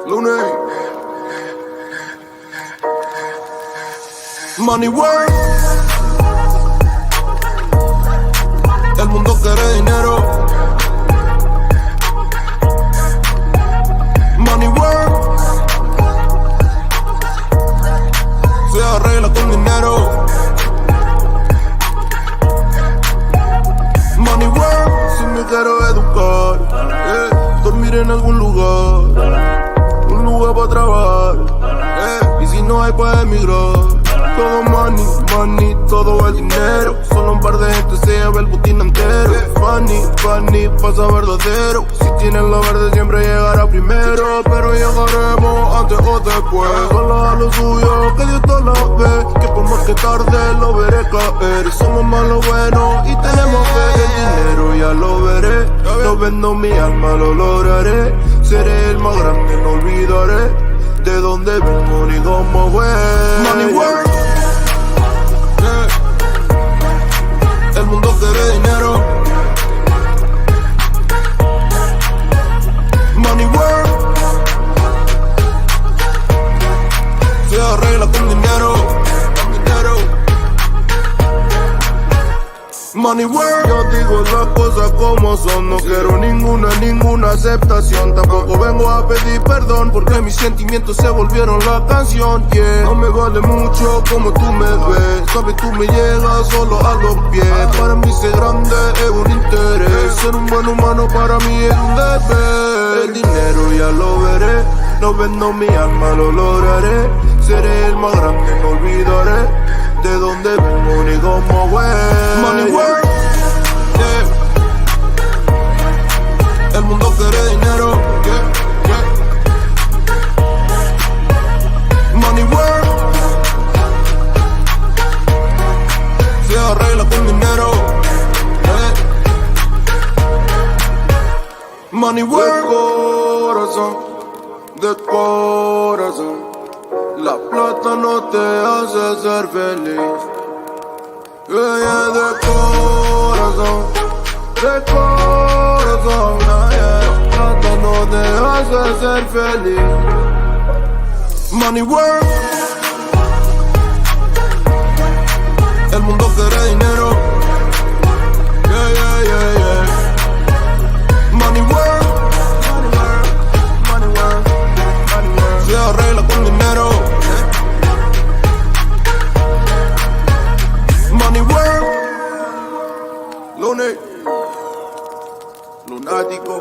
Lunes. Money work. El mundo quiere dinero. Money work. Se arregla con dinero. Money work. Si me quiero educar, dormir en algún lugar, un lugar para trabajar, y si no hay para emigrar. Todo money, money, todo el dinero. Solo un par de gente se lleva el botín entero. Funny, funny, pasa verdadero. Si tienen lo verde siempre llegará primero. Pero llegaremos antes o después. Solo a lo suyo, que Dios todo lo ve. Que por más que tarde lo veré caer. Somos más lo bueno y tenemos fe. El dinero ya lo veré. No vendo mi alma, lo lograré. Seré el más grande, no olvidaré de dónde vengo ni cómo fue. Money work. El mundo quiere dinero. Money work. Se arregla con dinero. Money work. Yo digo las cosas como son. No quiero ninguna aceptación. Tampoco vengo a pedir perdón, porque mis sentimientos se volvieron la canción, yeah. No me vale mucho como tú me ves. Sabes, tú me llegas solo a los pies. Para mí ser grande es un interés. Ser un buen humano para mí es un deber. El dinero ya lo veré. No vendo mi alma, lo lograré. Seré el más grande, no olvidaré de dónde vengo ni cómo fue. Money work, yeah. El mundo quiere dinero, yeah, yeah. Money work. Se arregla con dinero, yeah. Money work. De corazón, la plata no te hace ser feliz. Yeah, de corazón, yeah. La plata no te hace ser feliz. Money work. El mundo quiere dinero. Yeah, yeah, yeah, yeah. Money work. Se arregla con dinero. Money work. Lunes. Lunático.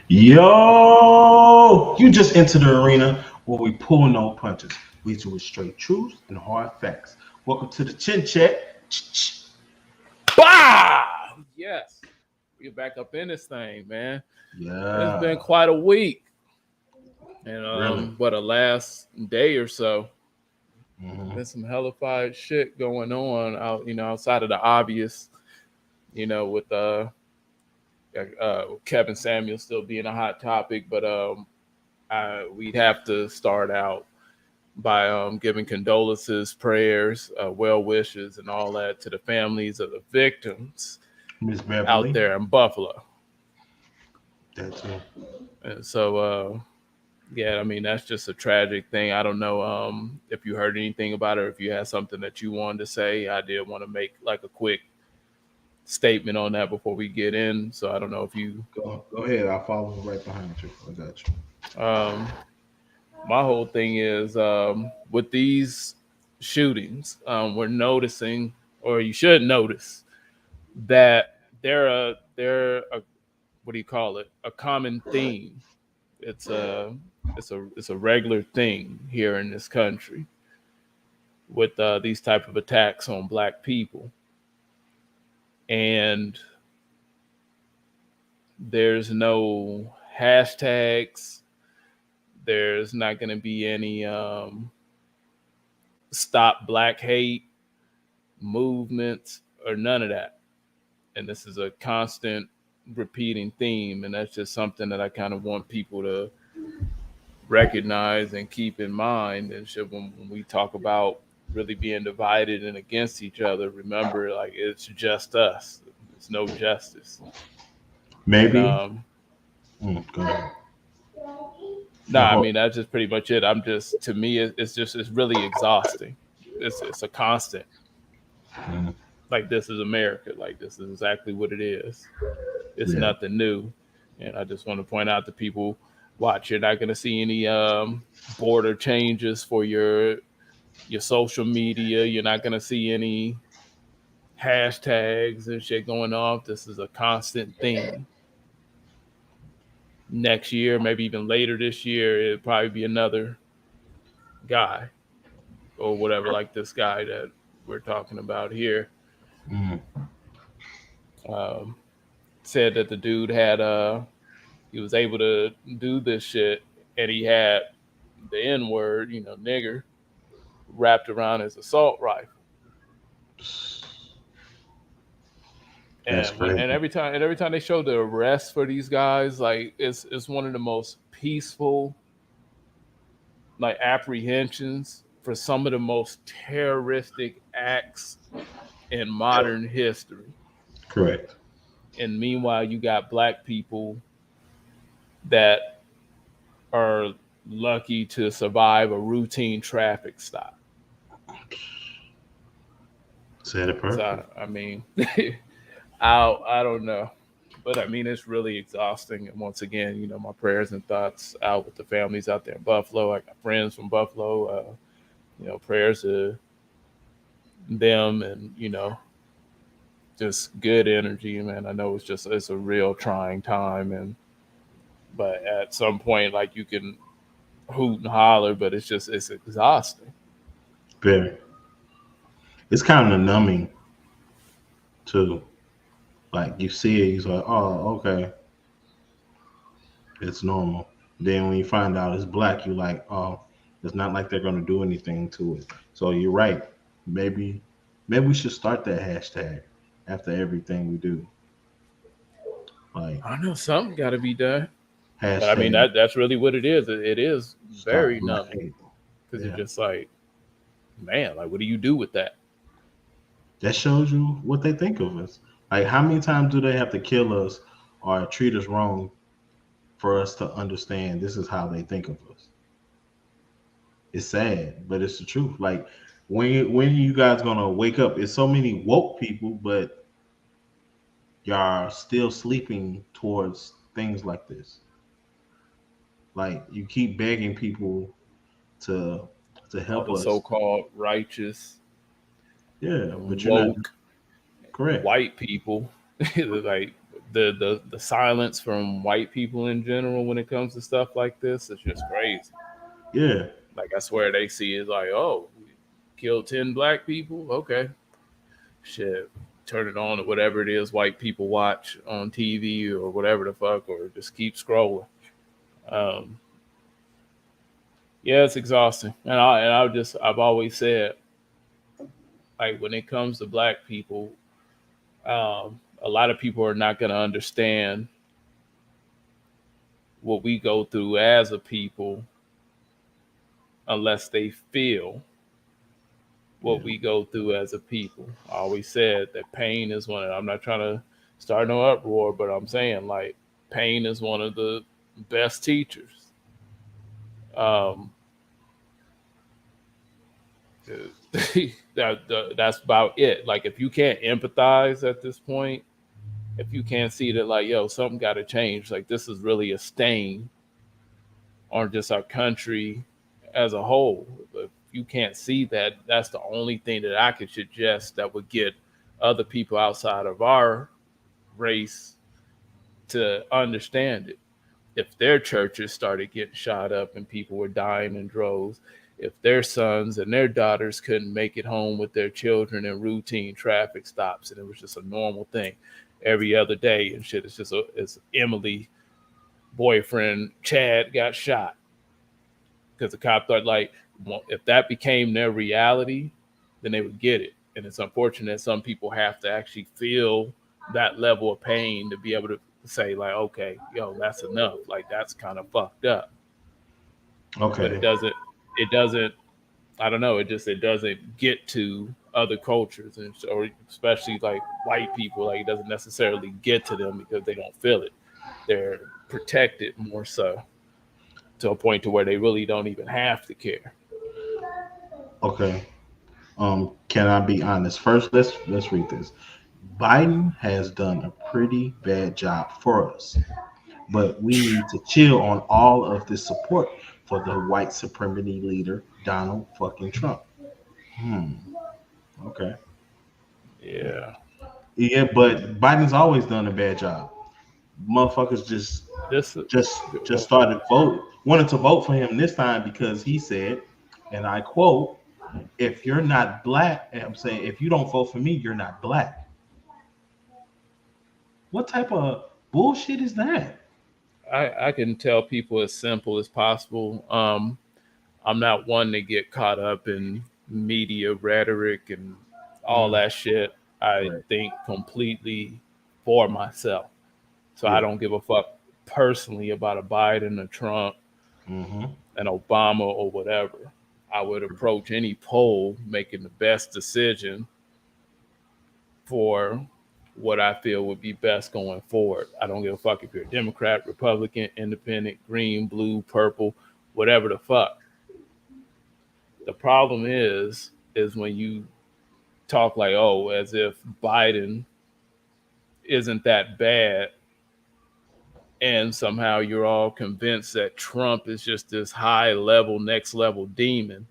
Yo, you just entered the arena where we pull no punches. We do it straight truth and hard facts. Welcome to the Chin Chat. Bah! Yes. We're back up in this thing, man. Yeah. It's been quite a week. And Really? what a last day or so. Mm-hmm. There's some hellified shit going on out, outside of the obvious, with Kevin Samuel still being a hot topic, but we'd have to start out by giving condolences, prayers, well wishes, and all that to the families of the victims Miss Beverly out there in Buffalo. That's it. And so, yeah, I mean, that's just a tragic thing. I don't know if you heard anything about it, or if you had something that you wanted to say. I did want to make like a quick statement on that before we get in. So I don't know if you go ahead. I'll follow right behind you. I got you. My whole thing is with these shootings, we're noticing, or you should notice, that they're a what do you call it? A common theme. It's a regular thing here in this country with these type of attacks on Black people, and there's no hashtags. There's not going to be any stop Black hate movements or none of that. And this is a constant repeating theme. And that's just something that I kind of want people to recognize and keep in mind and shit when we talk about really being divided and against each other. Remember, like it's just us. There's no justice. And Maybe. Go ahead. no, No, I mean that's just pretty much it. I'm just to me, it's really exhausting. It's a constant. mm, Like this is America. Like this is exactly what it is. It's yeah, nothing new. And I just want to point out to people, watch. You're not going to see any border changes for your social media. You're not going to see any hashtags and shit going off. This is a constant thing. Next year, maybe even later this year, it'll probably be another guy or whatever, like this guy that we're talking about here. mm, Um, Said that the dude had he was able to do this shit and he had the N word, nigger, wrapped around his assault rifle. that's And crazy. every time they show the arrest for these guys, like it's one of the most peaceful like apprehensions for some of the most terroristic acts in modern history. Correct. And meanwhile, you got black people that are lucky to survive a routine traffic stop. Said it perfect. So I mean, I don't know, but I mean it's really exhausting. And once again, my prayers and thoughts out with the families out there in Buffalo. I got friends from Buffalo. Prayers to them, and just good energy, man. I know it's a real trying time, but at some point, like you can hoot and holler, but it's exhausting. Very. It's kind of numbing too. Like you see it, he's like, oh, okay, it's normal. Then when you find out it's black, you're like, oh, it's not like they're gonna do anything to it. So you're right. Maybe, maybe we should start that hashtag after everything we do. Like I know something got to be done, but I mean hashtag that's really what it is. It is stop very black numbing hate. because it's Yeah, just like, man, like what do you do with that? that shows you what they think of us. Like how many times do they have to kill us or treat us wrong for us to understand this is how they think of us? It's sad, but it's the truth. Like when you guys gonna wake up? It's so many woke people, but y'all are still sleeping towards things like this. Like you keep begging people to All help the us. so-called righteous Yeah, and but you're not woke correct. white people, like the silence from white people in general when it comes to stuff like this is just crazy. Yeah, Like I swear they see it like, oh, we killed 10 black people. Okay, shit, turn it on to whatever it is white people watch on TV or whatever the fuck, or just keep scrolling. Um, yeah, it's exhausting, I've always said like when it comes to black people, a lot of people are not going to understand what we go through as a people unless they feel what yeah, we go through as a people. I always said that pain is one. I'm not trying to start no uproar, but I'm saying like pain is one of the best teachers. Um, that's about it. Like if you can't empathize at this point, if you can't see that, like yo, something got to change. Like this is really a stain on just our country as a whole. If you can't see that, that's the only thing that I could suggest that would get other people outside of our race to understand it. If their churches started getting shot up and people were dying in droves, if their sons and their daughters couldn't make it home with their children in routine traffic stops and it was just a normal thing every other day and shit, it's Emily boyfriend Chad got shot because the cop thought like, well, if that became their reality, then they would get it. And it's unfortunate that some people have to actually feel that level of pain to be able to say like, okay, yo, that's enough. Like that's kind of fucked up. but Okay. it doesn't. I don't know. It doesn't get to other cultures, and or especially like white people. Like it doesn't necessarily get to them because they don't feel it. They're protected more so to a point to where they really don't even have to care. Okay. Can I be honest? First, let's read this. Biden has done a pretty bad job for us, but we need to chill on all of this support for the white supremacy leader Donald fucking Trump. Hmm. Okay. Yeah. Yeah, but Biden's always done a bad job. Motherfuckers This. just started wanted to vote for him this time because he said, and I quote, "If you're not black, and I'm saying if you don't vote for me, you're not black." What type of bullshit is that? I can tell people as simple as possible. I'm not one to get caught up in media rhetoric and all Mm, that shit. I right. think completely for myself. So I Yeah. don't give a fuck personally about a Biden, a Trump, Mm-hmm. an Obama, or whatever. I would approach any poll making the best decision for what I feel would be best going forward. I don't give a fuck if you're a Democrat, Republican, Independent, green, blue, purple, whatever the fuck. The problem is when you talk like, oh, as if Biden isn't that bad, and somehow you're all convinced that Trump is just this high level, next level demon.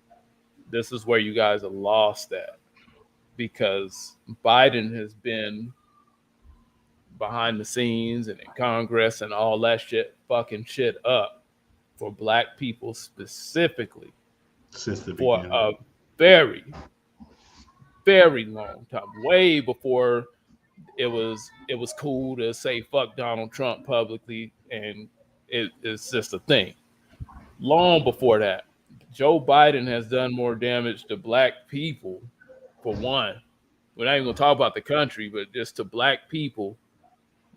This is where you guys are lost at because Biden has been behind the scenes and in Congress and all that shit, fucking shit up for black people specifically Since the for beginning. a very, very long time, way before it was cool to say fuck Donald Trump publicly, and it's just a thing. Long before that, Joe Biden has done more damage to black people. For one, we're not even gonna talk about the country, but just to black people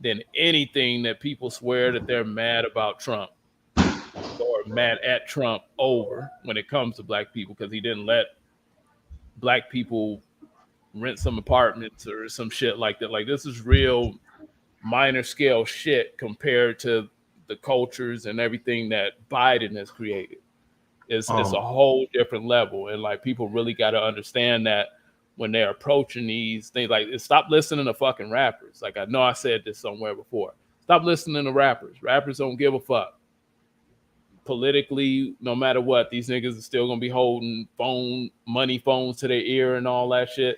than anything that people swear that they're mad about Trump or mad at Trump over when it comes to black people because he didn't let black people rent some apartments or some shit like that. Like this is real minor scale shit compared to the cultures and everything that Biden has created. It's a Um, whole different level, and like people really got to understand that when they're approaching these things. Like stop listening to fucking rappers. Like I know I said this somewhere before. Stop listening to rappers. Rappers don't give a fuck. Politically, no matter what, these niggas are still gonna be holding money phones to their ear and all that shit.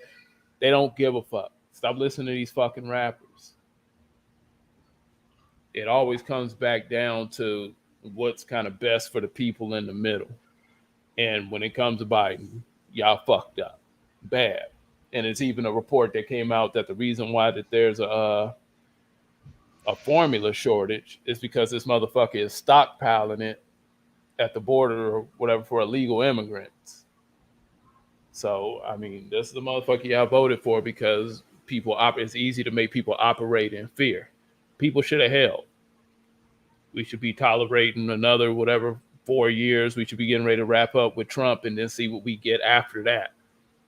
They don't give a fuck. Stop listening to these fucking rappers. It always comes back down to what's kind of best for the people in the middle. And when it comes to Biden, y'all fucked up bad. And it's even a report that came out that the reason why that there's a formula shortage is because this motherfucker is stockpiling it at the border or whatever for illegal immigrants. So I mean, this is the motherfucker y'all voted for because it's easy to make people operate in fear. People should have held. We should be tolerating another whatever 4 years. We should be getting ready to wrap up with Trump and then see what we get after that.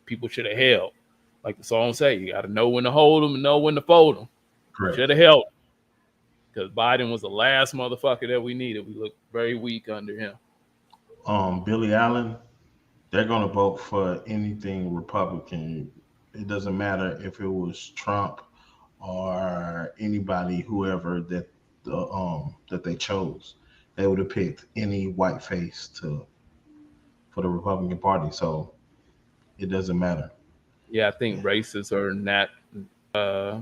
People should have held. Like the song say, you got to know when to hold them and know when to fold them. correct. Should have held because Biden was the last motherfucker that we needed. We looked very weak under him. Billy Allen, they're gonna vote for anything Republican. It doesn't matter if it was Trump or anybody, whoever that they chose. They would have picked any white face to for the Republican Party. So it doesn't matter. Yeah, I think races are not, uh,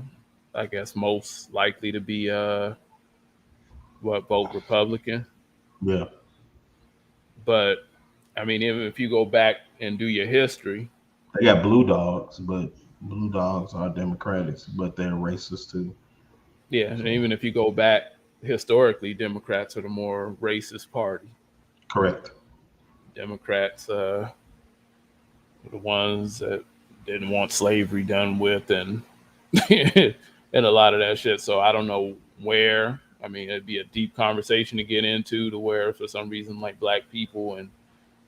I guess, most likely to be what vote Republican. Yeah, But I mean, even if you go back and do your history, they got blue dogs, but blue dogs are Democrats, but they're racist too. yeah, and So even if you go back historically, Democrats are the more racist party. correct. Democrats were the ones that didn't want slavery done with, and and a lot of that shit. So I don't know where I mean, it'd be a deep conversation to get into, to where for some reason, like, black people and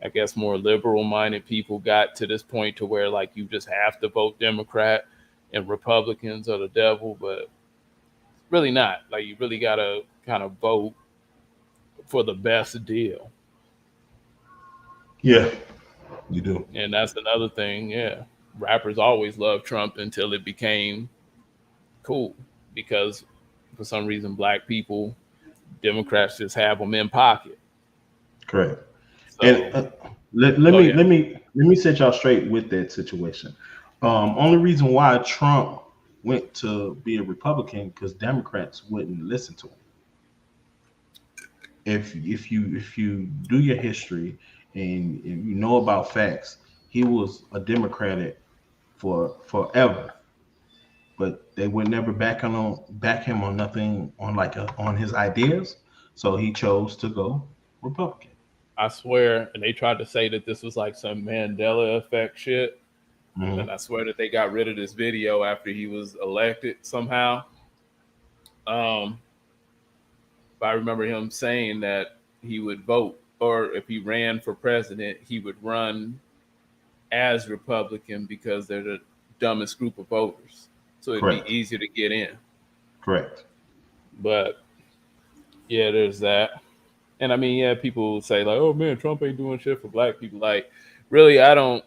I guess more liberal minded people got to this point to where like you just have to vote Democrat and Republicans are the devil, but really not. Like, you really gotta kind of vote for the best deal. Yeah, you do. And that's another thing. Yeah. Rappers always loved Trump until it became cool, because for some reason, black people, Democrats just have them in pocket. Correct. So, And let me set y'all straight with that situation. Only reason why Trump went to be a Republican because Democrats wouldn't listen to him. If you do your history and you know about facts, he was a Democrat for forever, but they would never back him on nothing on his ideas. So he chose to go Republican. I swear, and they tried to say that this was like some Mandela effect shit. Mhm. And I swear that they got rid of this video after he was elected somehow. But I remember him saying that he would vote, or if he ran for president, he would run as Republican because they're the dumbest group of voters. So it'd Correct. be easier to get in. Correct. But yeah, there's that. And I mean, yeah, people say like, "Oh man, Trump ain't doing shit for black people." Like, really, I don't.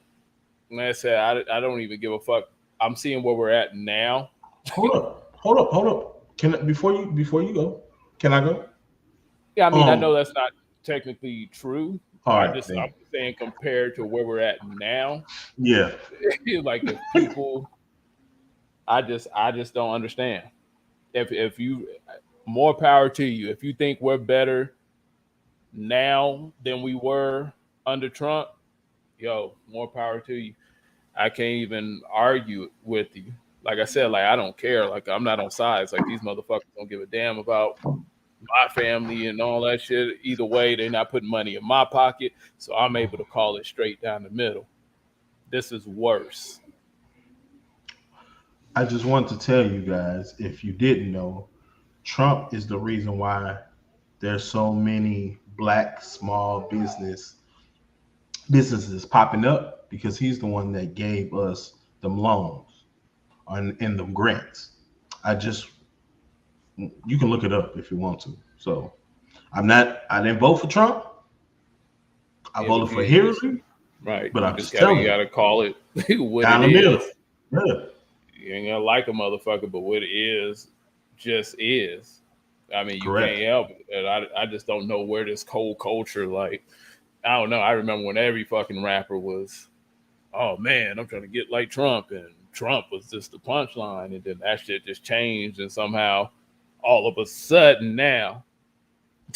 Like I said, I don't even give a fuck. I'm seeing where we're at now. Hold up. Can I, before you go, can I go? Yeah, I mean, I know that's not technically true. All I'm right. saying compared to where we're at now. Yeah. Like, if people, I just don't understand. If you, more power to you. If you think we're better now than we were under Trump, yo, more power to you. I can't even argue with you. Like I said, like, I don't care. Like, I'm not on sides. Like, these motherfuckers don't give a damn about my family and all that shit. Either way, they're not putting money in my pocket, so I'm able to call it straight down the middle. This is worse. I just want to tell you guys, if you didn't know, Trump is the reason why there's so many black small businesses popping up, because he's the one that gave us them loans and them grants. You can look it up if you want to. So I didn't vote for Trump. I voted for Hillary. Right. But I'm just telling you. You gotta call it what Down it the middle. is. Yeah. You ain't gonna like a motherfucker, but what it is just is. I mean, you Correct. can't help it. And I just don't know where this cold culture, like, I don't know. I remember when every fucking rapper was, oh man, I'm trying to get like Trump, and Trump was just the punchline, and then that shit just changed, and somehow all of a sudden now,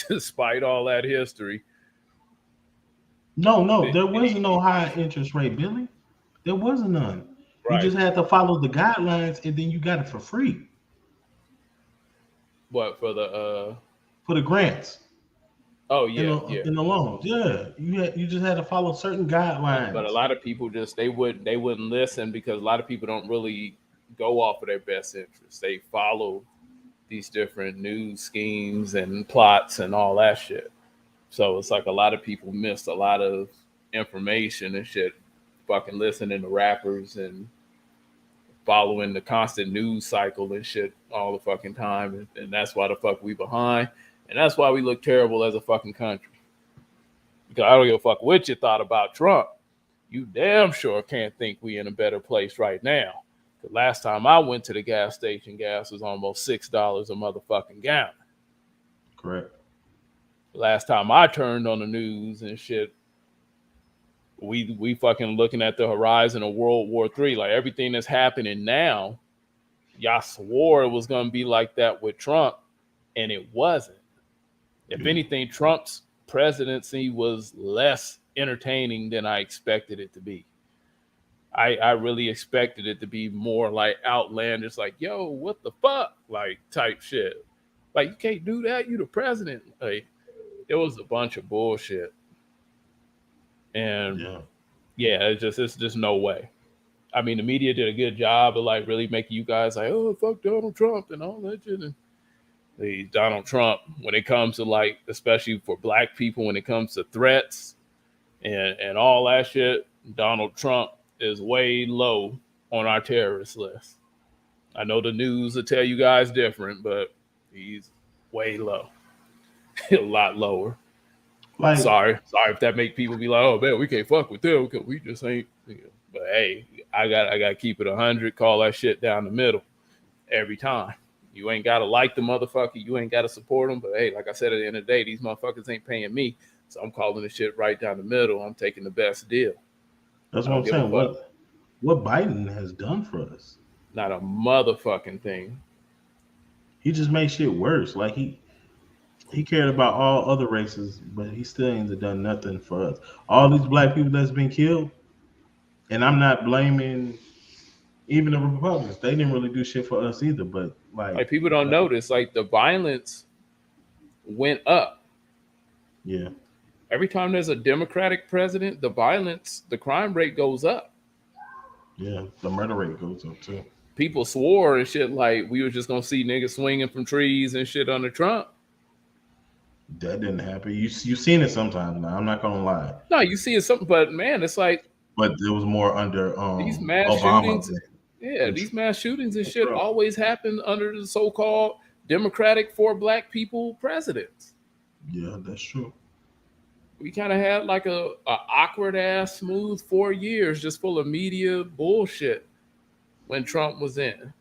despite all that history. No, there wasn't no high interest rate, Billy. There wasn't none. Right. You just had to follow the guidelines, and then you got it for free. What, for the grants? Oh yeah, in the loans. Yeah, you just had to follow certain guidelines. But a lot of people just they wouldn't listen, because a lot of people don't really go off of their best interests. They follow these different news schemes and plots and all that shit. So it's like a lot of people missed a lot of information and shit, fucking listening to rappers and following the constant news cycle and shit all the fucking time. And that's why the fuck we behind. And that's why we look terrible as a fucking country. Because I don't give a fuck what you thought about Trump. You damn sure can't think we in a better place right now. The last time I went to the gas station, gas was almost $6 a motherfucking gallon. Correct. Last time I turned on the news and shit, we fucking looking at the horizon of World War III. Like, everything that's happening now, y'all swore it was going to be like that with Trump, and it wasn't. If anything, Trump's presidency was less entertaining than I expected it to be. I really expected it to be more like outlandish, like, yo, what the fuck? Like, type shit. Like, you can't do that. You the president. Like, it was a bunch of bullshit. And yeah, it's just no way. I mean, the media did a good job of like really making you guys like, oh, fuck Donald Trump and all that shit. And the Donald Trump, when it comes to like, especially for black people, when it comes to threats and all that shit, Donald Trump is way low on our terrorist list. I know the news will tell you guys different, but he's way low, a lot lower. Like, Sorry if that make people be like, oh man, we can't fuck with them because we just ain't. But hey, I got to keep it 100. Call that shit down the middle every time. You ain't got to like the motherfucker. You ain't got to support them. But hey, like I said, at the end of the day, these motherfuckers ain't paying me. So I'm calling the shit right down the middle. I'm taking the best deal. that's what I'm saying. What Biden has done for us? Not a motherfucking thing. He just made shit worse. Like he cared about all other races, but he still ain't done nothing for us. All these black people that's been killed, and I'm not blaming even the Republicans. They didn't really do shit for us either. But Like people don't notice, like the violence went up. Yeah. Every time there's a Democratic president, the crime rate goes up. Yeah, the murder rate goes up too. People swore and shit like we were just gonna see niggas swinging from trees and shit under Trump. That didn't happen. You've seen it sometimes now. I'm not gonna lie. No, you see it something, but man, it's like. But it was more under These mass Obama. shootings, these mass shootings and shit always happen under the so-called Democratic for black people presidents. Yeah, that's true. We kind of had like a awkward ass smooth 4 years just full of media bullshit when Trump was in.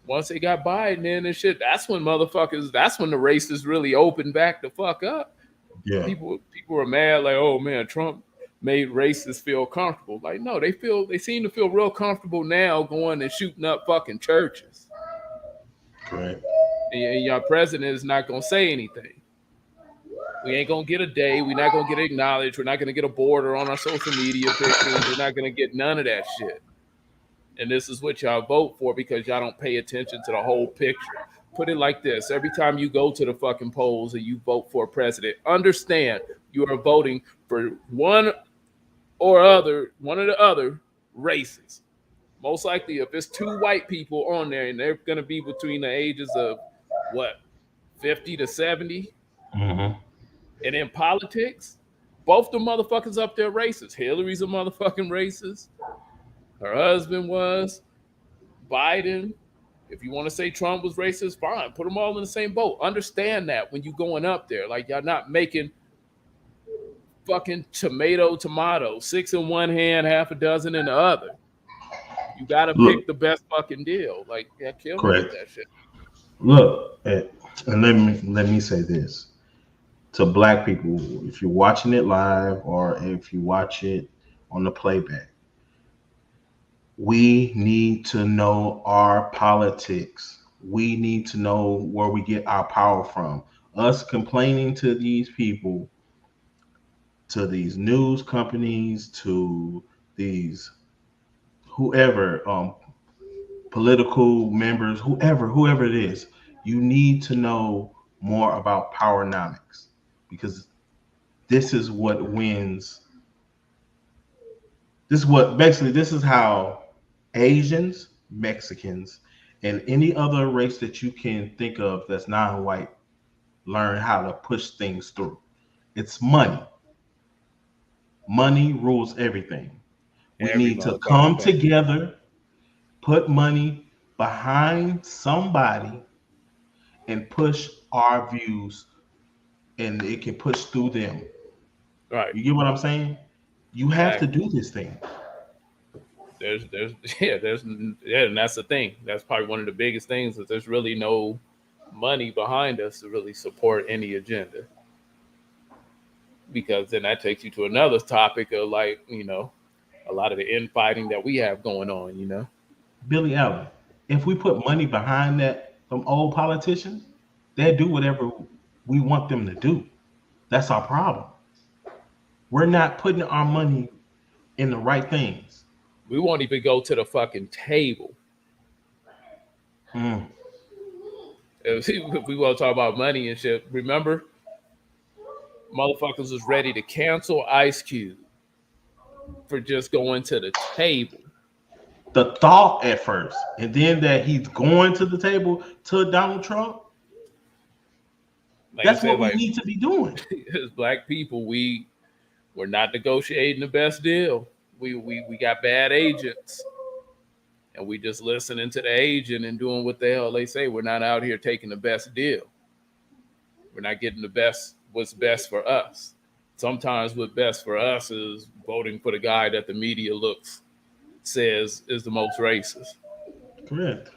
Once they got Biden in and shit, that's when the racists really opened back the fuck up. Yeah. People were mad like, oh man, Trump made racists feel comfortable. Like, no, they seem to feel real comfortable now going and shooting up fucking churches. Correct. And your president is not gonna say anything. We ain't gonna get a day. We're not gonna get acknowledged. We're not gonna get a border on our social media pictures. We're not gonna get none of that shit. And this is what y'all vote for because y'all don't pay attention to the whole picture. Put it like this. Every time you go to the fucking polls and you vote for a president, understand you are voting for one of the other races. Most likely, if it's 2 white people on there and they're going to be between the ages of, 50 to 70? Mm-hmm. And in politics, both the motherfuckers up there racist. Hillary's a motherfucking racist. Her husband was. Biden. If you want to say Trump was racist, fine. Put them all in the same boat. Understand that when you going up there. Like, y'all not making fucking tomato, 6 in one hand, half a dozen in the other. You got to pick the best fucking deal. Like, kill me with that shit. Look, and let me say this. To black people, if you're watching it live or if you watch it on the playback, we need to know our politics. We need to know where we get our power from. Us complaining to these people, to these news companies, to these whoever, political members, whoever it is, you need to know more about powernomics because this is what wins. This is how Asians, Mexicans, and any other race that you can think of that's non-white learn how to push things through. It's money. Money rules everything. We need to come together, put money behind somebody, and push our views, and it can push through them. Right. You get what I'm saying? You have to do this thing. And that's the thing. That's probably one of the biggest things is there's really no money behind us to really support any agenda. Because then that takes you to another topic of like, a lot of the infighting that we have going on, Billy Allen, if we put money behind them old politicians, they'll do whatever we want them to do. That's our problem. We're not putting our money in the right things. We won't even go to the fucking table. If we want to talk about money and shit, remember? Motherfuckers was ready to cancel Ice Cube for just going to the table. the thought at first, and then that he's going to the table to Donald Trump. Like I That's said, what we like need to be doing. as black people, we're not negotiating the best deal. We got bad agents, and we just listening to the agent and doing what the hell they say. We're not out here taking the best deal. We're not getting the best, what's best for us. Sometimes what's best for us is voting for the guy that the media says is the most racist. Correct.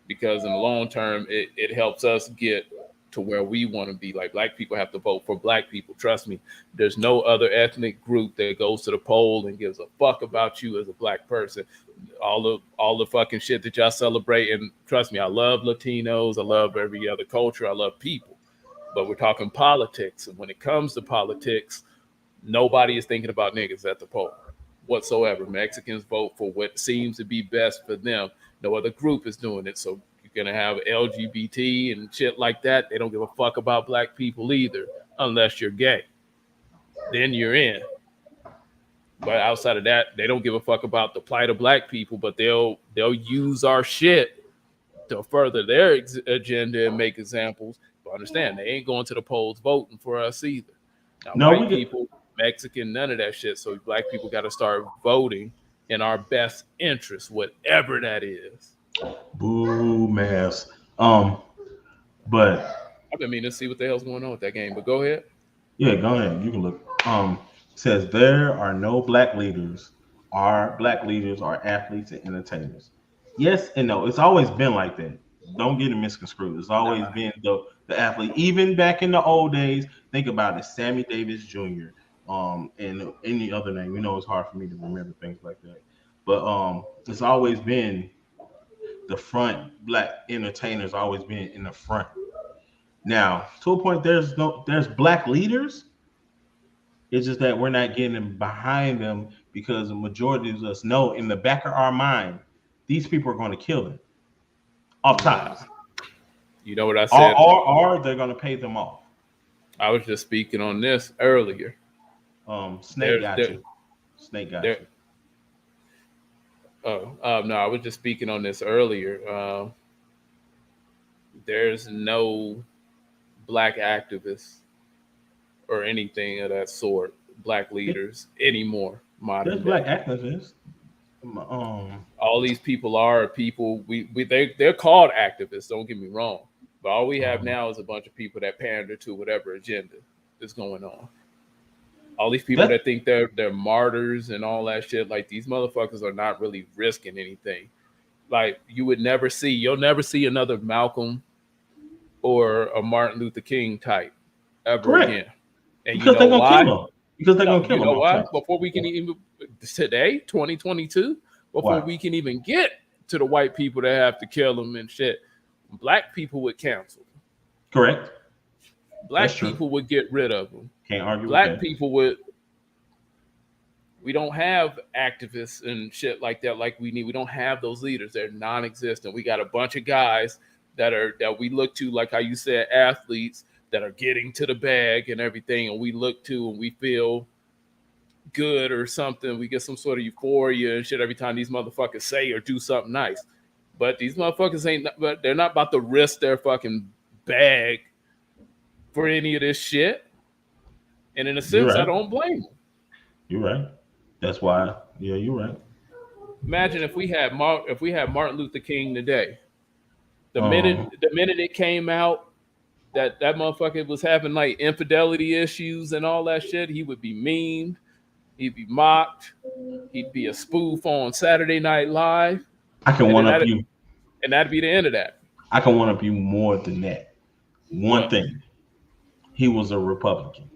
Because in the long term, it helps us get to where we want to be. Like black people have to vote for black people. Trust me, there's no other ethnic group that goes to the poll and gives a fuck about you as a black person. All the fucking shit that y'all celebrate. And trust me, I love Latinos. I love every other culture. I love people. But we're talking politics. And when it comes to politics, nobody is thinking about niggas at the poll whatsoever. Mexicans vote for what seems to be best for them. No other group is doing it. So you're going to have LGBT and shit like that. They don't give a fuck about black people either, unless you're gay. Then you're in. But outside of that, they don't give a fuck about the plight of black people, but they'll use our shit to further their agenda and make examples. But understand, they ain't going to the polls voting for us either. Now, No, white people, Mexican, none of that shit. So black people got to start voting in our best interest, whatever that is. Boo mass. But I've been meaning to see what the hell's going on with that game. But go ahead. yeah, go ahead. You can look. Says there are no black leaders. Our black leaders are athletes and entertainers. Yes and no. It's always been like that. Don't get it misconstrued. It's always been the athlete. Even back in the old days, think about it. Sammy Davis Jr. And any other name. You know, it's hard for me to remember things like that. But it's always been the front. Black entertainers always been in the front. Now, to a point, there's black leaders. It's just that we're not getting behind them because the majority of us know in the back of our mind, these people are going to kill them off top. You know what I said? Or they're going to pay them off. I was just speaking on this earlier. Snake got you. Snake got you. No, I was just speaking on this earlier. There's no black activists or anything of that sort, black leaders anymore. There's black activists. All these people are people. They're called activists. Don't get me wrong, but all we have now is a bunch of people that pander to whatever agenda is going on. All these people that think they're martyrs and all that shit. Like these motherfuckers are not really risking anything. Like you'll never see another Malcolm or a Martin Luther King type ever again. And because you know why? Because they're gonna kill them. You know why? Before we can even today, 2022, before we can even get to the white people that have to kill them and shit, black people would cancel them. Correct. Black people would get rid of them. Can't argue black with that. People would. We don't have activists and shit like that like we need. We don't have those leaders. They're non-existent. We got a bunch of guys that we look to, like how you said, athletes that are getting to the bag and everything, and we look to and we feel good or something. We get some sort of euphoria and shit every time these motherfuckers say or do something nice. But these motherfuckers they're not about to risk their fucking bag for any of this shit. And in a sense, I don't blame them. You're right. That's why. Yeah, you're right. Imagine if we had Martin Luther King today. The minute it came out that motherfucker was having like infidelity issues and all that shit, he would be memed, he'd be mocked, he'd be a spoof on Saturday Night Live. I can one up you, and that'd be the end of that. I can one up you more than that. One thing, he was a Republican.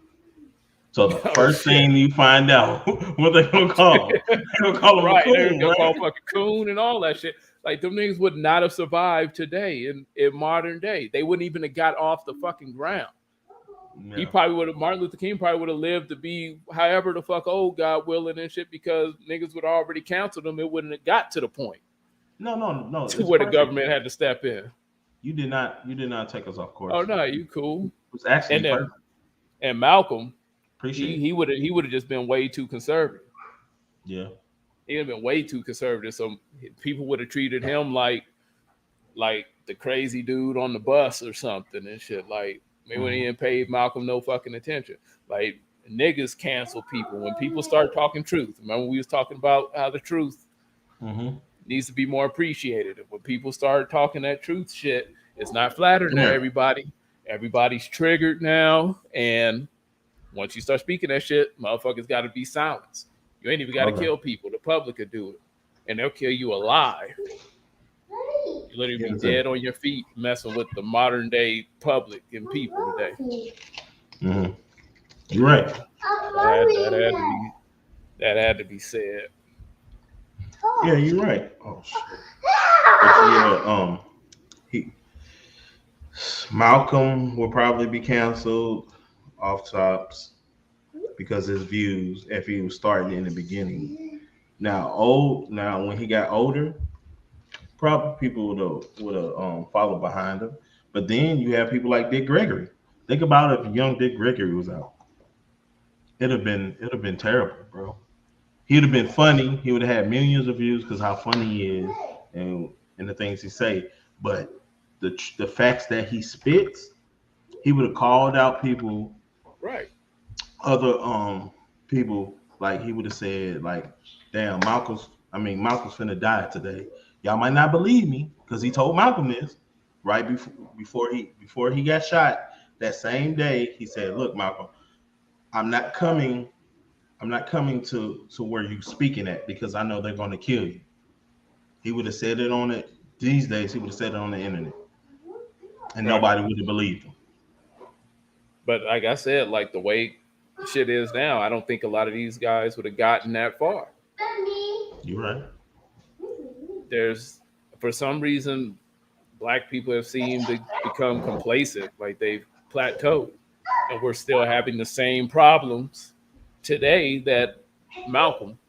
So the first thing you find out, what they gonna call? They're gonna call him a coon, they're gonna call fucking coon and all that shit. Like them niggas would not have survived today in modern day. They wouldn't even have got off the fucking ground. No. He probably would have. Martin Luther King probably would have lived to be however the fuck old, God willing, and shit, because niggas would have already counseled him. It wouldn't have got to the point. No. To where the government had to step in. You did not take us off course. Oh no, you cool. It was actually and Malcolm. Appreciate he would have just been way too conservative. Yeah. He had been way too conservative. So people would have treated him like the crazy dude on the bus or something and shit. Like maybe when he didn't pay Malcolm no fucking attention. Like niggas cancel people when people start talking truth. Remember we was talking about how the truth needs to be more appreciated. And when people start talking that truth shit, it's not flattering to everybody. Everybody's triggered now, and once you start speaking that shit, motherfuckers got to be silenced. You ain't even got to kill people. The public could do it, and they'll kill you alive. You literally be dead on your feet, messing with the modern day public and people today. You're right. That had to be said. Yeah, you're right. Oh shit. But yeah, Malcolm will probably be canceled off tops because his views, if he was starting in the beginning. Now when he got older, probably people would have followed behind him. But then you have people like Dick Gregory. Think about if young Dick Gregory was out. It'd have been terrible, bro. He'd have been funny. He would have had millions of views because how funny he is and the things he say. But the facts that he spits, he would have called out people, right? Other people, like he would have said, like, "Damn, Malcolm's finna die today. Y'all might not believe me because he told Malcolm this right before he got shot. That same day, he said, "Look, Malcolm, I'm not coming to where you speaking at because I know they're going to kill you." He would have said it on it these days. He would have said it on the internet, and nobody would have believed him. But like I said, like the way shit is now, I don't think a lot of these guys would have gotten that far. You're right. There's, for some reason, black people have seemed to become complacent, like they've plateaued, and we're still having the same problems today that Malcolm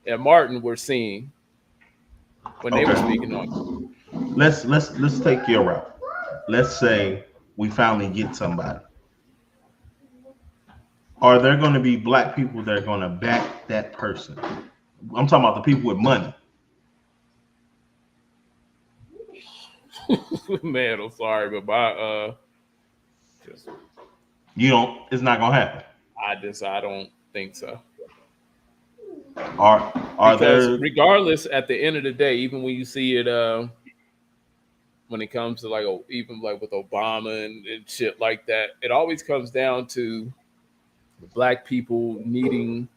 and Martin were seeing when they were speaking on it. Let's take your route. Let's say we finally get somebody. Are there going to be black people that are going to back that person? I'm talking about the people with money. Man, I'm sorry, but my it's not gonna happen. I don't think so. Are there, regardless, at the end of the day, even when you see it when it comes to even with Obama and shit like that, it always comes down to black people needing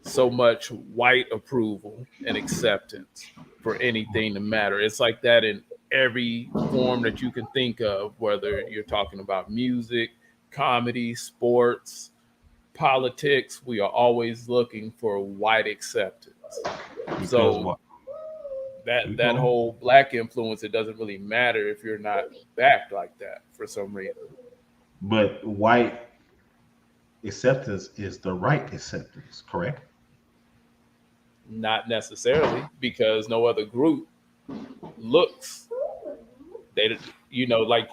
so much white approval and acceptance for anything to matter. It's like that in every form that you can think of, whether you're talking about music, comedy, sports, politics. We are always looking for white acceptance. So that whole black influence, it doesn't really matter if you're not backed like that for some reason. But white acceptance is the right acceptance, correct? Not necessarily, because no other group looks.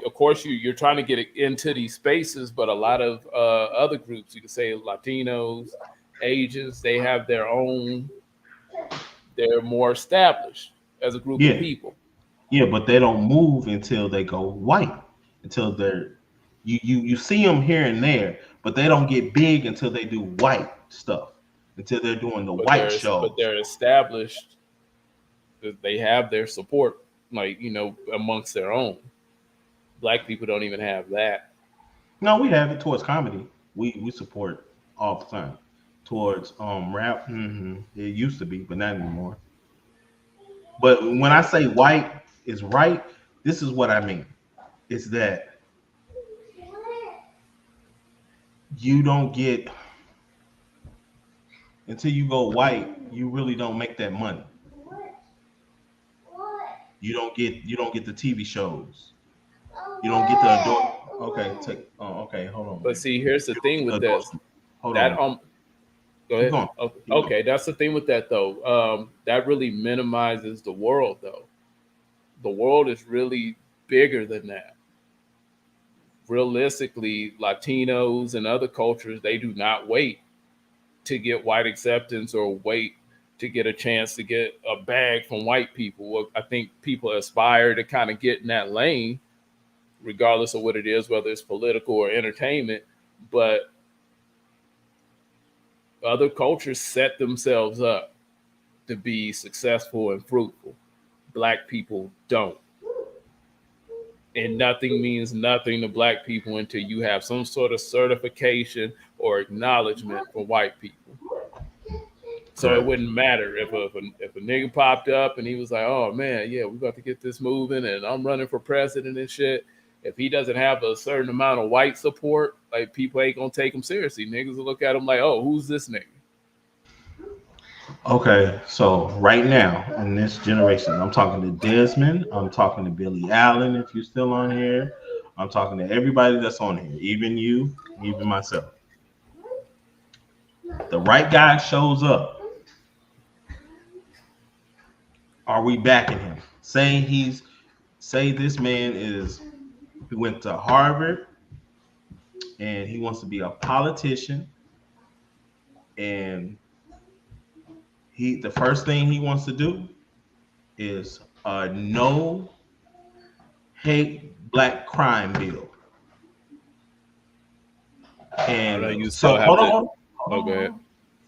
Of course you're trying to get into these spaces, but a lot of other groups, you could say Latinos, Asians, they have their own. They're more established as a group of people. Yeah, but they don't move until they go white. Until they're you see them here and there, but they don't get big until they do white stuff. Until they're doing the white show. But they're established. They have their support, amongst their own. Black people don't even have that. No, we have it towards comedy. We support all the time. Towards rap, it used to be, but not anymore. But when I say white is right, this is what I mean. It's that you don't get, until you go white, you really don't make that money. You don't get the TV shows. You don't get the adult. Okay, hold on. But see, here's the thing with this. Hold on. Go ahead. Okay, that's the thing with that though. That really minimizes the world though. The world is really bigger than that. Realistically, Latinos and other cultures, they do not wait to get white acceptance or wait to get a chance to get a bag from white people. Well, I think people aspire to kind of get in that lane, regardless of what it is, whether it's political or entertainment. But other cultures set themselves up to be successful and fruitful. Black people don't. And nothing means nothing to black people until you have some sort of certification or acknowledgement from white people. So it Correct. wouldn't matter if a nigga popped up and he was like, "Oh man, yeah, we about to get this moving, and I'm running for president and shit." If he doesn't have a certain amount of white support, like people ain't gonna take him seriously. Niggas will look at him like, "Oh, who's this nigga?" Okay, so right now in this generation, I'm talking to Desmond, I'm talking to Billy Allen if you're still on here, I'm talking to everybody that's on here, even you, even myself. The right guy shows up. Are we backing him? Say this man he went to Harvard and he wants to be a politician, and the first thing he wants to do is a no hate black crime bill. I know And you so still have to. hold Oh, go ahead.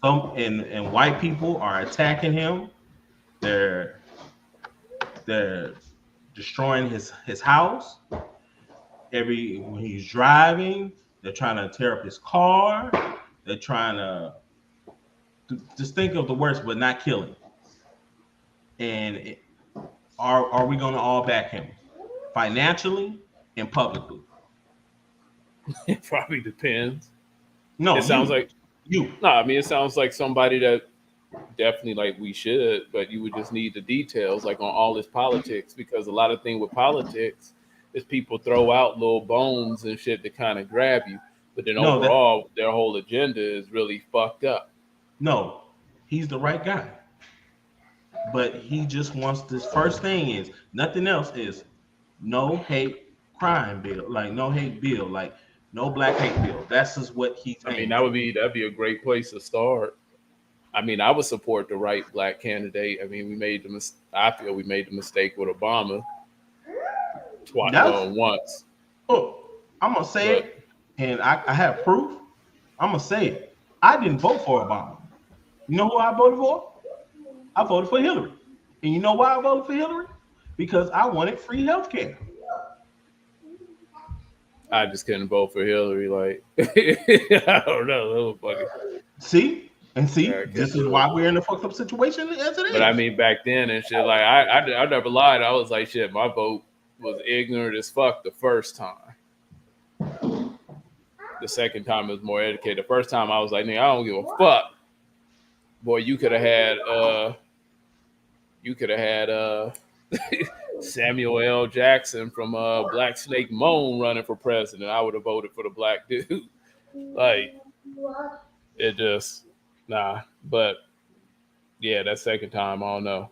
on. And white people are attacking him. They're they're destroying his house. When he's driving, they're trying to tear up his car. They're trying to just think of the worst, but not kill him. And are we going to all back him financially and publicly? It probably depends. No, It sounds like you. no. I mean, it sounds like somebody that definitely like we should, but you would just need the details, like on all this politics, because a lot of thing with politics is people throw out little bones and shit to kind of grab you, but then No, that overall their whole agenda is really fucked up. no, he's the right guy. But he just wants this first thing is nothing else is no hate crime bill, like no hate bill, like no black hate bill. That's just what he's I mean, aiming for. that'd be a great place to start. I mean, I would support the right black candidate. I mean, I feel we made the mistake with Obama twice, That's well, once, look, I'm gonna say but it, and I have proof. I'm gonna say it. I didn't vote for Obama. You know who I voted for? I voted for Hillary. And you know why I voted for Hillary? Because I wanted free health care. I just couldn't vote for Hillary. Like, I don't know, that was fucking. See? Yeah, I This couldn't is do why it. we're in the fucked up situation as it But I is. mean, back then and shit, like I never lied. I was like, shit, my vote was ignorant as fuck the first time. The second time was more educated. The first time I was like, nigga, I don't give a fuck. Boy, you could have had Samuel L. Jackson from Black Snake Moan running for president. I would have voted for the black dude. Like it just nah. But yeah, that second time, I don't know.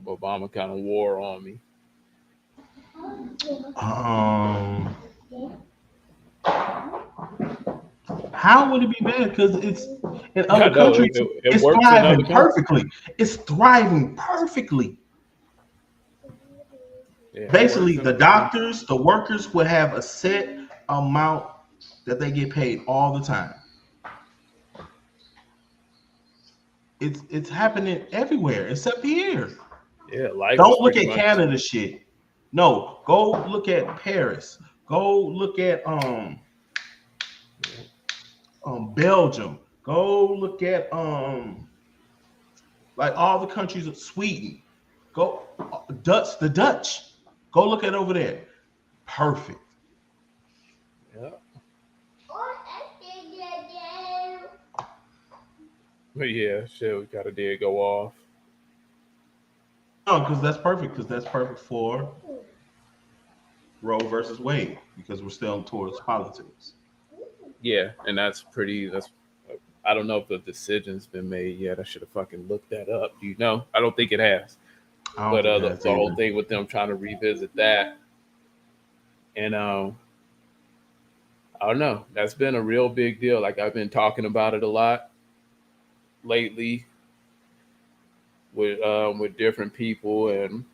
Obama kind of wore on me. Um, how would it be bad? Because it's in I other know countries, it it's works in other thriving countries. perfectly. It's thriving perfectly. Yeah, it works Basically, in the other countries. doctors, the workers would have a set amount that they get paid all the time. It's happening everywhere except here. Yeah, life is Don't look pretty at much. Canada shit. No, go look at Paris. Go look at Belgium. Go look at like all the countries of Sweden. Go the Dutch. Go look at over there. Perfect. Yeah. But yeah, shit, we got a did go off. No, because that's perfect. Because that's perfect for Roe versus Wade. Because we're still towards politics. Yeah, and that's pretty. That's I don't know if the decision's been made yet. I should have fucking looked that up. Do you know? I don't think it has. I don't But think it the has whole either. thing with them trying to revisit that, and I don't know. That's been a real big deal. Like I've been talking about it a lot lately. with different people, and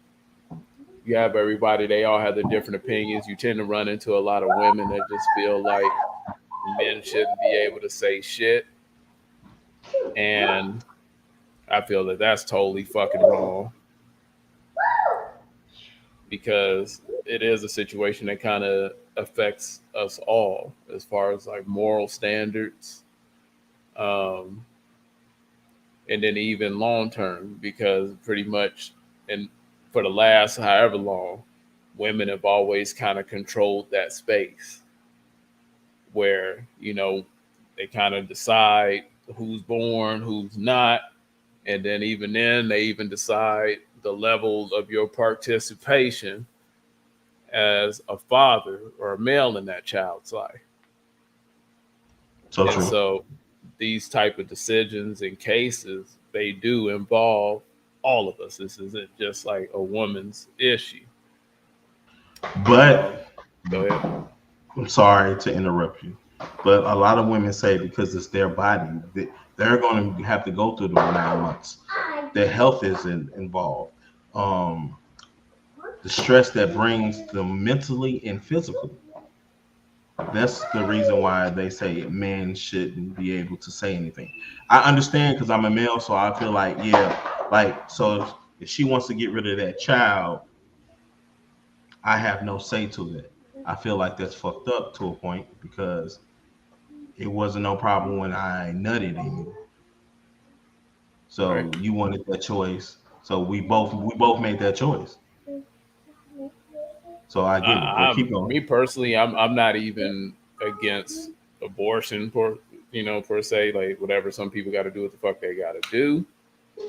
you have everybody. They all have their different opinions. You tend to run into a lot of women that just feel like men shouldn't be able to say shit, and I feel that that's totally fucking wrong because it is a situation that kind of affects us all as far as like moral standards, um, and then even long term because pretty much and for the last however long, women have always kind of controlled that space where they kind of decide who's born, who's not, and then even then they even decide the level of your participation as a father or a male in that child's life. So And true. so these type of decisions and cases, they do involve all of us. This isn't just like a woman's issue. Um, But Go ahead. I'm sorry to interrupt you, but a lot of women say because it's their body, they're going to have to go through the 9 months. Their health is involved. Um, the stress that brings them mentally and physically. That's the reason why they say men shouldn't be able to say anything. I understand because I'm a male, so I feel like, yeah, like, so if she wants to get rid of that child, I have no say to that. I feel like that's fucked up to a point because it wasn't no problem when I nutted in you. Right. So you wanted that choice. So we both made that choice. So I get it. But keep Me going. personally, I'm not even against abortion per se, like whatever some people got to do what the fuck they got to do.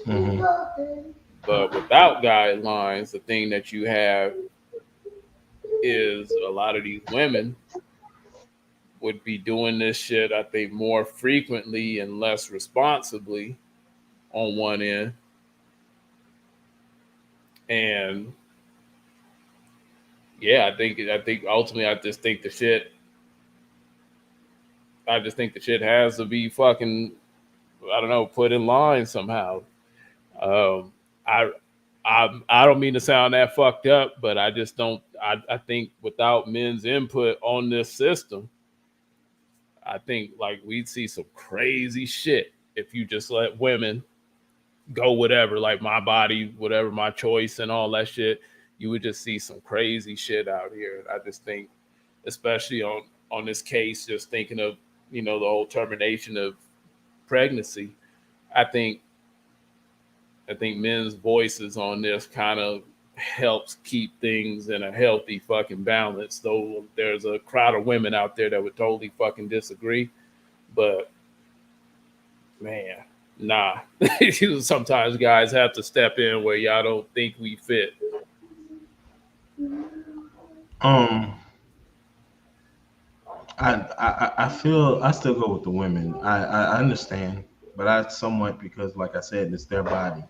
Hmm. But without guidelines, the thing that you have is a lot of these women would be doing this shit, I think, more frequently and less responsibly on one end. And yeah, I think ultimately I just think the shit has to be fucking, I don't know, put in line somehow. Um, I I don't mean to sound that fucked up, but I just don't. I think without men's input on this system, I think like we'd see some crazy shit if you just let women go whatever, like my body, whatever my choice and all that shit. You would just see some crazy shit out here. I just think, especially on this case, just thinking of the whole termination of pregnancy. I think I think men's voices on this kind of helps keep things in a healthy fucking balance. Though there's a crowd of women out there that would totally fucking disagree, but man, nah. Sometimes guys have to step in where y'all don't think we fit. Um, I feel I still go with the women. I understand, but I somewhat because like I said, it's their body.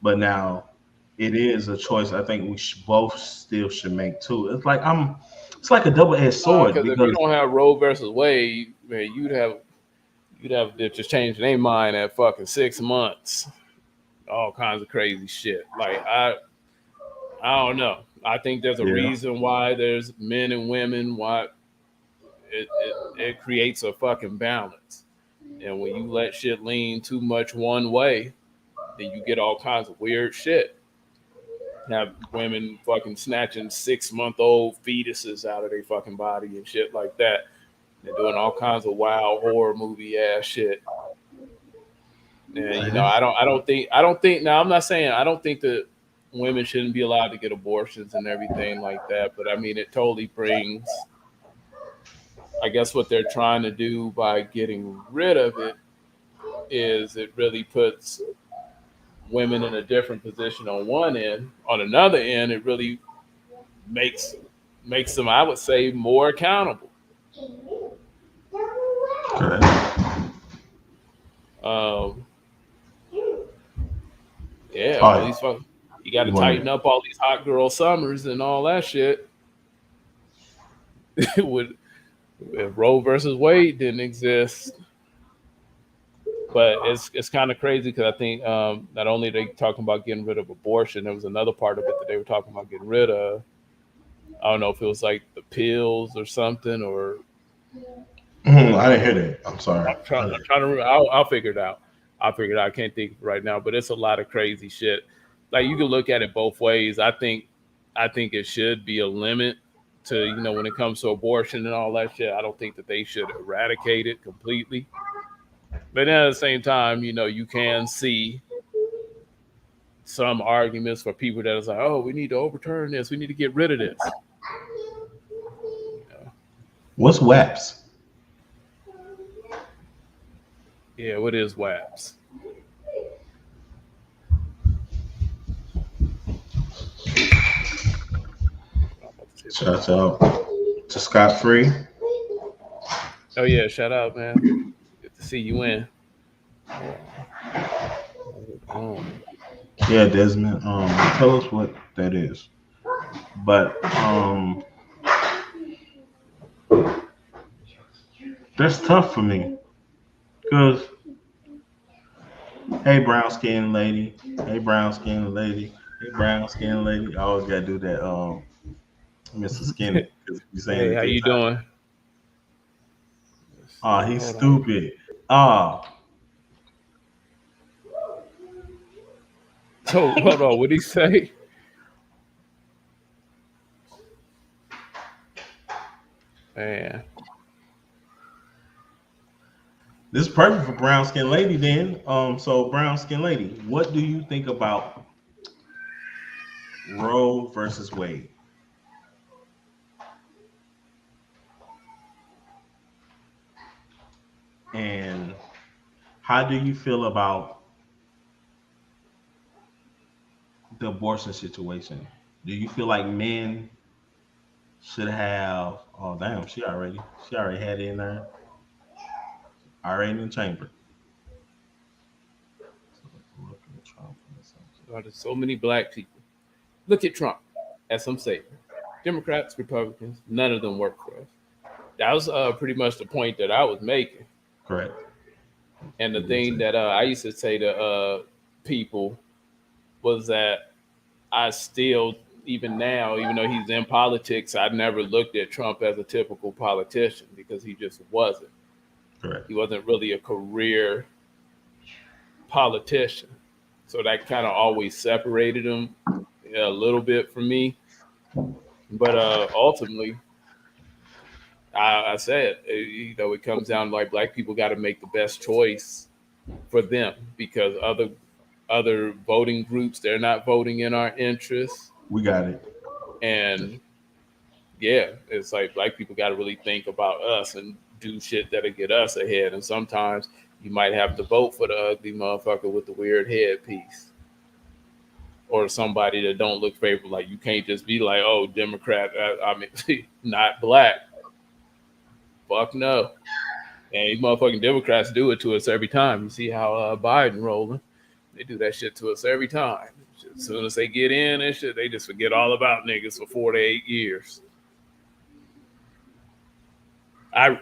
But now it is a choice. I think we both still should make too. It's like a double edged sword Because if you because don't have Roe versus Wade, man, you'd have to just change their mind at fucking 6 months. All kinds of crazy shit. Like I don't know. I think there's a yeah, reason why there's men and women. Why it creates a fucking balance. And when you let shit lean too much one way, then you get all kinds of weird shit. Have women fucking snatching 6-month-old fetuses out of their fucking body and shit like that. They're doing all kinds of wild horror movie ass shit. And I don't think now I'm not saying I don't think that women shouldn't be allowed to get abortions and everything like that, but I mean it totally brings, I guess what they're trying to do by getting rid of it is it really puts women in a different position on one end. On another end, it really makes makes them, I would say, more accountable. correct. Um, yeah, All all right, these fuck, you got to you want tighten to? up all these hot girl summers and all that shit. Would If Roe versus Wade didn't exist, But it's kind of crazy because I think not only are they talking about getting rid of abortion, there was another part of it that they were talking about getting rid of. I don't know if it was like the pills or something, or I didn't hear that. I'm sorry. I'm trying to remember. I'll figure it out. I'll figure it out. I can't think of it right now, but it's a lot of crazy shit. Like you can look at it both ways. I think it should be a limit to, you know, when it comes to abortion and all that shit. I don't think that they should eradicate it completely. But then at the same time, you know, you can see some arguments for people that is like, oh, we need to overturn this. We need to get rid of this. You know? What's WAPs? Yeah, what is WAPs? Shout out to Scott Free. Oh yeah, shout out, man. Good to see you in. Yeah, Desmond. Tell us what that is. But that's tough for me because hey, brown skin lady. Hey, brown skin lady. Hey, brown skin lady. I always gotta do that. Mr. Skinny. You saying Hey, how you doing? Oh, he's stupid. Oh. So hold on, what'd he say? Man. This is perfect for brown skin lady then. So brown skin lady, what do you think about Roe versus Wade? And how do you feel about the abortion situation? Do you feel like men should have? Oh damn, she already had it in there, already in the chamber. Oh, there's so many black people. Look at Trump, as some say. Democrats, Republicans, none of them work for us. That was pretty much the point that I was making. Correct. And the thing that I used to say to people was that I still, even now, even though he's in politics, I never looked at Trump as a typical politician because he just wasn't. Correct. He wasn't really a career politician. So that kind of always separated him a little bit from me. But ultimately, I said, you know, it comes down to like black people got to make the best choice for them because other voting groups, they're not voting in our interests. We got it. And yeah, it's like black people got to really think about us and do shit that'll get us ahead. And sometimes you might have to vote for the ugly motherfucker with the weird headpiece or somebody that don't look favorable. Like you can't just be like, oh, Democrat, I mean, not black. Fuck no. And these motherfucking Democrats do it to us every time. You see how Biden rolling. They do that shit to us every time. As soon as they get in and shit, they just forget all about niggas for 4 to 8 years. I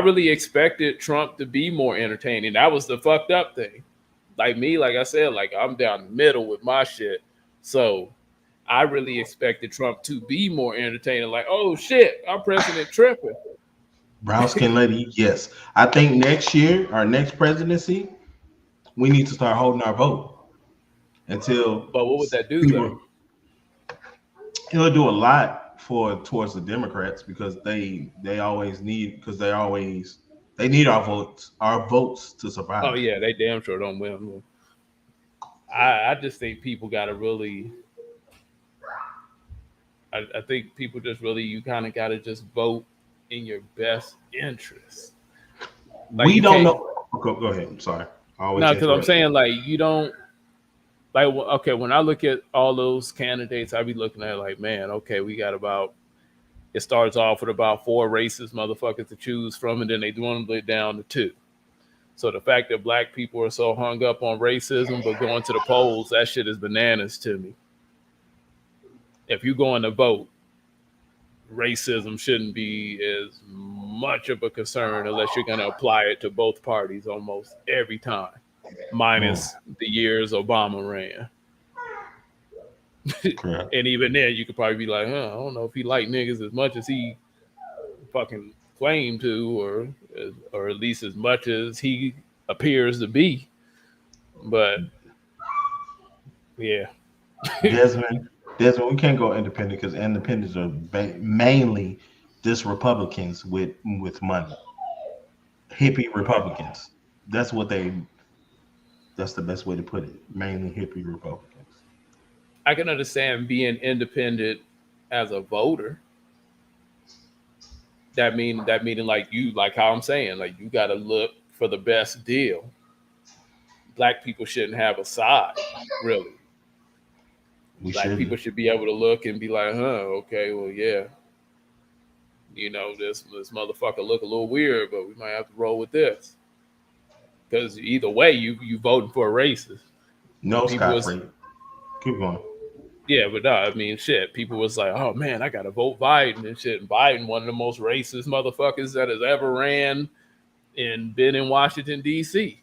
really expected Trump to be more entertaining. That was the fucked up thing. Like me, like I said, like I'm down the middle with my shit. So I really expected Trump to be more entertaining. Like, oh shit, our president tripping. Brown skin lady, yes. I think next year, our next presidency, we need to start holding our vote until. But what would that do though? It'll do a lot towards the Democrats because they always need they need our votes to survive. Oh yeah, they damn sure don't win. I just think people got to really. I think people just really you kind of got to just vote in your best interest. Like we don't know. Go ahead. I'm sorry. No, because I'm saying like you don't like. Okay, when I look at all those candidates, I be looking at like, man, okay, we got about. It starts off with about 4 racist motherfuckers to choose from, and then they dwindle it down to 2. So the fact that black people are so hung up on racism, but going to the polls, that shit is bananas to me. If you going to vote, racism shouldn't be as much of a concern unless you're going to apply it to both parties almost every time, minus the years Obama ran. Correct. And even then, you could probably be like, I don't know if he liked niggas as much as he fucking claimed to, or at least as much as he appears to be. But yeah, Desmond, we can't go independent because independents are mainly just Republicans with money, hippie Republicans. That's what they. That's the best way to put it. Mainly hippie Republicans. I can understand being independent as a voter. That meaning like how I'm saying, like you got to look for the best deal. Black people shouldn't have a side, really. Black people should be able to look and be like, okay, well, yeah, this motherfucker look a little weird, but we might have to roll with this. Because either way, you voting for a racist. No, Scott Free. Keep going. Yeah, but no, I mean, shit. People was like, oh man, I gotta vote Biden and shit. And Biden, one of the most racist motherfuckers that has ever ran and been in Washington D.C.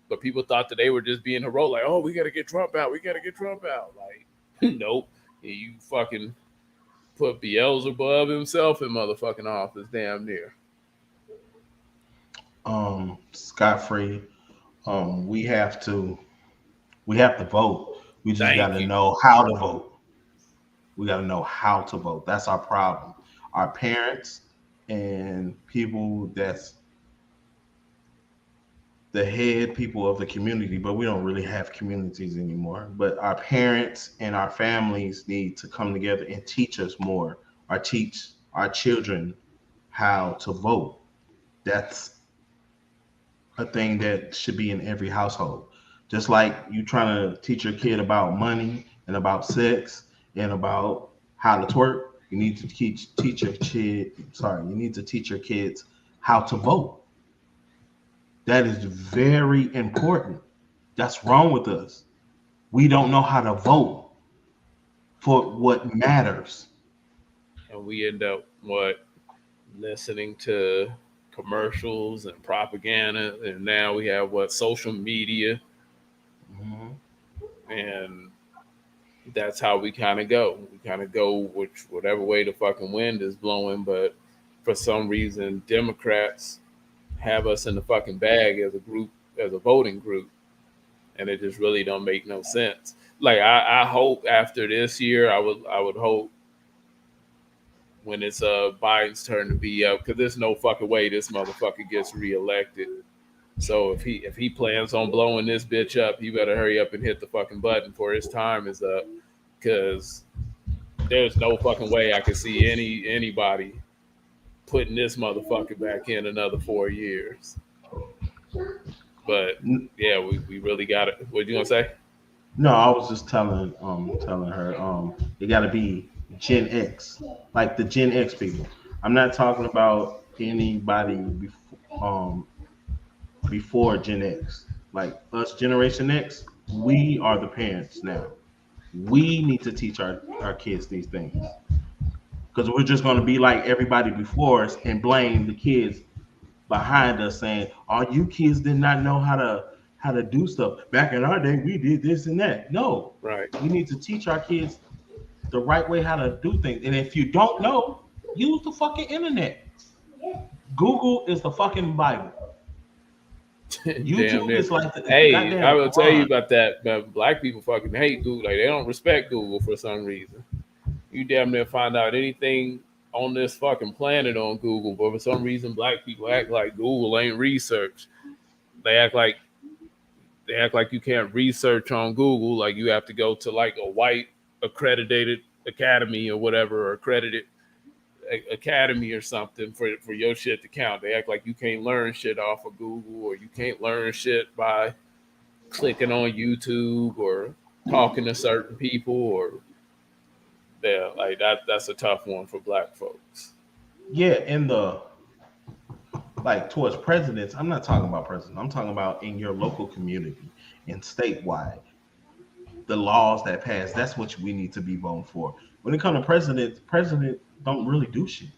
But people thought that they were just being heroic, like, oh, we gotta get Trump out. Like, nope, you fucking put Beelzebub himself in motherfucking office, damn near. Scott Free. We have to vote. We just got to know how to vote. We got to know how to vote. That's our problem. Our parents and people that's the head people of the community, but we don't really have communities anymore. But our parents and our families need to come together and teach us more, or teach our children how to vote. That's a thing that should be in every household. Just like you trying to teach your kid about money and about sex and about how to twerk, you need to teach your kids how to vote. That is very important. That's wrong with us. We don't know how to vote for what matters. And we end up listening to commercials and propaganda, and now we have social media. Mm-hmm. And that's how we kind of go. We kind of go whatever way the fucking wind is blowing. But for some reason, Democrats have us in the fucking bag as a group, as a voting group, and it just really don't make no sense. Like I hope after this year, I would hope when it's Biden's turn to be up, because there's no fucking way this motherfucker gets reelected. So if he plans on blowing this bitch up, he better hurry up and hit the fucking button before his time is up, because there's no fucking way I could see anybody putting this motherfucker back in another 4 years. But yeah, we really got it. What you gonna say? No, I was just telling her it got to be Gen X, like the Gen X people. I'm not talking about anybody before Gen X. Like us, Generation X, we are the parents now. We need to teach our kids these things, because we're just going to be like everybody before us and blame the kids behind us, saying, "Oh, you kids did not know how to do stuff. Back in our day, we did this and that." No, right. We need to teach our kids the right way how to do things. And if you don't know, use the fucking internet. Google is the fucking Bible. YouTube is like the I will tell you about that. But black people fucking hate Google. Like, they don't respect Google for some reason. You damn near find out anything on this fucking planet on Google, but for some reason black people act like Google ain't research. They act like you can't research on Google. Like you have to go to like a white accredited academy or whatever, or accredited academy or something for your shit to count. They act like you can't learn shit off of Google, or you can't learn shit by clicking on YouTube or talking to certain people, or like that's a tough one for black folks. Yeah, in the like towards presidents, I'm not talking about presidents. I'm talking about in your local community and statewide. The laws that pass, that's what we need to be voting for. When it comes to president, don't really do shit.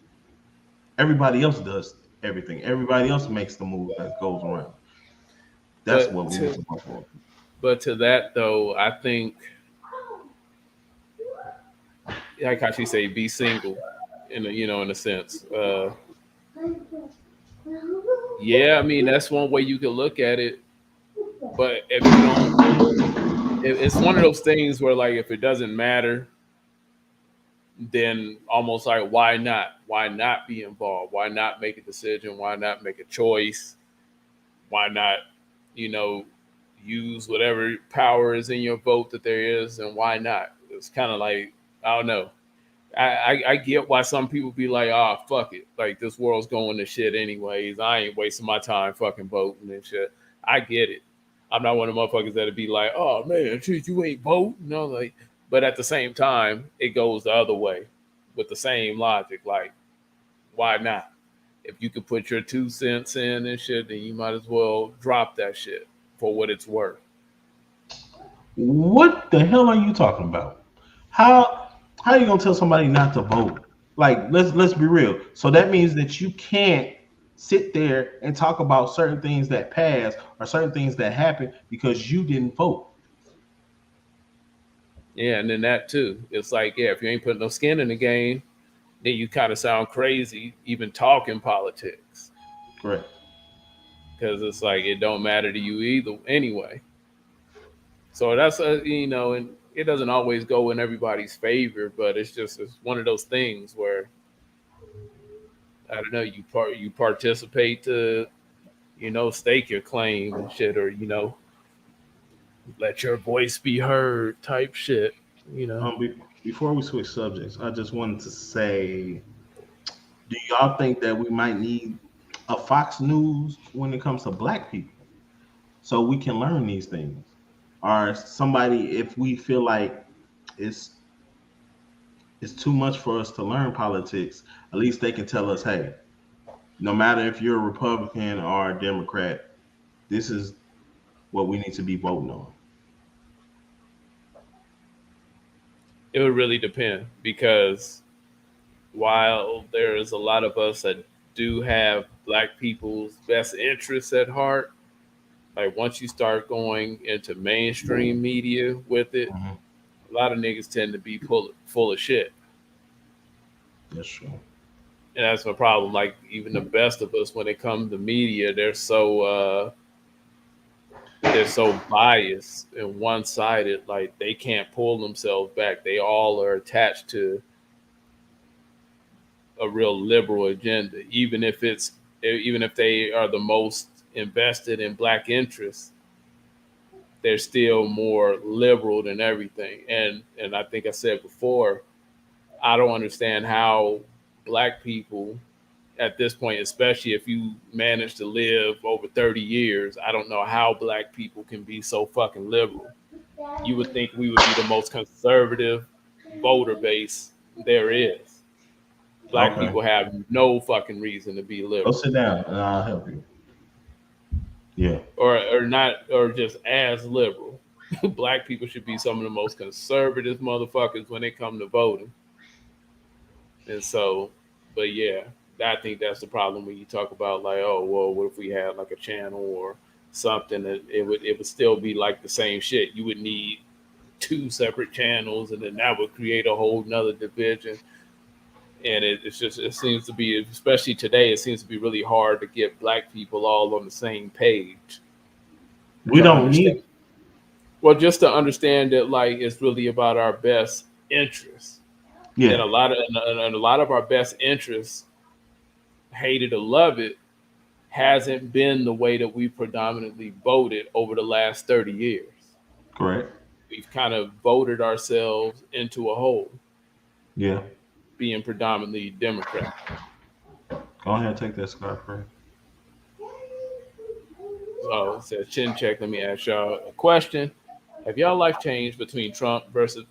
Everybody else does everything. Everybody else makes the move that goes around. That's But what we need to go for. to that though, I think like how she say, be single, in a, in a sense. Yeah, I mean that's one way you can look at it. But if you don't, it's one of those things where like if it doesn't matter, then almost like why not? Why not be involved? Why not make a decision? Why not make a choice? Why not, you know, use whatever power is in your vote that there is, and why not? It's kind of like I don't know. I get why some people be like, ah, fuck it. Like this world's going to shit anyways. I ain't wasting my time fucking voting and shit. I get it. I'm not one of the motherfuckers that'd be like, oh man, shit, you ain't voting. No, like, but at the same time, it goes the other way with the same logic. Like, why not? If you could put your 2 cents in and shit, then you might as well drop that shit for what it's worth. What the hell are you talking about? How are you gonna tell somebody not to vote? Like, let's be real. So that means that you can't sit there and talk about certain things that pass or certain things that happen because you didn't vote. Yeah, and then that too. It's like, yeah, if you ain't putting no skin in the game, then you kind of sound crazy even talking politics Correct. because it's like it don't matter to you either anyway. So that's and it doesn't always go in everybody's favor, but it's one of those things where I don't know, you participate to stake your claim and shit, or let your voice be heard type shit. You know, Before we switch subjects, I just wanted to say, do y'all think that we might need a Fox News when it comes to black people so we can learn these things? Or somebody, if we feel like it's it's too much for us to learn politics, at least they can tell us, hey, no matter if you're a Republican or a Democrat, this is what we need to be voting on. it would really depend because while there is a lot of us that do have black people's best interests at heart, like once you start going into mainstream media with it, Mhm. a lot of niggas tend to be full of shit. That's true. And that's my problem. Like even the best of us, when it comes to media, they're so biased and one sided. Like they can't pull themselves back. They all are attached to a real liberal agenda, even if they are the most invested in black interests. They're still more liberal than everything. And I think I said before, I don't understand how black people at this point, especially if you manage to live over 30 years, I don't know how black people can be so fucking liberal. You would think we would be the most conservative voter base there is. Black Okay. people have no fucking reason to be Go liberal, sit down and I'll help you. Yeah. or not, or just as liberal. Black people should be some of the most conservative motherfuckers when it come to voting. And so, but yeah, I think that's the problem when you talk about like, oh, well, what if we had like a channel or something that it would still be like the same shit. You would need two separate channels, and then that would create a whole nother division. And it seems to be, especially today, it seems to be really hard to get black people all on the same page We to don't need. understand. Well, just to understand that like it's really about our best interests, and Yeah. a lot of our best interests, hate it or love it, hasn't been the way that we predominantly voted over the last 30 years. Correct. We've kind of voted ourselves into a hole, Yeah. being predominantly Democrat. Go ahead and take that, Scott Free. So it says, chin check, let me ask y'all a question. Have y'all life changed between Trump versus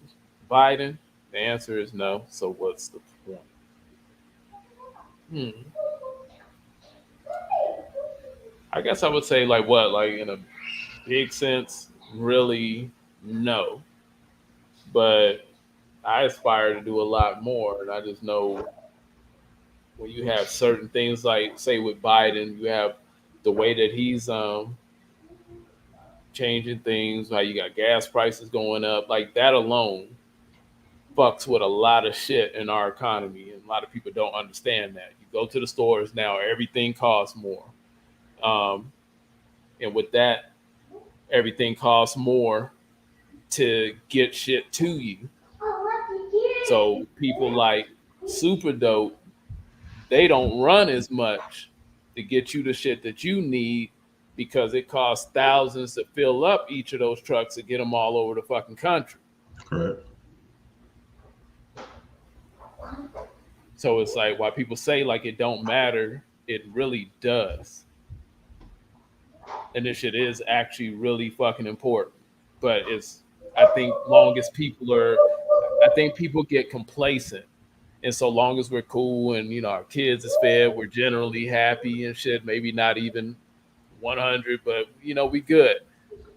Biden? The answer is no. So what's the point? Hmm. I guess I would say like what? Like in a big sense, really no. But I aspire to do a lot more, and I just know when you have certain things like, say, with Biden, you have the way that he's changing things. Like, you got gas prices going up, like that alone fucks with a lot of shit in our economy, and a lot of people don't understand that. You go to the stores now, everything costs more, um, and with that, everything costs more to get shit to you. So people like Super Dope, they don't run as much to get you the shit that you need because it costs thousands to fill up each of those trucks to get them all over the fucking country. Correct. So it's like, while people say like it don't matter, it really does. And this shit is actually really fucking important. But it's, I think, long as people are, I think people get complacent. And so long as we're cool and, you know, our kids is fed, we're generally happy and shit, maybe not even 100, but, you know, we good.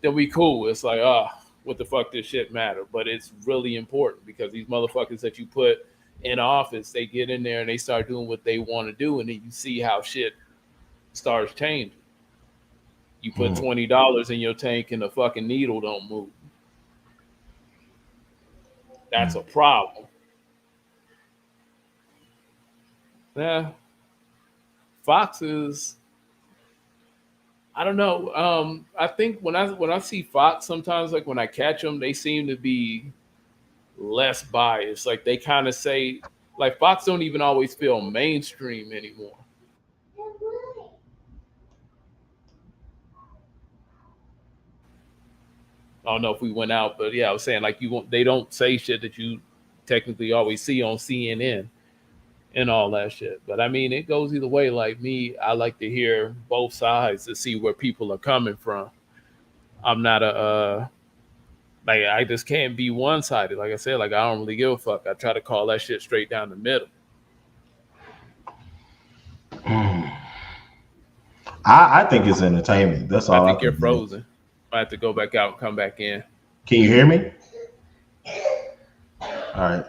Then we cool. It's like, oh, what the fuck this shit matter? But it's really important because these motherfuckers that you put in office, they get in there and they start doing what they want to do. And then you see how shit starts changing. You put $20 in your tank and the fucking needle don't move. That's a problem. Yeah. Fox is, I don't know. I think when I see Fox, sometimes like when I catch them, they seem to be less biased. Like they kind of say, like Fox don't even always feel mainstream anymore. I don't know if we went out, but yeah, I was saying like they don't say shit that you technically always see on CNN and all that shit. But I mean, it goes either way. Like me, I like to hear both sides to see where people are coming from. I'm not a like I just can't be one sided. Like I said, like I don't really give a fuck. I try to call that shit straight down the middle. I think it's entertainment. That's all. I think you're frozen. I have to go back out and come back in. Can you hear me? All right.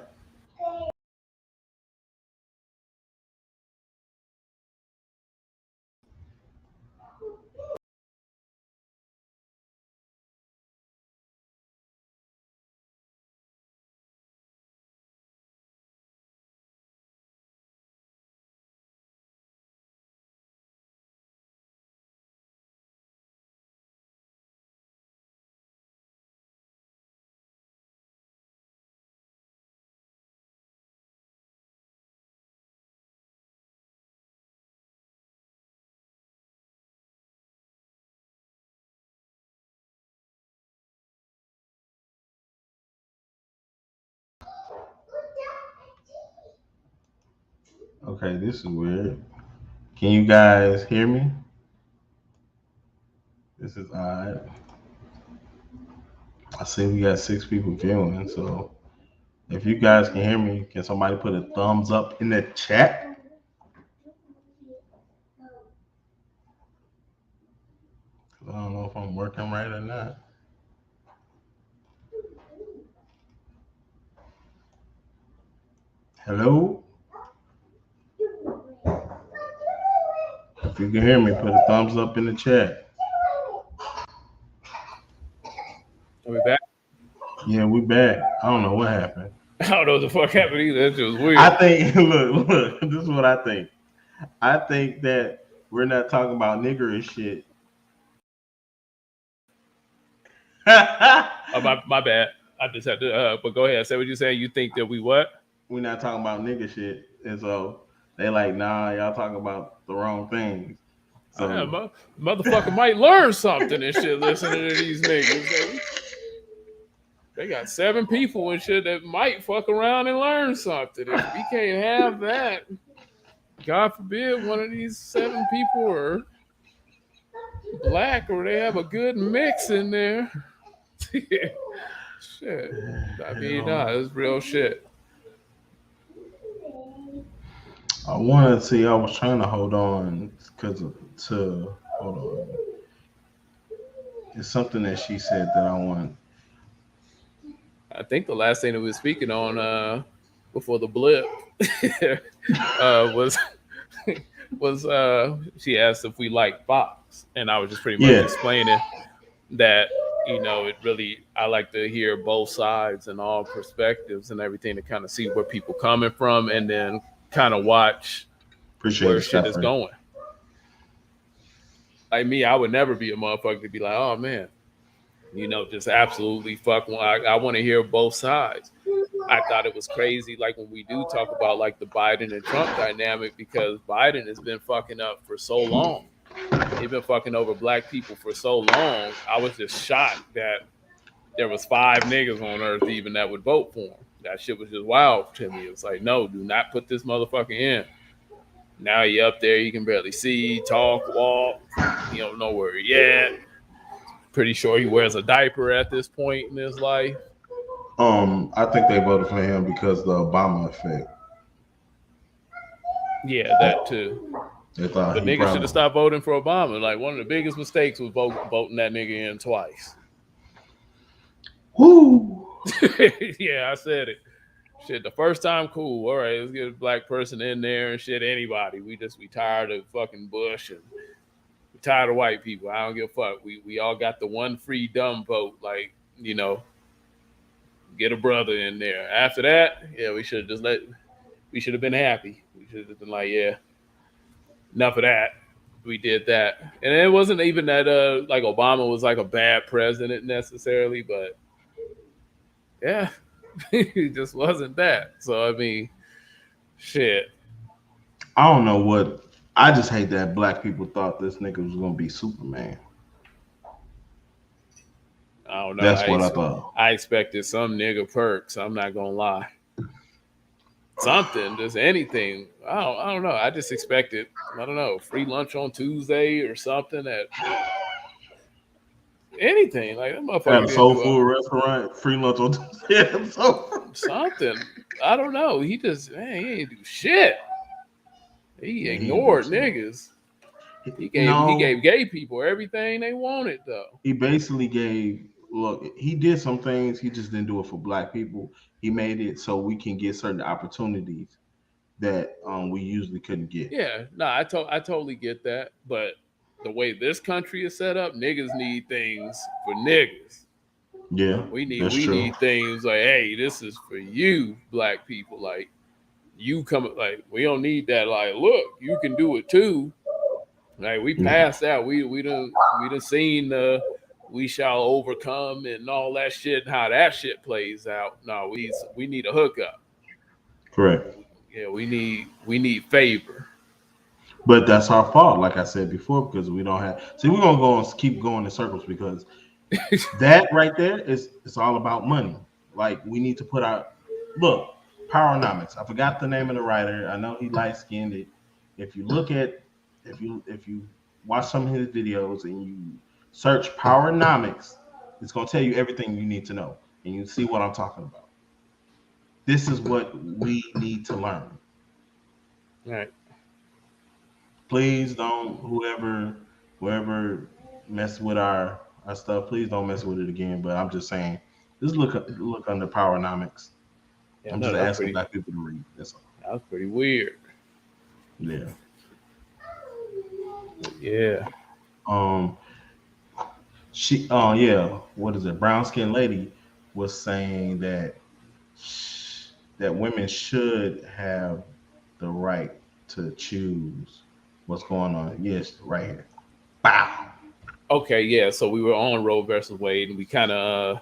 Okay, this is weird. Can you guys hear me? This is odd. I see we got 6 people viewing, so if you guys can hear me, can somebody put a thumbs up in the chat? I don't know if I'm working right or not. Hello? If you can hear me, put a thumbs up in the chat. Are we back? Yeah, we back. I don't know what happened. I don't know what the fuck happened either. That just was weird. I think, look, this is what I think. I think that we're not talking about nigger and shit. Oh, my bad. I just had to, but go ahead. Say what you're saying. You think that we what? We're not talking about nigger shit. And so they like, nah, y'all talking about the wrong things. So yeah, motherfucker might learn something and shit listening to these niggas. They got 7 people and shit that might fuck around and learn something. If we can't have that, God forbid one of these 7 people are black or they have a good mix in there. Shit. I mean, nah, it's real shit. I wanted to see, I was trying to hold on because hold on. It's something that she said that I want. I think the last thing that we were speaking on before the blip was was she asked if we like Fox, and I was just pretty much Yeah, explaining that it really I like to hear both sides and all perspectives and everything to kind of see where people coming from, and then kind of watch appreciate where it, shit is Stephanie. going. Like me, I would never be a motherfucker to be like, oh man, just absolutely fuck. I want to hear both sides. I thought it was crazy, like when we do talk about like the Biden and Trump dynamic, because Biden has been fucking up for so long. He's been fucking over black people for so long. I was just shocked that there was 5 niggas on earth even that would vote for him. That shit was just wild to me. It was like, no, do not put this motherfucker in. Now he up there, you can barely see, talk, walk. You don't know where he at. Pretty sure he wears a diaper at this point in his life. I think they voted for him because the Obama effect. Yeah, that too. They thought But he niggas should probably. have stopped voting for Obama. Like one of the biggest mistakes was voting that nigga in twice. Woo! Yeah, I said it. Shit, the first time, cool. All right, let's get a black person in there and shit. Anybody. We tired of fucking Bush and we tired of white people. I don't give a fuck. We all got the one free dumb vote. Like get a brother in there. After that, yeah, we should have We should have been happy. We should have been like, yeah, enough of that. We did that, and it wasn't even that like Obama was like a bad president necessarily, but yeah, he just wasn't that. So I mean, shit. I don't know what. I just hate that black people thought this nigga was gonna be Superman. I don't know. That's what I thought. I expected some nigga perks. I'm not gonna lie. Something, just anything. I don't know. I just expected, I don't know, free lunch on Tuesday or something at anything. Like that motherfucker At a didn't soul do food restaurant, free lunch on Tuesday. something. I don't know. He just, man, he ain't do shit. He Yeah, he ain't ignored do shit. niggas. He No, gave gay people everything they wanted though. he basically gave. Look, he did some things. He just didn't do it for black people. He made it so we can get certain opportunities that we usually couldn't get. Yeah, no, I totally get that. But the way this country is set up, niggas need things for niggas. Yeah, that's We true. need things like, hey, this is for you, black people. Like you come, like we don't need that. Like, look, you can do it too. Like we Yeah, passed out. We done seen the we shall overcome and all that shit and how that shit plays out. No, we need a hookup. correct. Yeah, we need favor. But that's our fault, like I said before, because we don't have. See, we're gonna go and keep going in circles because that right there is it's all about money. Like we need to put our look Powernomics. I forgot the name of the writer. I know he light skinned it. If you look at if you watch some of his videos and you search Powernomics, it's gonna tell you everything you need to know, and you see what I'm talking about. This is what we need to learn. All right. Please don't whoever mess with our stuff. Please don't mess with it again. But I'm just saying, just look under Powernomics. Yeah, I'm no, just asking black people to read. That's all. that was pretty weird. Yeah. Yeah. Um. She. Oh yeah. What is it? Brown skinned lady was saying that women should have the right to choose what's going on. Yes, right here. Bow. Okay, yeah. So we were on Roe versus Wade, and we kind of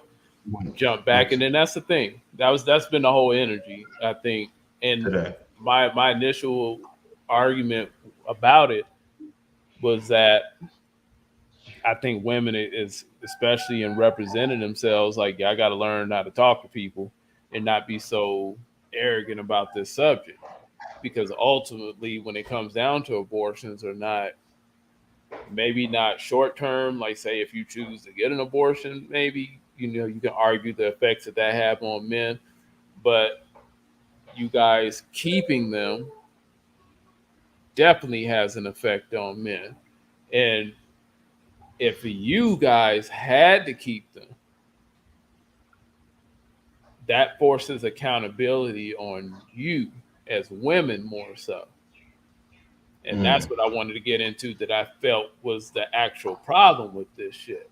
jumped back, and then that's the thing. That's been the whole energy, I think. And Today. my initial argument about it was that I think women is especially in representing themselves. Like, I got to learn how to talk to people and not be so arrogant about this subject, because ultimately, when it comes down to abortions or not, maybe not short term, like say if you choose to get an abortion, maybe you can argue the effects that have on men, but you guys keeping them definitely has an effect on men. And if you guys had to keep them, that forces accountability on you as women more so. And that's what I wanted to get into, that I felt was the actual problem with this shit.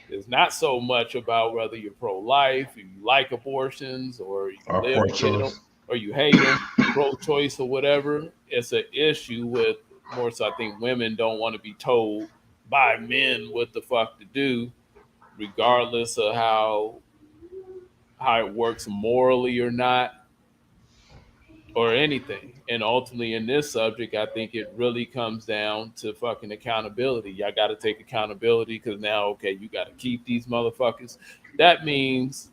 It's not so much about whether you're pro-life, or you like abortions, or you Or live to get them, pro-choice. or you hate them, pro-choice or whatever. It's an issue with more so I think women don't want to be told by men what the fuck to do, regardless of how it works morally or not, or anything. And ultimately in this subject, I think it really comes down to fucking accountability. Y'all got to take accountability, because now, okay, you got to keep these motherfuckers. That means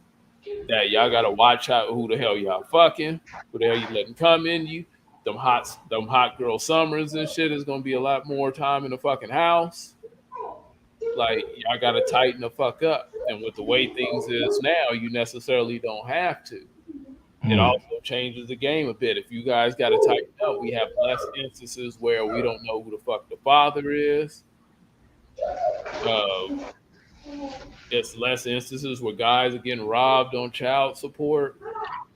that y'all got to watch out who the hell y'all fucking, who the hell you letting come in you. Them hot girl summers and shit is going to be a lot more time in the fucking house. Like, y'all got to tighten the fuck up. And with the way things is now, you necessarily don't have to. It also changes the game a bit. If you guys got to tighten up, we have less instances where we don't know who the fuck the father is. It's less instances where guys are getting robbed on child support.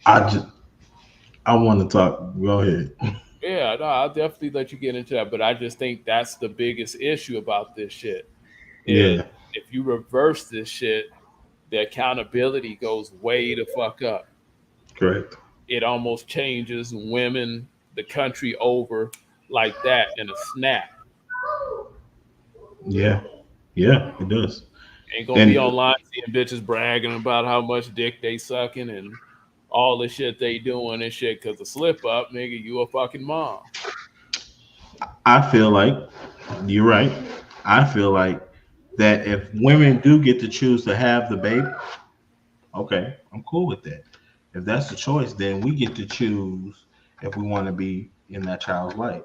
I want to talk. Go ahead. Yeah, no, I'll definitely let you get into that. But I just think that's the biggest issue about this shit. Is Yeah. if you reverse this shit, the accountability goes way the fuck up. Correct. It almost changes women, the country over like that in a snap. Yeah. Yeah, it does. Ain't gonna be And online seeing bitches bragging about how much dick they sucking and all the shit they doing and shit, because the slip up, nigga, you a fucking mom. I feel like you're right. I feel like that if women do get to choose to have the baby, okay, I'm cool with that. If that's the choice, then we get to choose if we want to be in that child's life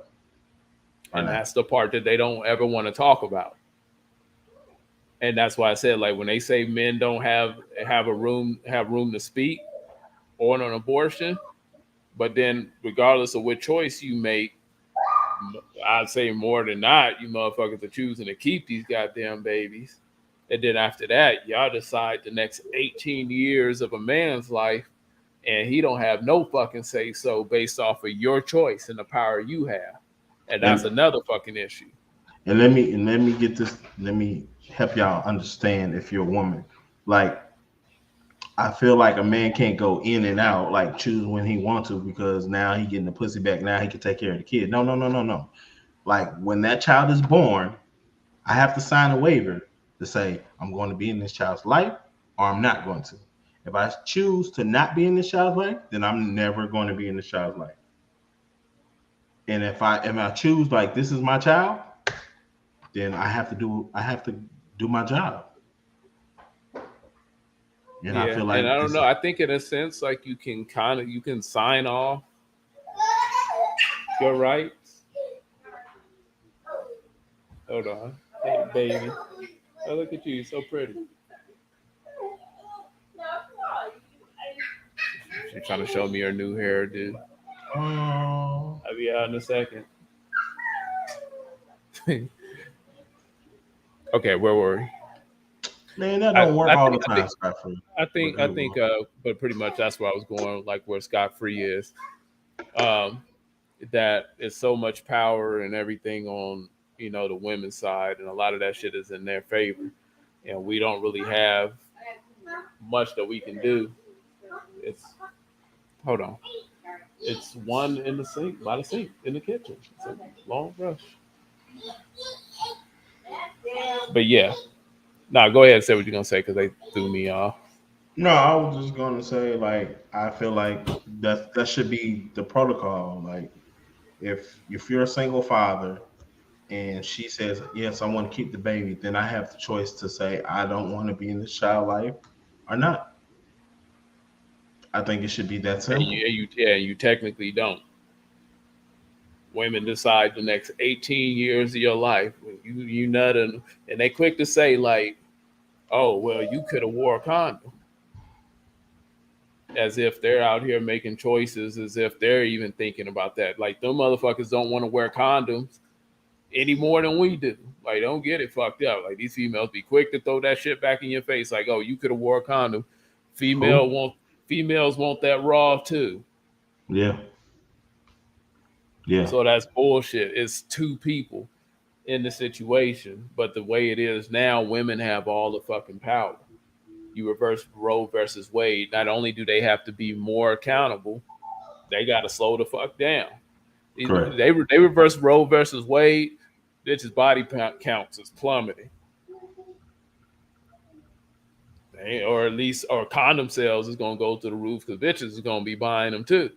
or And not. that's the part that they don't ever want to talk about. And that's why I said, like, when they say men don't have room to speak on an abortion, but then regardless of what choice you make, I'd say more than not, you motherfuckers are choosing to keep these goddamn babies. And then after that, y'all decide the next 18 years of a man's life, and he don't have no fucking say so based off of your choice and the power you have. And that's And another fucking issue. let me get this. Let me help y'all understand if you're a woman. Like I feel like a man can't go in and out, like choose when he wants to, because now he getting the pussy back. Now he can take care of the kid. No, no, no, no, no. Like when that child is born, I have to sign a waiver to say I'm going to be in this child's life or I'm not going to. If I choose to not be in this child's life, then I'm never going to be in this child's life. And if I choose like this is my child, then I have to do my job. And I Yeah, feel and I like don't this know. is I think in a sense, like you can sign off your rights. Hold on, hey, baby. Oh, look at you, you're so pretty. She's trying to show me her new hair, dude. oh I'll be out in a second. Okay, where were we? man, that I, don't work I all think the I think time, Scott Free. I But think go I ahead, think bro. but pretty much that's where I was going, like where Scott Free is. Um, that is so much power and everything on the women's side, and a lot of that shit is in their favor, and we don't really have much that we can do. It's hold on, it's one in the sink by the sink in the kitchen. It's a long brush, but yeah. Nah, go ahead and say what you're gonna say because they threw me off. No, I was just gonna say like I feel like that should be the protocol. Like if you're a single father and she says yes, I want to keep the baby, then I have the choice to say I don't want to be in this child life or not. I think it should be that simple. You technically don't. Women decide the next 18 years of your life. You nut and they quick to say like, oh well, you could have wore a condom, as if they're out here making choices, as if they're even thinking about that. Like them motherfuckers don't want to wear condoms any more than we do. Like don't get it fucked up. Like these females be quick to throw that shit back in your face. Like oh, you could have wore a condom. Who? Female want females want that raw too. Yeah, Yeah, So that's bullshit. It's two people in the situation, but the way it is now, women have all the fucking power. You reverse Roe versus Wade, not only do they have to be more accountable, they got to slow the fuck down. correct. They reverse Roe versus Wade, bitches' body counts is plummeting. Or at least, or condom sales is gonna go to the roof because bitches is gonna be buying them too.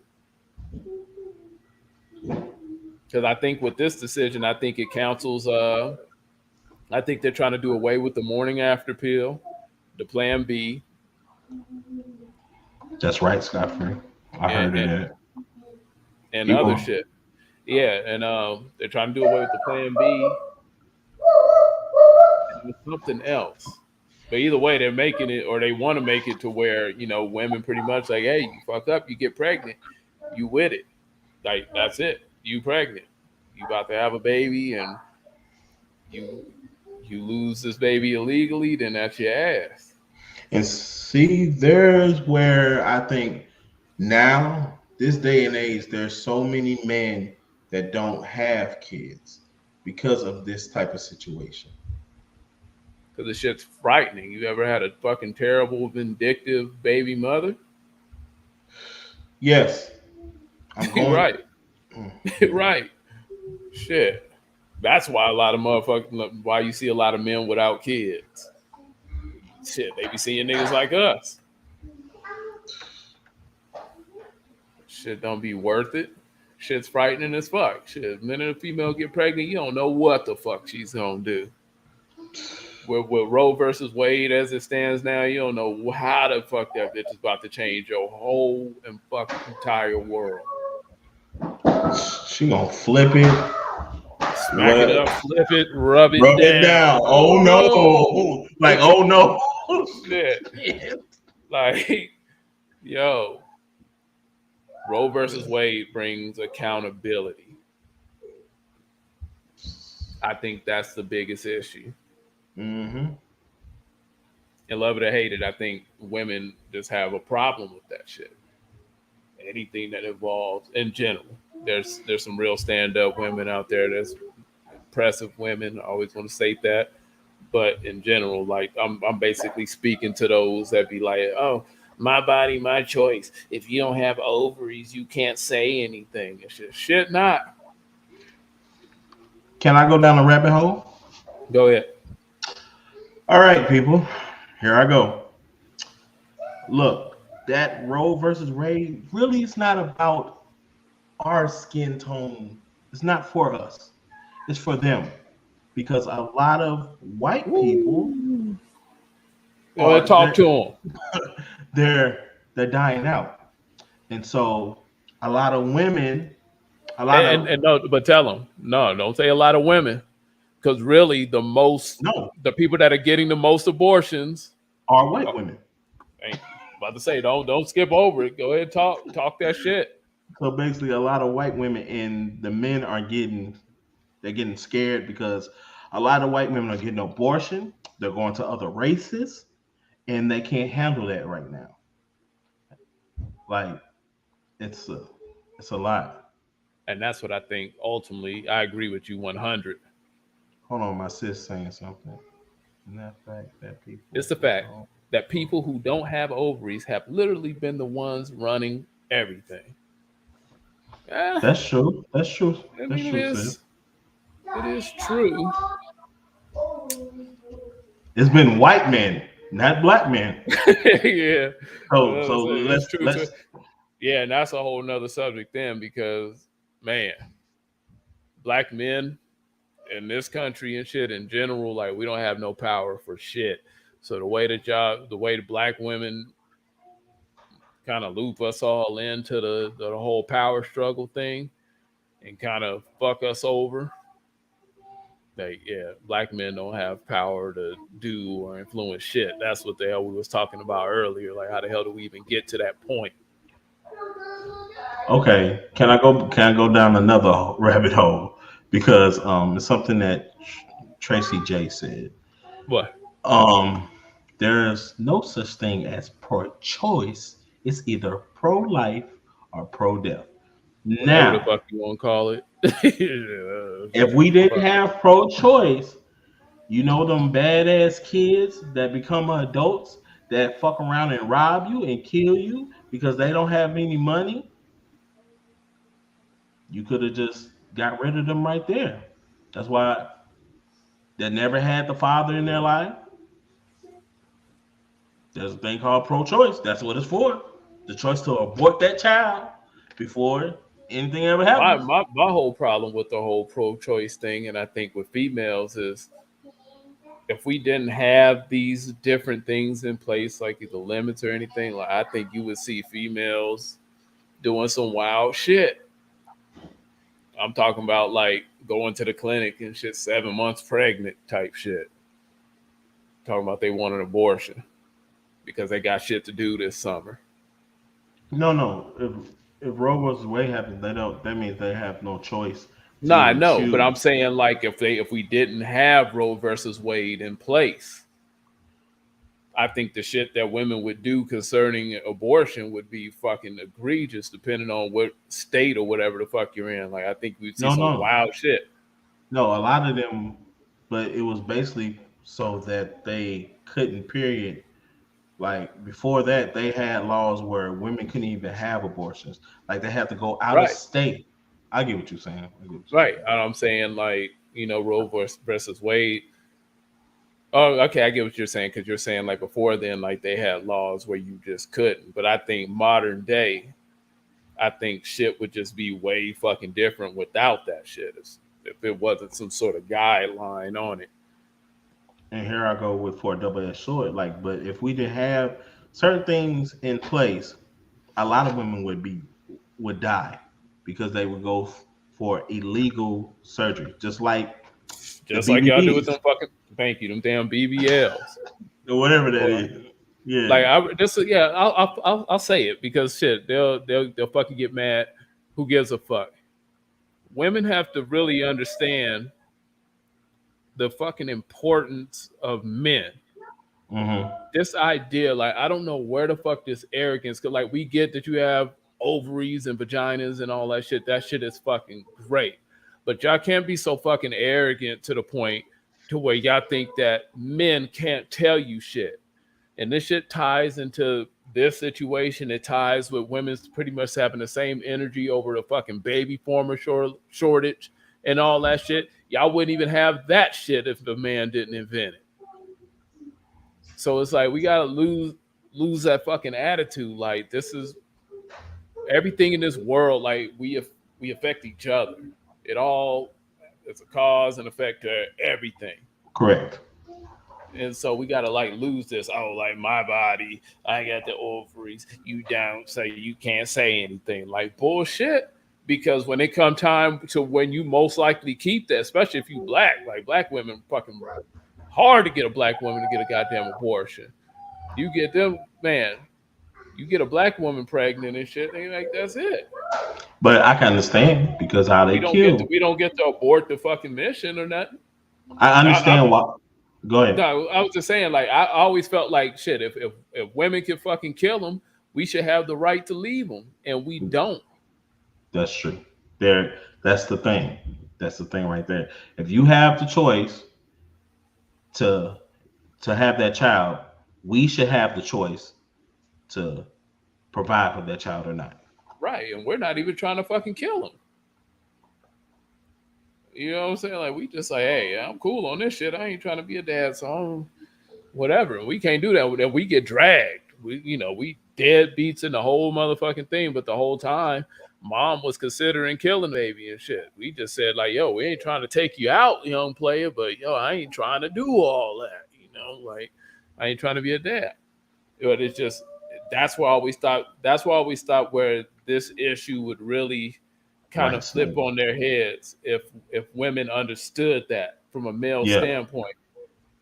Because I think with this decision, I think it cancels. I think they're trying to do away with the morning after pill, the Plan B, That's right, Scott Free. I and heard of that. and Keep other on. shit. Yeah, and they're trying to do away with the Plan B and something else. But either way, they're making it, or they want to make it to where women pretty much like, hey, you fuck up, you get pregnant, you with it, like that's it, you pregnant, you about to have a baby, and you you lose this baby illegally, then that's your ass. And see, there's where I think now, this day and age, there's so many men that don't have kids because of this type of situation. Because the shit's frightening. You ever had a fucking terrible, vindictive baby mother? Yes, I'm going. Right, right. Shit. That's why a lot of motherfuckers, why you see a lot of men without kids. Shit, they be seeing niggas like us. Shit don't be worth it. Shit's frightening as fuck. Shit, the minute a female get pregnant, you don't know what the fuck she's gonna do. With Roe versus Wade as it stands now, you don't know how the fuck that bitch is about to change your whole and fucking entire world. She gonna flip it, Smack it rub, up, flip it, rub it rub it down. down. Oh Oh no! Like no. oh no! Shit. Like, yo, Roe versus Wade brings accountability. I think that's the biggest issue. Mm-hmm. And love it or hate it, I think women just have a problem with that shit. Anything that involves, in general, there's some real stand up women out there. There's impressive women. I always want to state that. But in general, like I'm basically speaking to those that be like, oh, my body, my choice. If you don't have ovaries, you can't say anything. It's just shit. Not. Can I go down a rabbit hole? Go ahead. All right, people. Here I go. Look, that Roe versus Wade really is not about our skin tone. It's not for us. It's for them. Because a lot of white people Go ahead, are talk to them. they're dying out. And so a lot of women, a lot And, of and no, but tell them, no, don't say a lot of women, because really no the people that are getting the most abortions. are white Oh, women. ain't about to say, don't skip over it. Go ahead, talk that shit. So basically a lot of white women and the men are getting scared because a lot of white women are getting abortion. They're going to other races and they can't handle that right now. Like it's a lot. And that's what I think. Ultimately, I agree with you 100. Hold on, my sis saying something. And that fact that people It's the fact that people who don't have ovaries have literally been the ones running everything. Yeah, That's true. That's true. I That's mean true, sis. it is true. It's been white men, not black men. Yeah, So it's let's true too. let's Yeah, and that's a whole nother subject then, because man, black men in this country and shit in general, like we don't have no power for shit. So the way the black women kind of loop us all into the whole power struggle thing and kind of fuck us over. Like, yeah, black men don't have power to do or influence shit. That's what the hell we was talking about earlier. Like, how the hell do we even get to that point? okay. Can I go down another rabbit hole? Because it's something that Tracy J said. What? Um there's no such thing as pro choice. It's either pro life or pro death. whatever the Now, fuck you want to call it. if we didn't have pro-choice, you know them badass kids that become adults that fuck around and rob you and kill you because they don't have any money. You could have just got rid of them right there. That's why they never had the father in their life. There's a thing called pro-choice. That's what it's for. The choice to abort that child before anything ever my, happens. my my whole problem with the whole pro-choice thing, and I think with females is if we didn't have these different things in place, like the limits or anything, like I think you would see females doing some wild shit. I'm talking about like going to the clinic and shit, 7 months pregnant type shit. Talking about they want an abortion because they got shit to do this summer. No, no. If Roe versus Wade happens, they don't. That means they have no choice to No, I even know, but I'm choose. saying like if we didn't have Roe versus Wade in place, I think the shit that women would do concerning abortion would be fucking egregious, depending on what state or whatever the fuck you're in. Like I think we'd see No, some no, wild shit. no. A lot of them, but it was basically so that they couldn't. Period. Like before that, they had laws where women couldn't even have abortions. Like they had to go out of Right, state. I get what you're saying. I get what you're right. saying. And I'm saying like Roe versus Wade. Oh, okay, I get what you're saying because you're saying like before then, like they had laws where you just couldn't. But I think modern day, I think shit would just be way fucking different without that shit. If it wasn't some sort of guideline on it. And here I go with for a double-edged sword. Like, but if we didn't have certain things in place, a lot of women would die because they would go for illegal surgery, just like the Just like y'all do with BBDs them fucking thank you, them damn BBLs. or whatever that Or is. Yeah, like I just yeah, I'll say it because shit, they'll fucking get mad. Who gives a fuck? Women have to really understand the fucking importance of men. hmm This idea, like, I don't know where the fuck this arrogance, cause like we get that you have ovaries and vaginas and all that shit. That shit is fucking great. But y'all can't be so fucking arrogant to the point to where y'all think that men can't tell you shit. And this shit ties into this situation. It ties with women's pretty much having the same energy over the fucking baby formula shortage and all that shit. Y'all wouldn't even have that shit if the man didn't invent it. So it's like we gotta lose that fucking attitude. Like this is everything in this world. Like we affect each other. It all is a cause and effect to everything. correct. And so we gotta like lose this. Oh, like my body, I got the ovaries. You don't, so you can't say anything. Like bullshit. Because when it come time to when you most likely keep that, especially if you black, like black women, fucking hard to get a black woman to get a goddamn abortion. You get them, man. You get a black woman pregnant and shit. They like that's it. But I can understand because how they kill. We don't get to abort the fucking mission or nothing. I I understand why. Go ahead. no, I was just saying like I always felt like shit. If women can fucking kill them, we should have the right to leave them, and we don't. That's true. There. That's the thing. That's the thing right there. If you have the choice to have that child, we should have the choice to provide for that child or not. Right, and we're not even trying to fucking kill them. You know what I'm saying? Like we just like, hey, I'm cool on this shit. I ain't trying to be a dad, so I'm whatever. We can't do that. Then we get dragged. We deadbeats in the whole motherfucking thing. But the whole time, mom was considering killing baby and shit. We just said like, yo, we ain't trying to take you out, young player, but yo, I ain't trying to do all that. Like I ain't trying to be a dad. But it's just that's why we stop. That's why we stop where this issue would really kind of Right. flip So on their heads if women understood that from a male yeah. standpoint,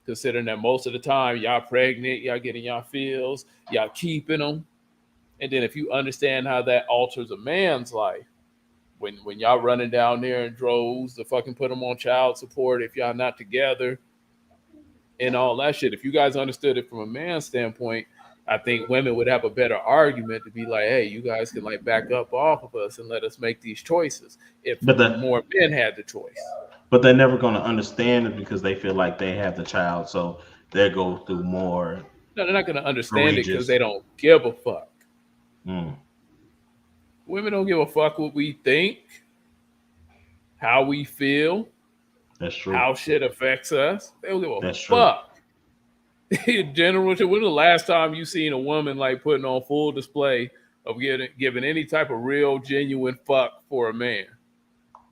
considering that most of the time y'all pregnant, y'all getting y'all feels, y'all keeping them, and then if you understand how that alters a man's life, when y'all running down there in droves to fucking put them on child support if y'all not together and all that shit. If you guys understood it from a man's standpoint, I think women would have a better argument to be like, hey, you guys can like back up off of us and let us make these choices if But more men had the choice. they're never going to understand it because they feel like they have the child, so they go through more No, they're not going to understand it because courageous. they don't give a fuck. Mm, Women don't give a fuck what we think, how we feel, that's true. how shit affects us. They don't give a That's true. fuck. In general, when was the last time you seen a woman like putting on full display of giving any type of real, genuine fuck for a man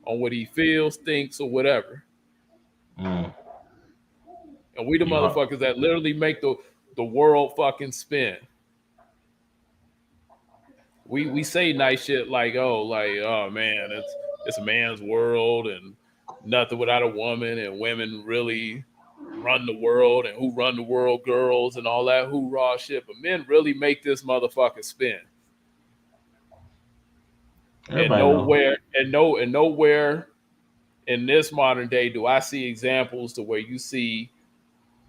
on what he feels, thinks, or whatever? Mm, And we the you are, motherfuckers that literally make the world fucking spin. We say nice shit like oh man, it's a man's world and nothing without a woman, and women really run the world, and who run the world, girls, and all that hoorah shit. But men really make this motherfucker spin. And everybody know. nowhere in this modern day do I see examples to where you see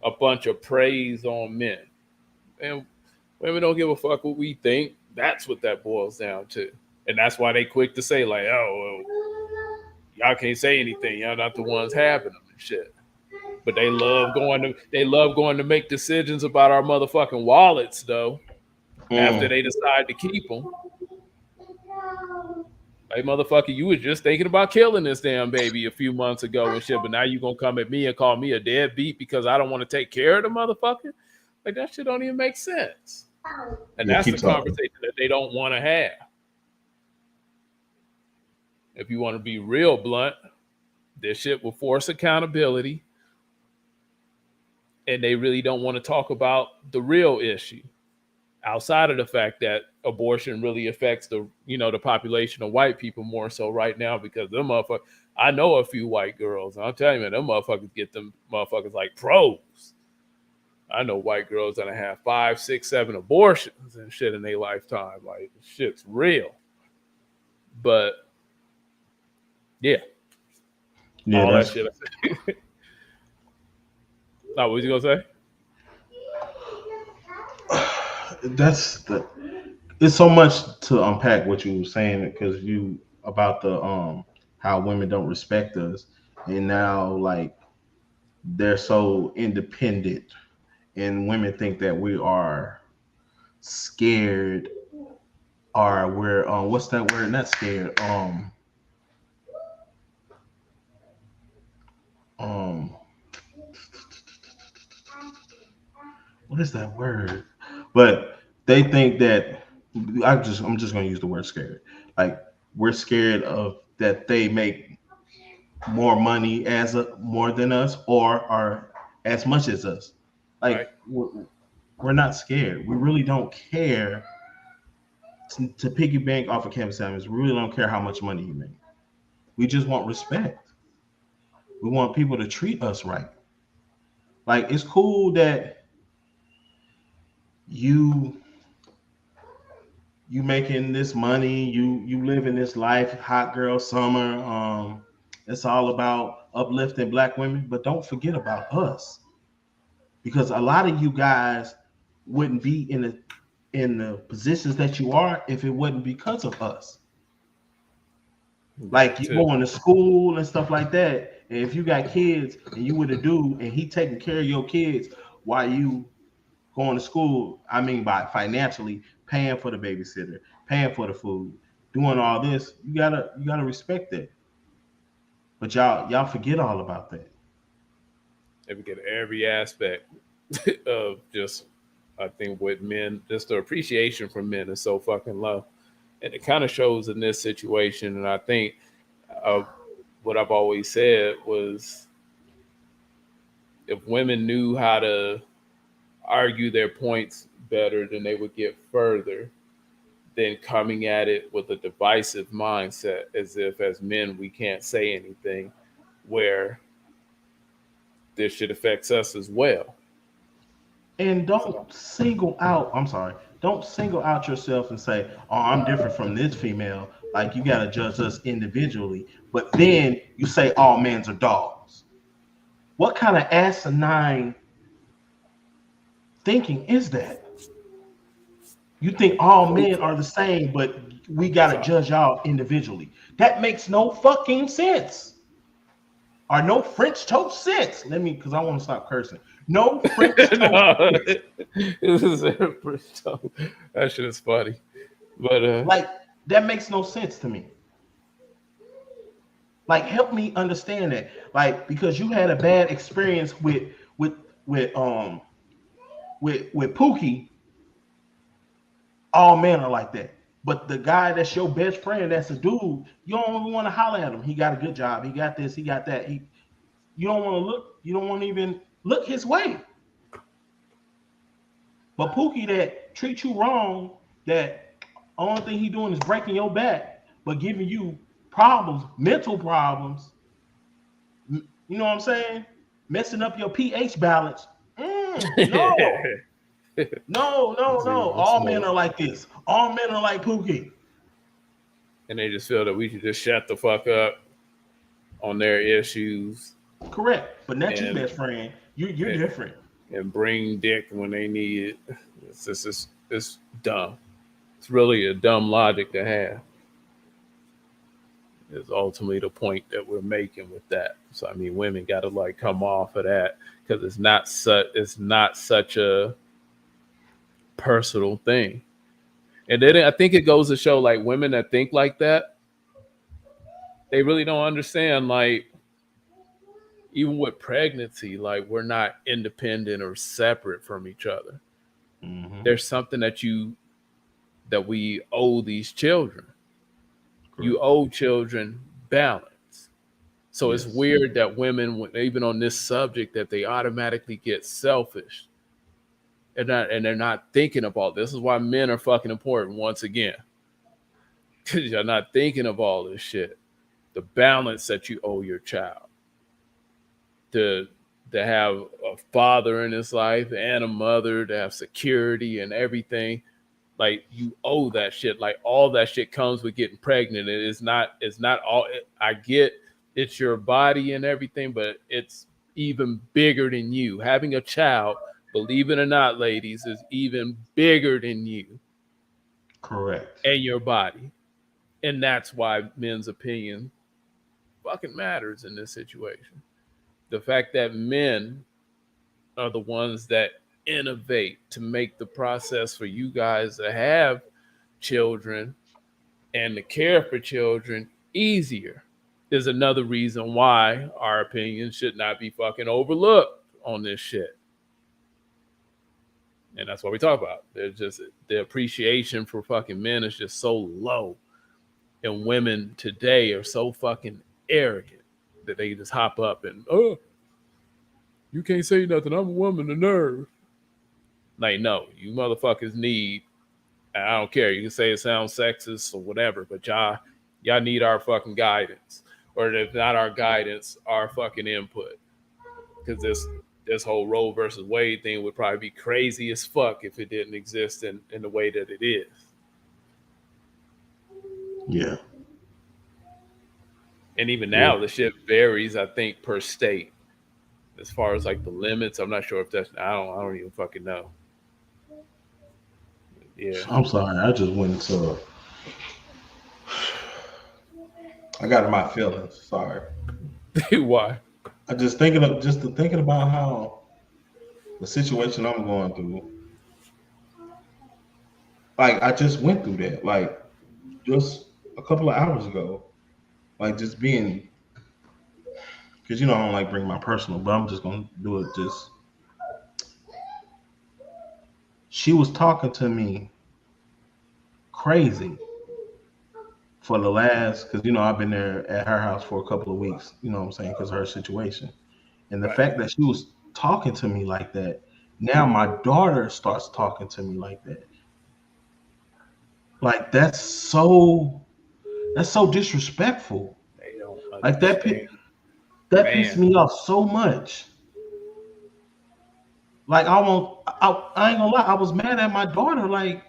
a bunch of praise on men. And women don't give a fuck what we think. That's what that boils down to. And that's why they quick to say, like, oh, well, y'all can't say anything. Y'all not the ones having them and shit. But they love going to make decisions about our motherfucking wallets, though, after Mm, they decide to keep them. Like, motherfucker, you was just thinking about killing this damn baby a few months ago and shit, but now you gonna come at me and call me a deadbeat because I don't want to take care of the motherfucker? Like, that shit don't even make sense. And yeah, that's keep the talking. conversation that they don't want to have. If you want to be real blunt, this shit will force accountability, and they really don't want to talk about the real issue outside of the fact that abortion really affects the population of white people more so right now, because them motherfuckers, I know a few white girls, and I'll tell you, man, them motherfuckers get them motherfuckers like pros. I know white girls that have 5, 6, 7 abortions and shit in their lifetime. Like, shit's real. But yeah, Yeah, all that that's shit. What was you gonna say? that's the. It's so much to unpack what you were saying because you about the how women don't respect us, and now like they're so independent, and women think that we are scared, or we're what's that word? Not scared. Um what is that word? But they think that I'm just gonna use the word scared. Like we're scared of that they make more money more than us or are as much as us. Right. Like we're not scared. We really don't care. To piggyback off of Kevin Samuels, we really don't care how much money you make. We just want respect. We want people to treat us right. Like it's cool that you making this money, you living this life, hot girl summer. It's all about uplifting black women, but don't forget about us. Because a lot of you guys wouldn't be in the positions that you are if it wasn't because of us. Like you going to school and stuff like that. And if you got kids and you with a dude and he taking care of your kids while you going to school, I mean by financially paying for the babysitter, paying for the food, doing all this, you gotta respect that. But y'all forget all about that. They get every aspect of just, I think with men, just the appreciation for men is so fucking low. And it kind of shows in this situation. And I think what I've always said was if women knew how to argue their points better, then they would get further than coming at it with a divisive mindset as if as men we can't say anything, where this shit affects us as well. And don't single out, I'm sorry, don't single out yourself and say, oh, I'm different from this female. Like you gotta judge us individually. But then you say all men are dogs. What kind of asinine thinking is that? You think all men are the same, but we gotta judge y'all individually. That makes no fucking sense. Or no French toast sense. Let me, because I want to stop cursing. No French toast No, sense. this is that shit is funny. But Like, that makes no sense to me. Like, help me understand that. Like, because you had a bad experience with with Pookie, all men are like that. But the guy that's your best friend, that's a dude, you don't even want to holler at him. He got a good job. He got this. He got that. You don't want to look. You don't want to even look his way. But Pookie that treats you wrong, that only thing he doing is breaking your back, but giving you problems, mental problems. You know what I'm saying? Messing up your pH balance. No, no. All men are like this. All men are like Pookie. and they just feel that we should just shut the fuck up on their issues. Correct, but not you, best friend. You're different. And bring dick when they need it. It's dumb. It's really a dumb logic to have. Is ultimately the point that we're making with that. So I mean, women got to like come off of that because it's not such a personal thing. And then I think it goes to show like women that think like that, they really don't understand like even with pregnancy, like we're not independent or separate from each other. Mm-hmm. There's something that we owe these children. Correct. You owe children balance. So yes. It's weird that women, even on this subject, that they automatically get selfish and they're not thinking about this. This is why men are fucking important once again. Because you're not thinking of all this shit. The balance that you owe your child. To have a father in his life and a mother, to have security and everything. Like you owe that shit. Like all that shit comes with getting pregnant. It's not all. I get it's your body and everything, but it's even bigger than you. Having a child, believe it or not, ladies, is even bigger than you. Correct. And your body, and that's why men's opinion fucking matters in this situation. The fact that men are the ones that innovate to make the process for you guys to have children and to care for children easier is another reason why our opinions should not be fucking overlooked on this shit. And that's what we talk about. There's just the appreciation for fucking men is just so low. And women today are so fucking arrogant that they just hop up and, you can't say nothing. I'm a woman, the nerve. Like, no, you motherfuckers need, I don't care. You can say it sounds sexist or whatever, but y'all need our fucking guidance. Or if not our guidance, our fucking input. Because this whole Roe versus Wade thing would probably be crazy as fuck if it didn't exist in the way that it is. Yeah. And even now, the shit varies, I think, per state. As far as like the limits, I'm not sure if that's. I don't even fucking know. Yeah. I'm sorry. I just went to. I got in my feelings. Sorry. Why? I just thinking about how the situation I'm going through. Like I just went through that. Like just a couple of hours ago. Like just being. Because I don't like bring my personal, but I'm just gonna do it. Just she was talking to me crazy for the last, because I've been there at her house for a couple of weeks. You know what I'm saying? Because of her situation, and the fact that she was talking to me like that. Now my daughter starts talking to me like that. Like that's so disrespectful. They don't understand. Like that pissed me off so much. Like I ain't gonna lie, I was mad at my daughter, like,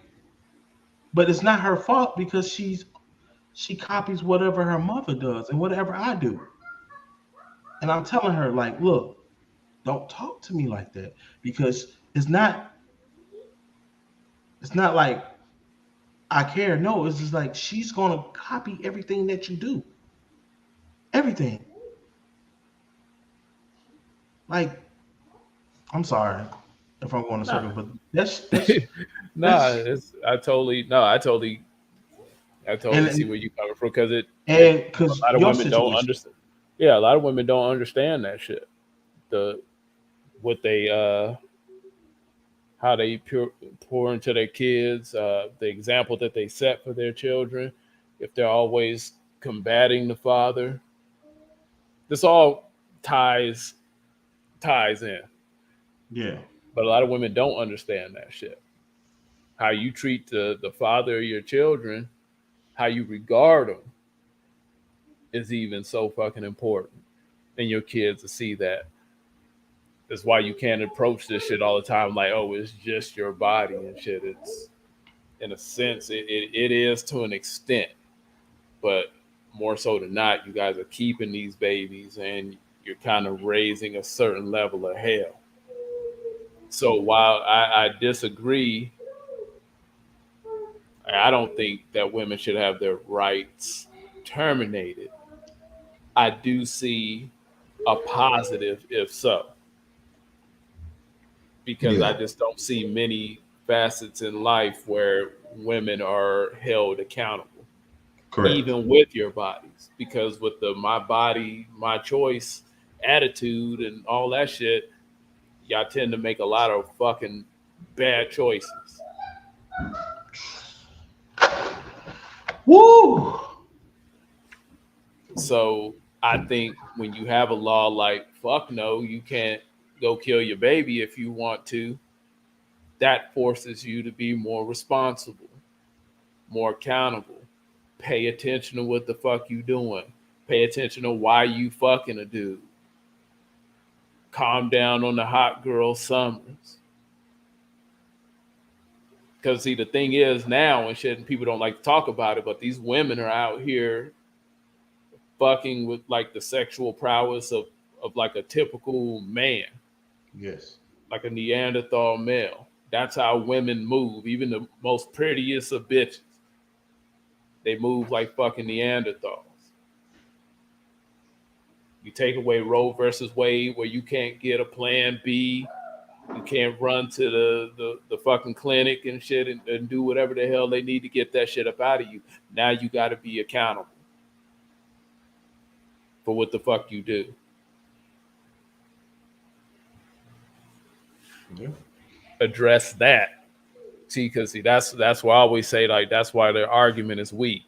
but it's not her fault because she copies whatever her mother does and whatever I do. And I'm telling her, like, look, don't talk to me like that because it's not like I care. No, it's just like she's gonna copy everything that you do. Everything. Like, I'm sorry if I'm going in Nah, circles, but that's nah. that's I totally see and where you coming from because it and a because lot of your women don't situation. understand. Yeah, a lot of women don't understand that shit. The what they how they pour into their kids, the example that they set for their children, if they're always combating the father, this all ties in. Yeah, But a lot of women don't understand that shit. How you treat the father of your children, how you regard them, is even so fucking important. And your kids to see that. That's why you can't approach this shit all the time like, oh, it's just your body and shit. It's in a sense, it is to an extent, but more so than not, you guys are keeping these babies and you're kind of raising a certain level of hell. So while I disagree, I don't think that women should have their rights terminated. I do see a positive if so, because I yeah, just don't see many facets in life where women are held accountable, correct. even with your bodies. Because with the my body, my choice attitude and all that shit, y'all tend to make a lot of fucking bad choices. Woo! So I think when you have a law like fuck no, you can't go kill your baby if you want to, that forces you to be more responsible, more accountable. Pay attention to what the fuck you doing. Pay attention to why you fucking a dude. Calm down on the hot girl summers. Because see, the thing is now and shit, and people don't like to talk about it, but these women are out here fucking with like the sexual prowess of like a typical man, Yes, like a Neanderthal male. That's how women move. Even the most prettiest of bitches, they move like fucking Neanderthals. You take away Roe versus Wade, where you can't get a plan B, you can't run to the fucking clinic and shit and do whatever the hell they need to get that shit up out of you. Now you got to be accountable for what the fuck you do. yeah, Address that. See, because see, that's why I always say like that's why their argument is weak.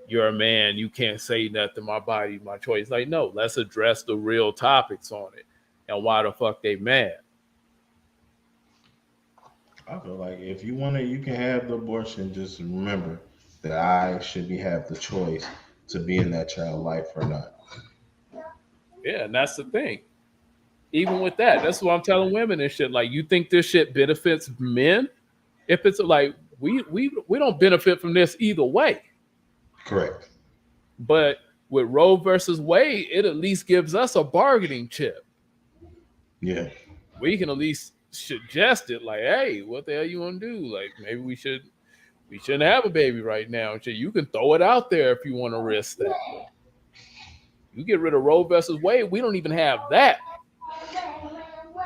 You're a man, you can't say nothing. My body, my choice. Like, no, let's address the real topics on it and why the fuck they mad. I feel like if you want to, you can have the abortion. Just remember that I should be have the choice to be in that child life or not. Yeah, and that's the thing. Even with that, that's what I'm telling women and shit. Like, you think this shit benefits men? If it's like we don't benefit from this either way. Correct. But with Roe versus Wade, it at least gives us a bargaining chip. Yeah. We can at least suggest it, like, hey, what the hell you want to do? Like, maybe we shouldn't have a baby right now. Shit, you can throw it out there if you want to risk that. You get rid of Roe versus Wade, we don't even have that.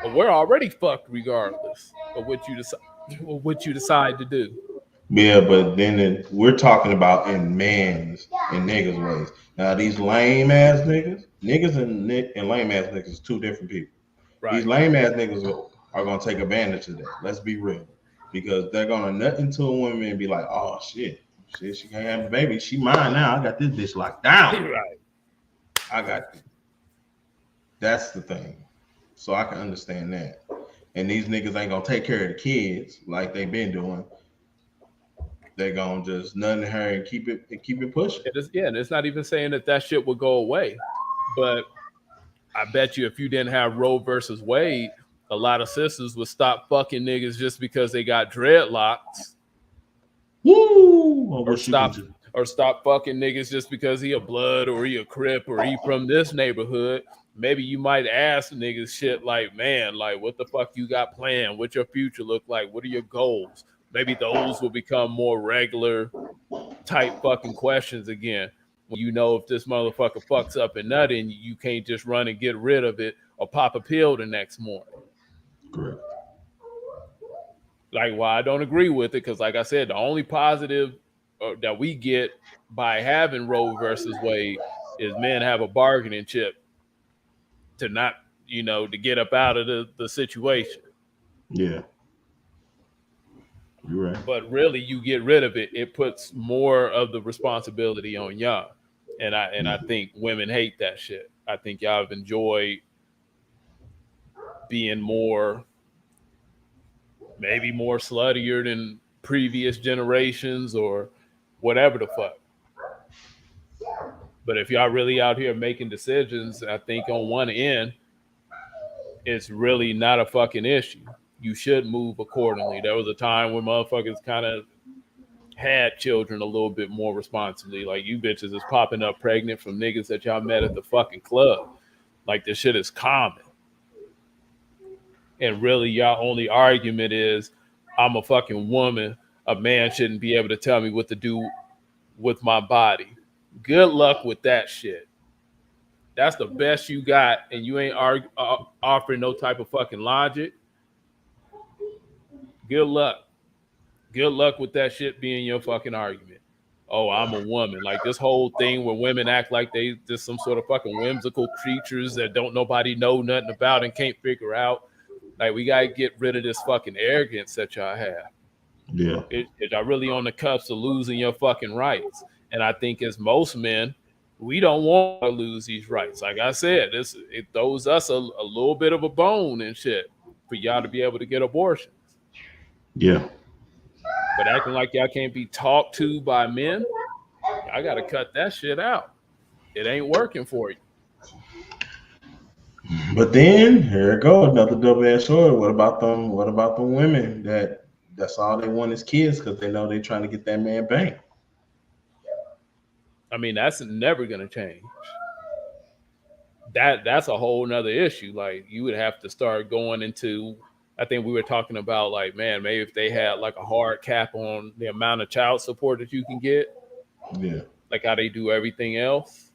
But we're already fucked regardless of what you decide to do. Yeah, but then we're talking about in man's and niggas ways. Now these lame ass niggas and lame ass niggas is two different people. These Right. lame ass niggas are gonna take advantage of that. Let's be real, because they're gonna nut into a woman and be like, "Oh shit, she can't have a baby. She mine now. I got this bitch locked down. Right. I got." That's the thing. So I can understand that. And these niggas ain't gonna take care of the kids like they've been doing. They're gonna just nut in her and keep it pushing. It is, yeah, and it's not even saying that that shit would go away. But I bet you if you didn't have Roe versus Wade, a lot of sisters would stop fucking niggas just because they got dreadlocks, Woo! I or wish you could stop just or stop fucking niggas just because he a blood or he a crip or he from this neighborhood. Maybe you might ask niggas shit like, man, like what the fuck you got planned? What your future look like? What are your goals? maybe those will become more regular type fucking questions again. When you know if this motherfucker fucks up and nutting, you can't just run and get rid of it or pop a pill the next morning. Correct. Like, well, I don't agree with it because, like I said, the only positive that we get by having Roe versus Wade is men have a bargaining chip to not, to get up out of the situation. Yeah. You're right. But really, you get rid of it, it puts more of the responsibility on y'all. And I think women hate that shit. I think y'all have enjoyed being maybe more sluttier than previous generations or whatever the fuck. But if y'all really out here making decisions, I think on one end, it's really not a fucking issue. You should move accordingly. There was a time when motherfuckers kind of had children a little bit more responsibly. Like, you bitches is popping up pregnant from niggas that y'all met at the fucking club. Like, this shit is common. And really, y'all only argument is, I'm a fucking woman. A man shouldn't be able to tell me what to do with my body. Good luck with that shit. That's the best you got, and you ain't offering no type of fucking logic. Good luck. Good luck with that shit being your fucking argument. Oh, I'm a woman. Like, this whole thing where women act like they just some sort of fucking whimsical creatures that don't nobody know nothing about and can't figure out. Like, we gotta get rid of this fucking arrogance that y'all have. Yeah. Y'all really on the cusp of losing your fucking rights. And I think as most men, we don't want to lose these rights. Like I said, it throws us a little bit of a bone and shit for y'all to be able to get abortions. Yeah. But acting like y'all can't be talked to by men, I gotta cut that shit out. It ain't working for you. But then here it goes, another double-edged sword. What about them? What about the women that's all they want is kids because they know they're trying to get that man banged? I mean, that's never gonna change. That's a whole nother issue. Like, you would have to start going into, I think we were talking about, like, man, maybe if they had like a hard cap on the amount of child support that you can get. Yeah. Like how they do everything else.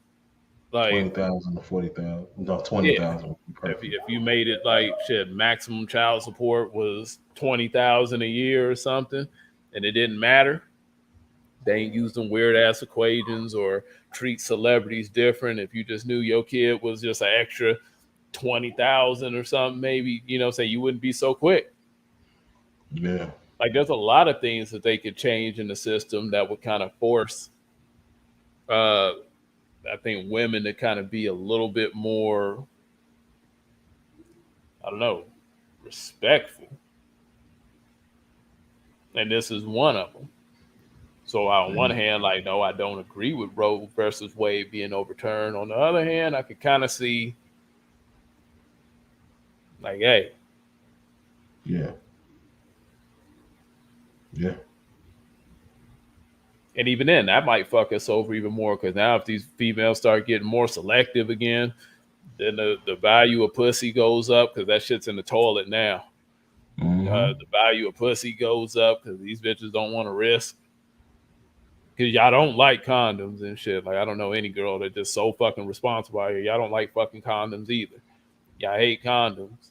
Like 20,000 to 40,000. No, 20,000. Yeah. If you made it like shit, maximum child support was 20,000 a year or something, and it didn't matter. They ain't using weird ass equations or treat celebrities different. If you just knew your kid was just an extra 20,000 or something, maybe, say you wouldn't be so quick. Yeah. Like, there's a lot of things that they could change in the system that would kind of force, I think, women to kind of be a little bit more, I don't know, respectful. And this is one of them. So on one hand, like, no, I don't agree with Roe versus Wade being overturned. On the other hand, I could kind of see, like, hey. Yeah. Yeah. And even then, that might fuck us over even more, because now if these females start getting more selective again, then the value of pussy goes up, because that shit's in the toilet now. Mm-hmm. The value of pussy goes up because these bitches don't want to risk. Because y'all don't like condoms and shit. Like, I don't know any girl that's just so fucking responsible out here. Y'all don't like fucking condoms either. Y'all hate condoms.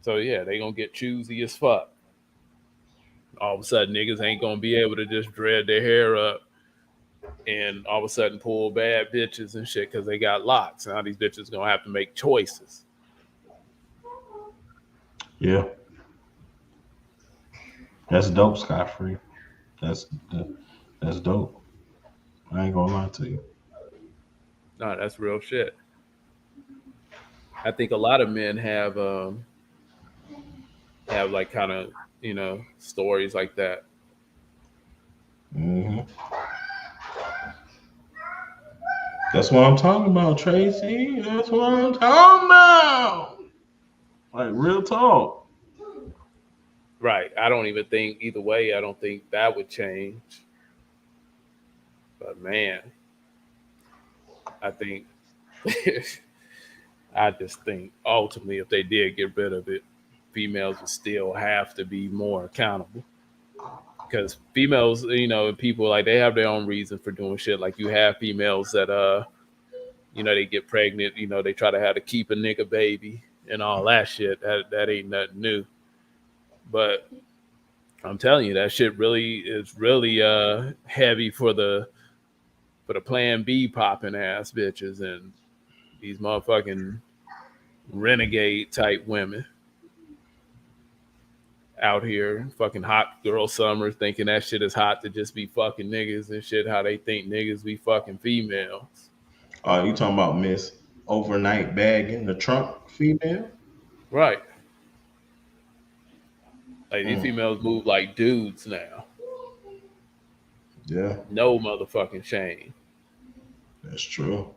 So, yeah, they going to get choosy as fuck. All of a sudden, niggas ain't going to be able to just dread their hair up and all of a sudden pull bad bitches and shit because they got locks. Now these bitches going to have to make choices. Yeah. That's dope, Scott-free. That's dope. I ain't gonna lie to you. No, that's real shit. I think a lot of men have like kind of, stories like that. Mm-hmm. That's what I'm talking about, Tracy. That's what I'm talking about. Like, real talk. Right. I don't even think either way, I don't think that would change. But man, I think I just think ultimately if they did get rid of it, females would still have to be more accountable. because females, people like they have their own reason for doing shit. Like you have females that they get pregnant, they try to have to keep a nigga baby and all that shit. That ain't nothing new. But I'm telling you, that shit really is really heavy for the plan B popping ass bitches and these motherfucking renegade type women out here fucking hot girl summer thinking that shit is hot to just be fucking niggas and shit how they think niggas be fucking females. You talking about Miss Overnight Bag in the Trunk female? Right. Like these Mm, females move like dudes now. yeah, No motherfucking shame. that's true.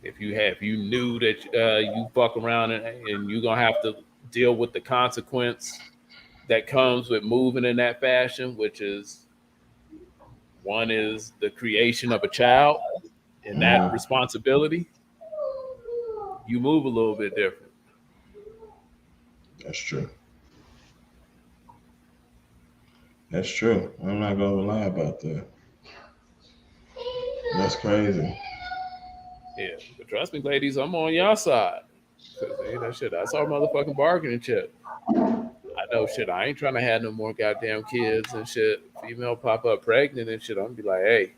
If you knew that you fuck around and you gonna have to deal with the consequence that comes with moving in that fashion, which is one is the creation of a child and that Mm, responsibility, you move a little bit different. that's true. That's true. I'm not gonna lie about that. That's crazy. Yeah, but trust me, ladies, I'm on y'all side. Cause that shit, that's our motherfucking bargaining chip. I know shit. I ain't trying to have no more goddamn kids and shit. Female pop up pregnant and shit. I'm gonna be like, hey,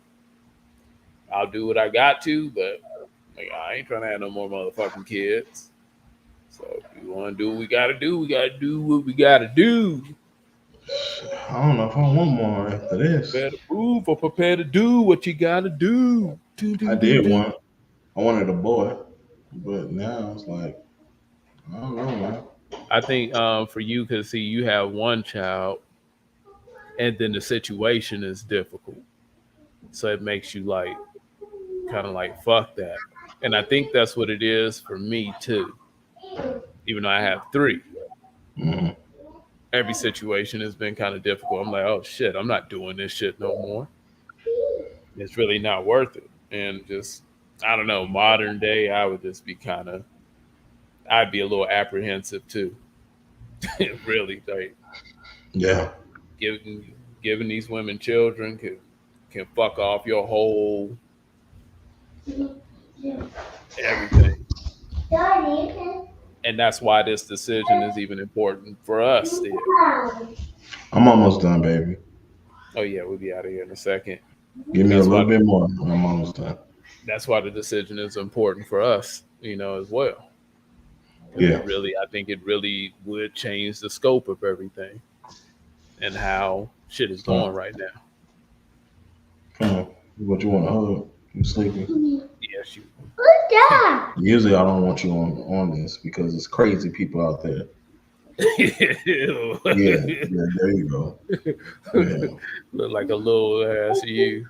I'll do what I got to, but like, I ain't trying to have no more motherfucking kids. So if you want to do what we gotta do, we gotta do what we gotta do. I don't know if I want more after this. Better move or prepare to do what you gotta do. Do I do do did do. want. I wanted a boy, but now it's like I don't know, man. I think for you, cause see, you have one child, and then the situation is difficult, so it makes you like kind of like fuck that. And I think that's what it is for me too. Even though I have three, Mm, every situation has been kind of difficult. I'm like, oh shit, I'm not doing this shit no more. It's really not worth it. And just, I don't know, modern day, I would just be kind of, I'd be a little apprehensive too. Really, like yeah, giving these women children can fuck off your whole everything. And that's why this decision is even important for us still. I'm almost done, baby. Oh yeah, we'll be out of here in a second. Give But me a little bit more. I'm almost done. that's why the decision is important for us, as well. Because Yeah. I think it really would change the scope of everything and how shit is Come going on, right now. come on. What you want to hug? You sleepy? Yes, you. Usually I don't want you on this because it's crazy people out there. Yeah, yeah. There you go. Yeah, Look like a little ass you.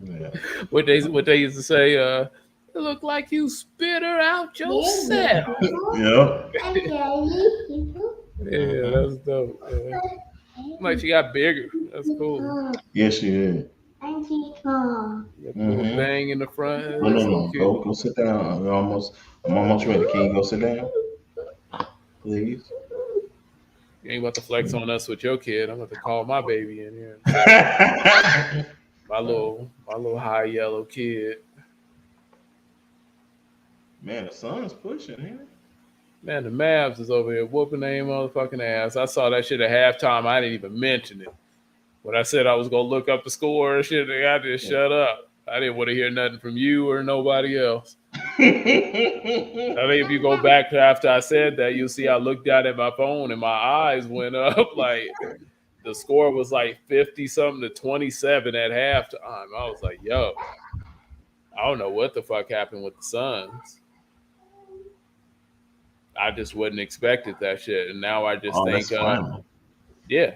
yeah. What they used to say, it look like you spit her out yourself. Yep. Yeah, Mhm. that's dope. Yeah. Like she got bigger. That's cool. Yes, she is. Got the little Mm-hmm. bang in the front. No, no, That's so no. cute. Go sit down. I'm almost ready. Can you go sit down, please? You ain't about to flex on us with your kid. I'm about to call my baby in here in a second. My little high yellow kid. Man, the sun's pushing here. Man, the Mavs is over here whooping their motherfucking ass. I saw that shit at halftime. I didn't even mention it. When I said I was gonna look up the score and shit, I just shut up. I didn't want to hear nothing from you or nobody else. I think if you go back to after I said that, you'll see I looked down at my phone and my eyes went up. Like the score was like 50 something to 27 at halftime. I was like, yo, I don't know what the fuck happened with the Suns. I just wasn't expected that shit. And now I just Oh, think, that's fine. yeah.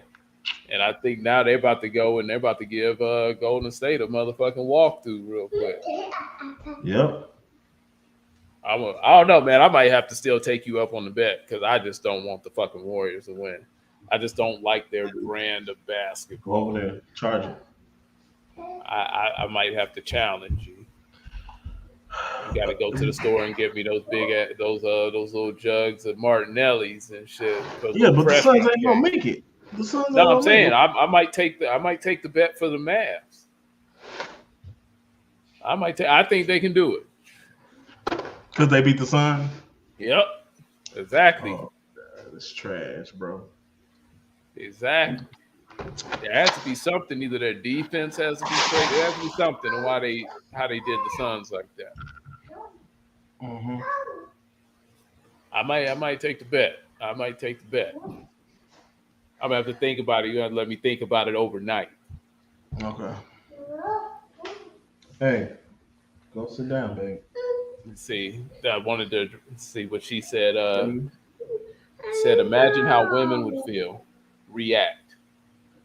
And I think now they're about to go and they're about to give Golden State a motherfucking walkthrough real quick. Yep. I don't know, man. I might have to still take you up on the bet because I just don't want the fucking Warriors to win. I just don't like their brand of Go basketball. over there, charge it. I might have to challenge you. You got to go to the store and get me those those little jugs of Martinelli's and shit. Put a Yeah, little but the pressure Suns on ain't the gonna game. make it. The Suns No, ain't I'm gonna make saying it I might take the bet for the Mavs. I think they can do it. because they beat the Suns. Yep. Exactly. Oh, that's trash, bro. Exactly. There has to be something. Either their defense has to be crazy. There has to be something on why they how they did the Suns like that. Hmm. I might take the bet. I might take the bet. I'm gonna have to think about it. You have to let me think about it overnight. Okay. Hey, go sit down, babe. Let's see. I wanted to see what she said. Mm. Said, imagine how women would react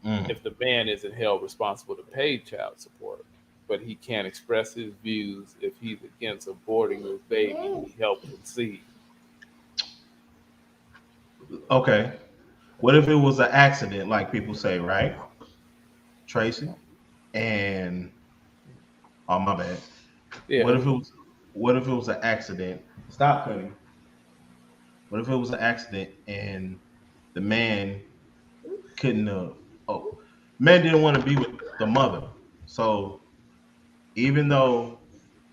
Mm. if the man isn't held responsible to pay child support, but he can't express his views if he's against aborting his baby he helped conceive. Okay. What if it was an accident, like people say, right, Tracy? And oh, my bad. What Yeah. if it was? What if it was an accident? Stop cutting. What if it was an accident and the man couldn't? Oh, man didn't want to be with the mother. So even though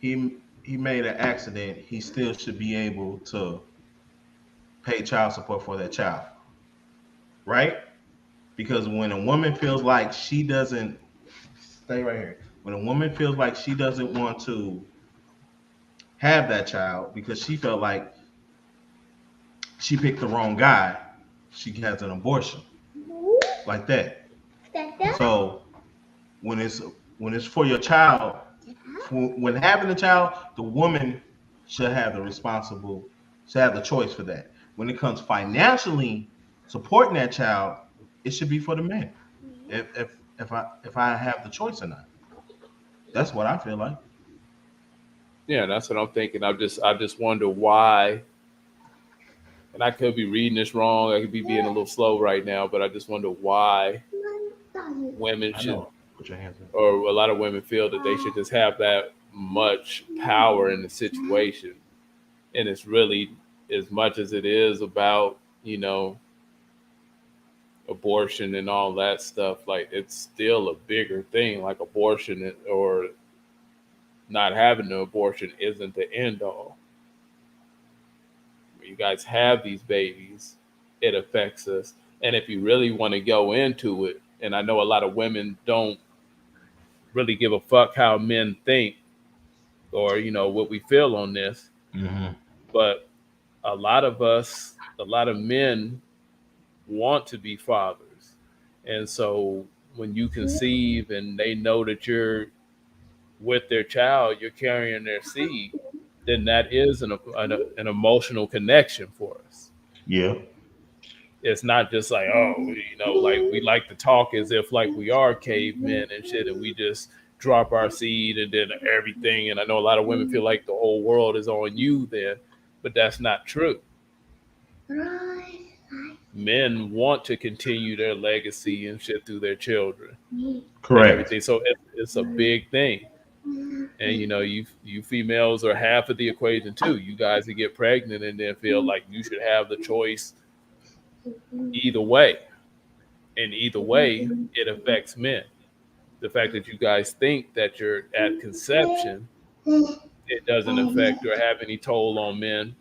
he made an accident, he still should be able to pay child support for that child, right? Because when a woman feels like she doesn't stay right here, when a woman feels like she doesn't want to have that child because she felt like she picked the wrong guy, she has an abortion like that. So when it's when it's for your child, when having a child, the woman should have the responsible, should have the choice for that. When it comes financially supporting that child, it should be for the man. If I have the choice or not, that's what I feel like. Yeah, that's what I'm thinking. I just wonder why, and I could be reading this wrong. I could be being a little slow right now, but I just wonder why women I should, know. Put your hands up. or a lot of women feel that they should just have that much power in the situation. And it's really, as much as it is about, abortion and all that stuff, like it's still a bigger thing. Like abortion or not having an abortion isn't the end all. When you guys have these babies, it affects us. And if you really want to go into it, and I know a lot of women don't really give a fuck how men think or what we feel on this, Hmm. but a lot of men want to be fathers. And so when you conceive and they know that you're with their child, you're carrying their seed, then that is an emotional connection for us. Yeah. It's not just like, oh, like we like to talk as if like we are cavemen and shit, and we just drop our seed and then everything. And I know a lot of women feel like the whole world is on you then, but that's not true. Men want to continue their legacy and shit through their children and Correct. everything. So it's a big thing. And you females are half of the equation too. You guys that get pregnant and then feel like you should have the choice either way. And either way, it affects men. The fact that you guys think that you're at conception, it doesn't affect or have any toll on men.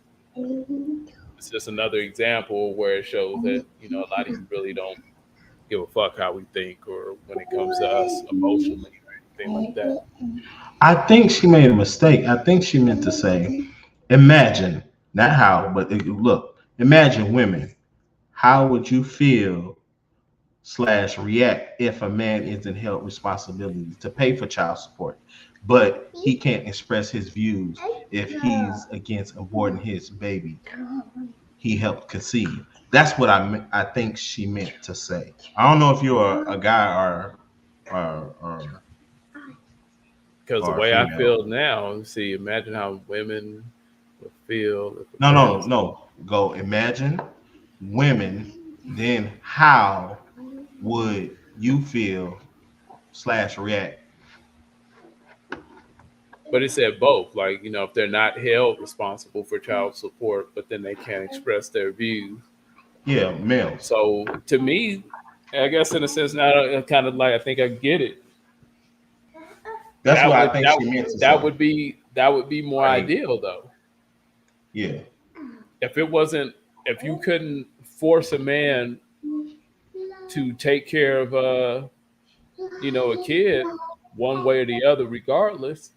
It's just another example where it shows that, a lot of you really don't give a fuck how we think or when it comes to us emotionally or anything like that. I think she made a mistake. I think she meant to say, imagine, not how, but look, imagine women. How would you feel slash react if a man isn't held responsibility to pay for child support, but he can't express his views if he's against aborting his baby he helped conceive? That's what I think she meant to say. I don't know if you're a guy or or, Because the or a way I female. feel now, see, imagine how women would feel if a No, man no, was. no. Go imagine women. Then how would you feel slash react But it said both, like, if they're not held responsible for child support, but then they can't express their views. Yeah, males. So to me, I guess in a sense now, kind of like I think I get it. That's That what I would think that she meant to that say. would be more Like, ideal though. yeah, If it wasn't, if you couldn't force a man to take care of a kid one way or the other, regardless,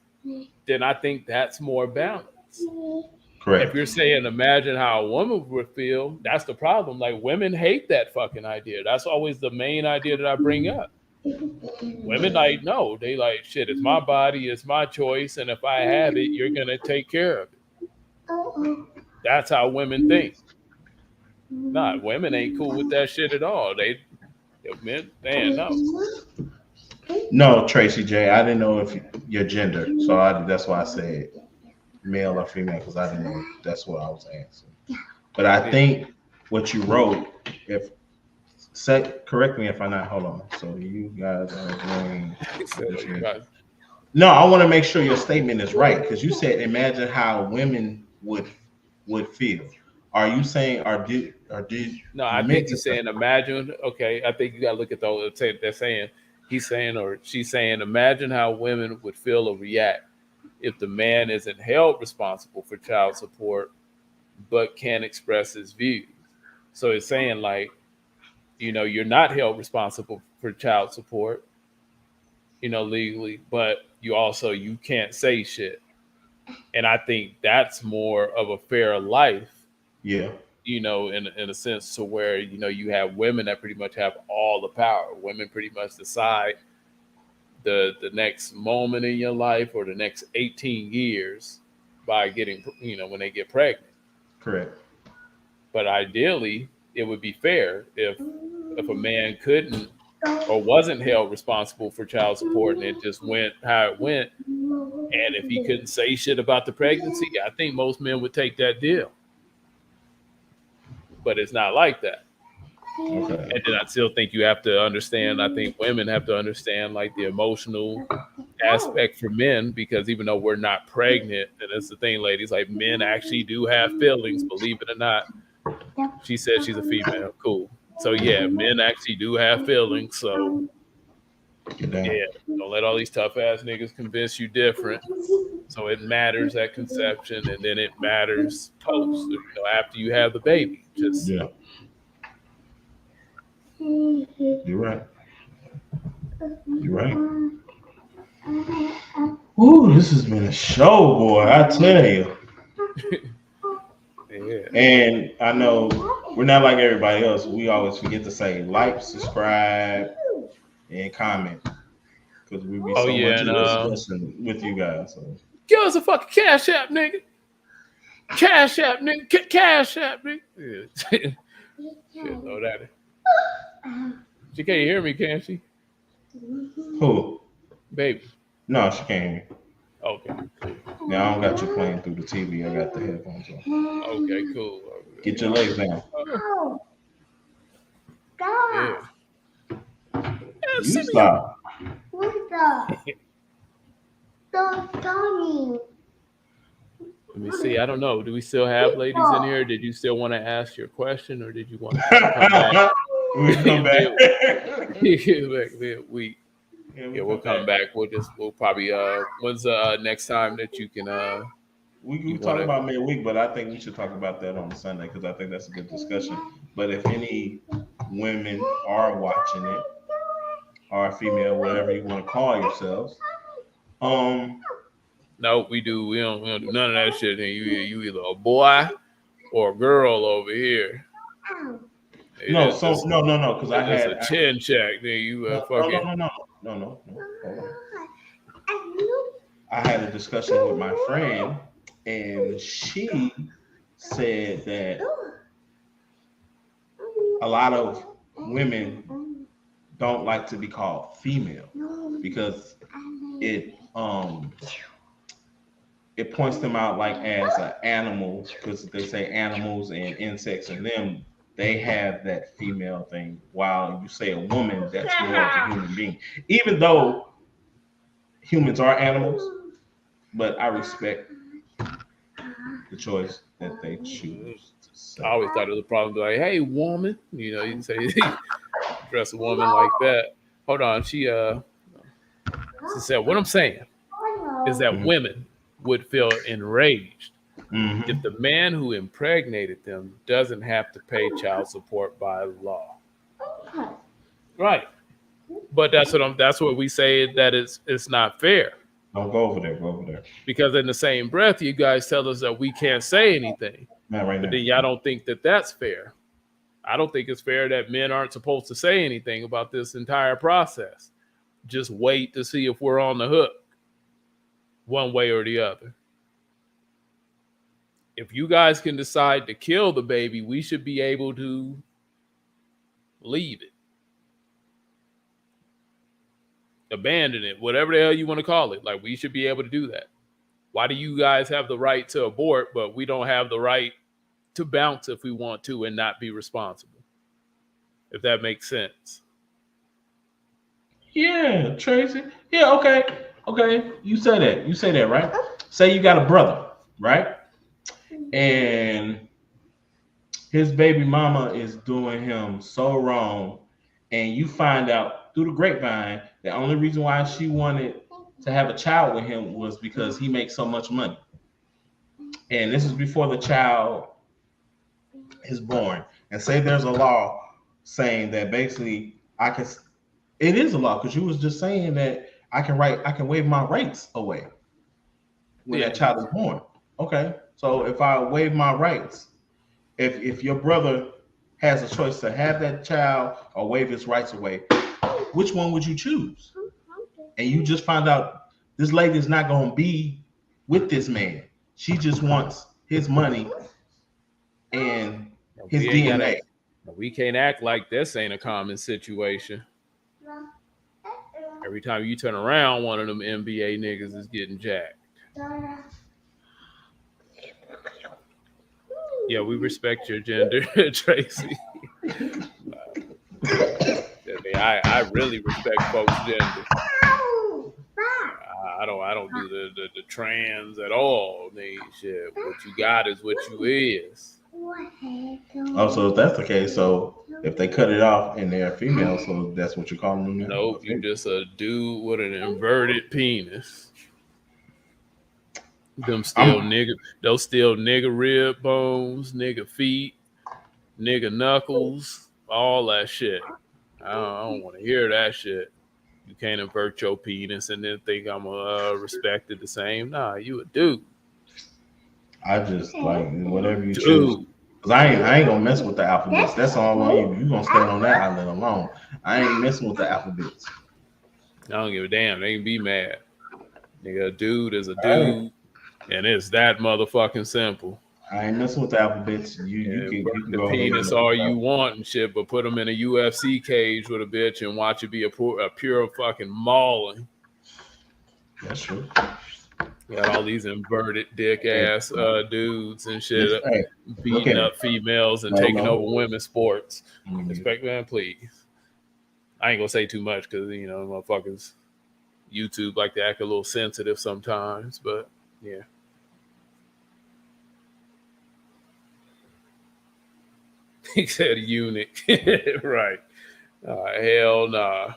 then I think that's more balance. If correct. you're saying imagine how a woman would feel, that's the problem. Like women hate that fucking idea. That's always the main idea that I bring up. Women like no, they like shit. It's my body, it's my choice, and if I have it, you're gonna take care of it. That's how women think. Nah, women ain't cool with that shit at all. Men, man, no. No, Tracy J. I didn't know if your gender, so that's why I said male or female because I didn't know that's what I was answering. But I think what you wrote, if correct me if I'm not. Hold on. So you guys are going. No, I want to make sure your statement is right because you said imagine how women would feel. Are you saying did No, you I meant think to he's say? saying imagine. Okay, I think you gotta look at those. They're saying he's saying or she's saying imagine how women would feel or react if the man isn't held responsible for child support but can express his views. So it's saying like, you're not held responsible for child support, legally, but you can't say shit. And I think that's more of a fair life, Yeah, in a sense to where, you have women that pretty much have all the power. Women pretty much decide the next moment in your life or the next 18 years by getting, when they get pregnant. correct. But ideally, it would be fair if a man couldn't or wasn't held responsible for child support and it just went how it went. And if he couldn't say shit about the pregnancy, I think most men would take that deal. But it's not like that. Okay. And then I still think you have to understand, I think women have to understand like the emotional aspect for men, because even though we're not pregnant, and that's the thing, ladies, like men actually do have feelings, believe it or not. She said she's a female. Cool. So yeah, men actually do have feelings. So yeah, don't let all these tough ass niggas convince you different. So it matters at conception, and then it matters post, after you have the baby. Just Yeah, you're right. You're right. Ooh, this has been a show, boy. I tell you. yeah. And I know we're not like everybody else. We always forget to say like, subscribe, and comment because we be so much And in discussion with you guys. So. give us a fucking cash app, nigga. Cash app, nigga. Cash app, nigga. Yeah. Shit, know that. She can't hear me, can she? Who? Baby. No, she can't hear me. Okay. Now I don't got you playing through the TV. I got the headphones on. Okay, cool. Get your legs down. Yeah. You stop. Let me see. I don't know. Do we still have ladies in here? Did you still want to ask your question, or did you want to come back? We'll come back. Midweek. Yeah, we'll come back. We'll probably when's the next time that you can we can talk about midweek, but I think we should talk about that on Sunday because I think that's a good discussion. But if any women are watching it, or female, whatever you want to call yourselves, no, we don't do none of that shit. And you either a boy or a girl over here. No, because I had a chin check. Then you fucking no. Hold on. I had a discussion with my friend, and she said that a lot of women don't like to be called female because it points them out like as an animal, because they say animals and insects and them, they have that female thing, while you say a woman, that's more of a human being. Even though humans are animals, but I respect the choice that they choose to I say. always thought it was a problem. Like, hey, woman, you know, you say dress a woman like that. Hold on, she said, what I'm saying is that Mhm. women would feel enraged if Mhm. the man who impregnated them doesn't have to pay child support by law. Right. But that's what we say that it's not fair. Don't go over there. Go over there. Because in the same breath, you guys tell us that we can't say anything. Not right But now. then y'all don't think that that's fair. I don't think it's fair that men aren't supposed to say anything about this entire process. Just wait to see if we're on the hook one way or the other. If you guys can decide to kill the baby, we should be able to leave it, abandon it, whatever the hell you want to call it. Like, we should be able to do that. Why do you guys have the right to abort, but we don't have the right to bounce if we want to and not be responsible? If that makes sense. Yeah, Tracy. Yeah, okay. Okay. You say that. You say that, right? Say you got a brother, right? And his baby mama is doing him so wrong, and you find out through the grapevine the only reason why she wanted to have a child with him was because he makes so much money. And this is before the child is born. And say there's a law saying that basically I can it is a law because you was just saying that I can waive my rights away when Yeah. that child is born. Okay. So if I waive my rights, if your brother has a choice to have that child or waive his rights away, which one would you choose? And you just find out this lady is not going to be with this man. She just wants his money and his We ain't gotta DNA. we can't act like this ain't a common situation. Every time you turn around, one of them NBA niggas is getting jacked. Yeah, we respect your gender, Tracy. I really respect folks' gender. I don't do the trans at all. Shit, what you got is what you is. Oh, so if that's the case, so if they cut it off and they're female, so that's what you're calling them now? Nope, you just a dude with an inverted penis. I'm Those still nigga rib bones, nigga feet, nigga knuckles, all that shit. I don't want to hear that shit. You can't invert your penis and then think I'm respected the same. Nah, you a dude. I just like whatever you choose. Dude. Cause I ain't gonna mess with the alphabets. That's all on you. You gonna stand on that island alone. I ain't messing with the alphabets. I don't give a damn. They can be mad. Nigga, a dude is a I ain't, dude, and it's that motherfucking simple. I ain't messing with the alphabets. And You work can the go ahead and penis mess with all the you alphabets. want and shit, but put them in a UFC cage with a bitch and watch it be a pure fucking mauling. That's true. You got all these inverted dick Hey, ass dudes and this, shit hey, look beating at up it. females and No, taking over no. women's sports. Mm, Respect, man, please. I ain't gonna say too much because motherfuckers YouTube like to act a little sensitive sometimes, but yeah. He said eunuch. Right. Hell nah.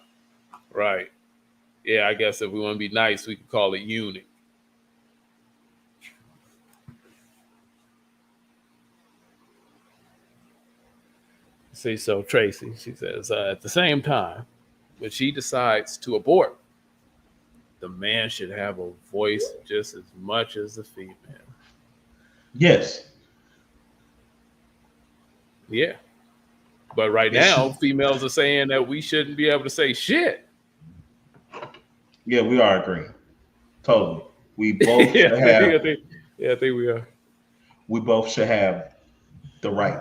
Right. Yeah, I guess if we want to be nice, we could call it eunuch. See, so Tracy, she says, at the same time, when she decides to abort, the man should have a voice just as much as the female. yes. Yeah. But right It should, now, females are saying that we shouldn't be able to say shit. yeah, we are agreeing. Totally. We both Yeah, should have I think we are. we both should have the right.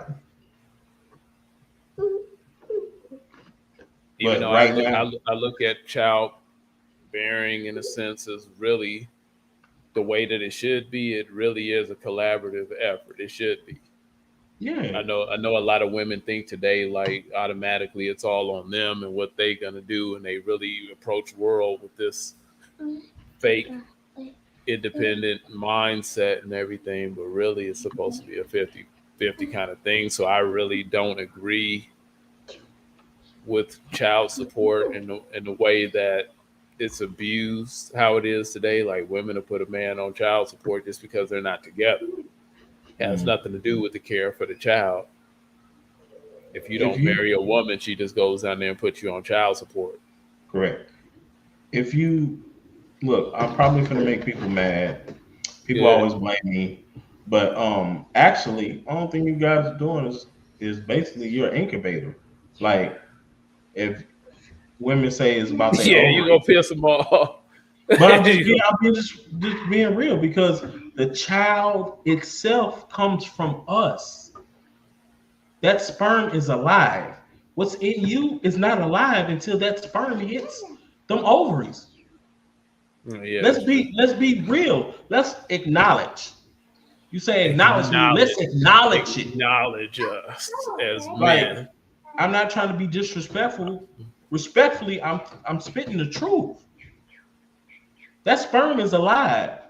Even But though right now, I look at child bearing in a sense as really the way that it should be. It really is a collaborative effort. It should be. yeah. I know a lot of women think today like automatically it's all on them and what they gonna do, and they really approach world with this fake independent mindset and everything, but really it's supposed to be a 50-50 kind of thing. So I really don't agree with child support in the way that it's abused how it is today. Like women to put a man on child support just because they're not together. It has nothing to do with the care for the child. If you don't marry a woman, she just goes down there and puts you on child support. Correct. If you look, I'm probably gonna make people mad. People always blame me. But actually, only thing you guys are doing is basically you're an incubator. Like if women say it's about their Yeah, you ovary. gonna piss them off. But I'm just being real because the child itself comes from us. That sperm is alive. What's in you is not alive until that sperm hits them ovaries. Yeah, let's be real. Let's acknowledge. You say acknowledge me. Let's acknowledge it. Acknowledge us as Like, men. I'm not trying to be disrespectful. Respectfully, I'm spitting the truth. That sperm is alive.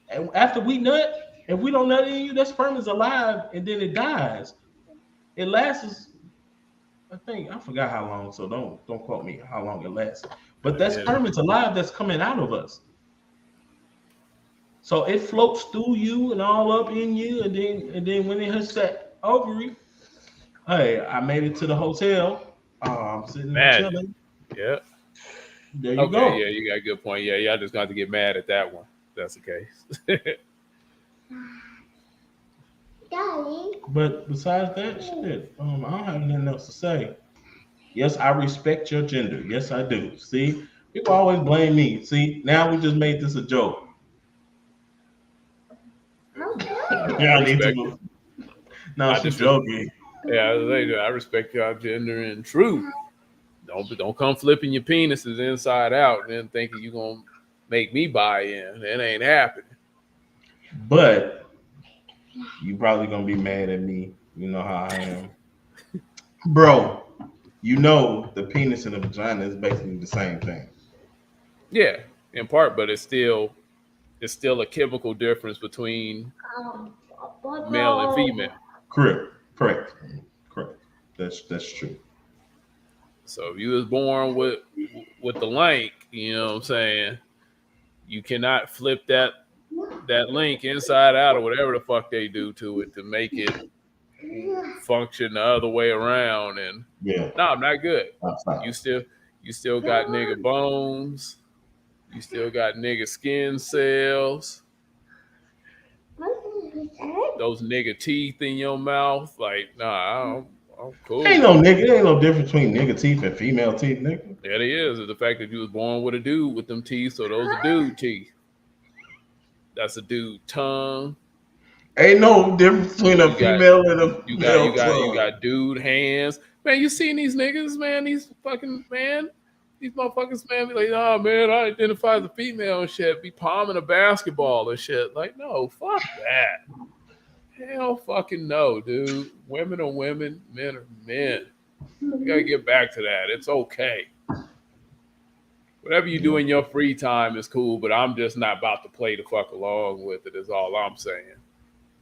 And after we nut, if we don't nut in you, that sperm is alive and then it dies. It lasts, I forgot how long, so don't quote me how long it lasts. But that sperm is alive that's coming out of us. So it floats through you and all up in you, and then when it hits that ovary, hey, I made it to the hotel. I'm sitting there chilling. Yeah. There you go. Yeah, you got a good point. Yeah, y'all just got to get mad at that one. If that's the case. But besides that shit, I don't have nothing else to say. Yes, I respect your gender. Yes, I do. See, people always blame me. See, now we just made this a joke. Yeah, I need to move. No, she's joking. Yeah, I respect your gender and truth. Don't come flipping your penises inside out and then thinking you're gonna make me buy in. It ain't happening. But you probably gonna be mad at me. You know how I am. Bro, you know the penis and the vagina is basically the same thing. Yeah, in part, but it's still a chemical difference between male and female. Correct. That's true. So if you was born with the link, you know what I'm saying, you cannot flip that link inside out or whatever the fuck they do to it to make it function the other way around. And no, I'm not good. You still got nigga bones. You still got nigga skin cells. Those nigga teeth in your mouth. Like, nah, I'm cool. Ain't no difference between nigga teeth and female teeth, nigga. Yeah, it is. It's the fact that you was born with a dude with them teeth, so those are dude teeth. That's a dude tongue. Ain't no difference between a female and a male. You got dude hands. Man, you seen these niggas, man, these motherfuckers, man, be like, oh man, I identify as a female and shit, be palming a basketball and shit. Like, no, fuck that. Hell fucking no, dude. Women are women, men are men. You gotta get back to that. It's okay. Whatever you do in your free time is cool, but I'm just not about to play the fuck along with it, is all I'm saying.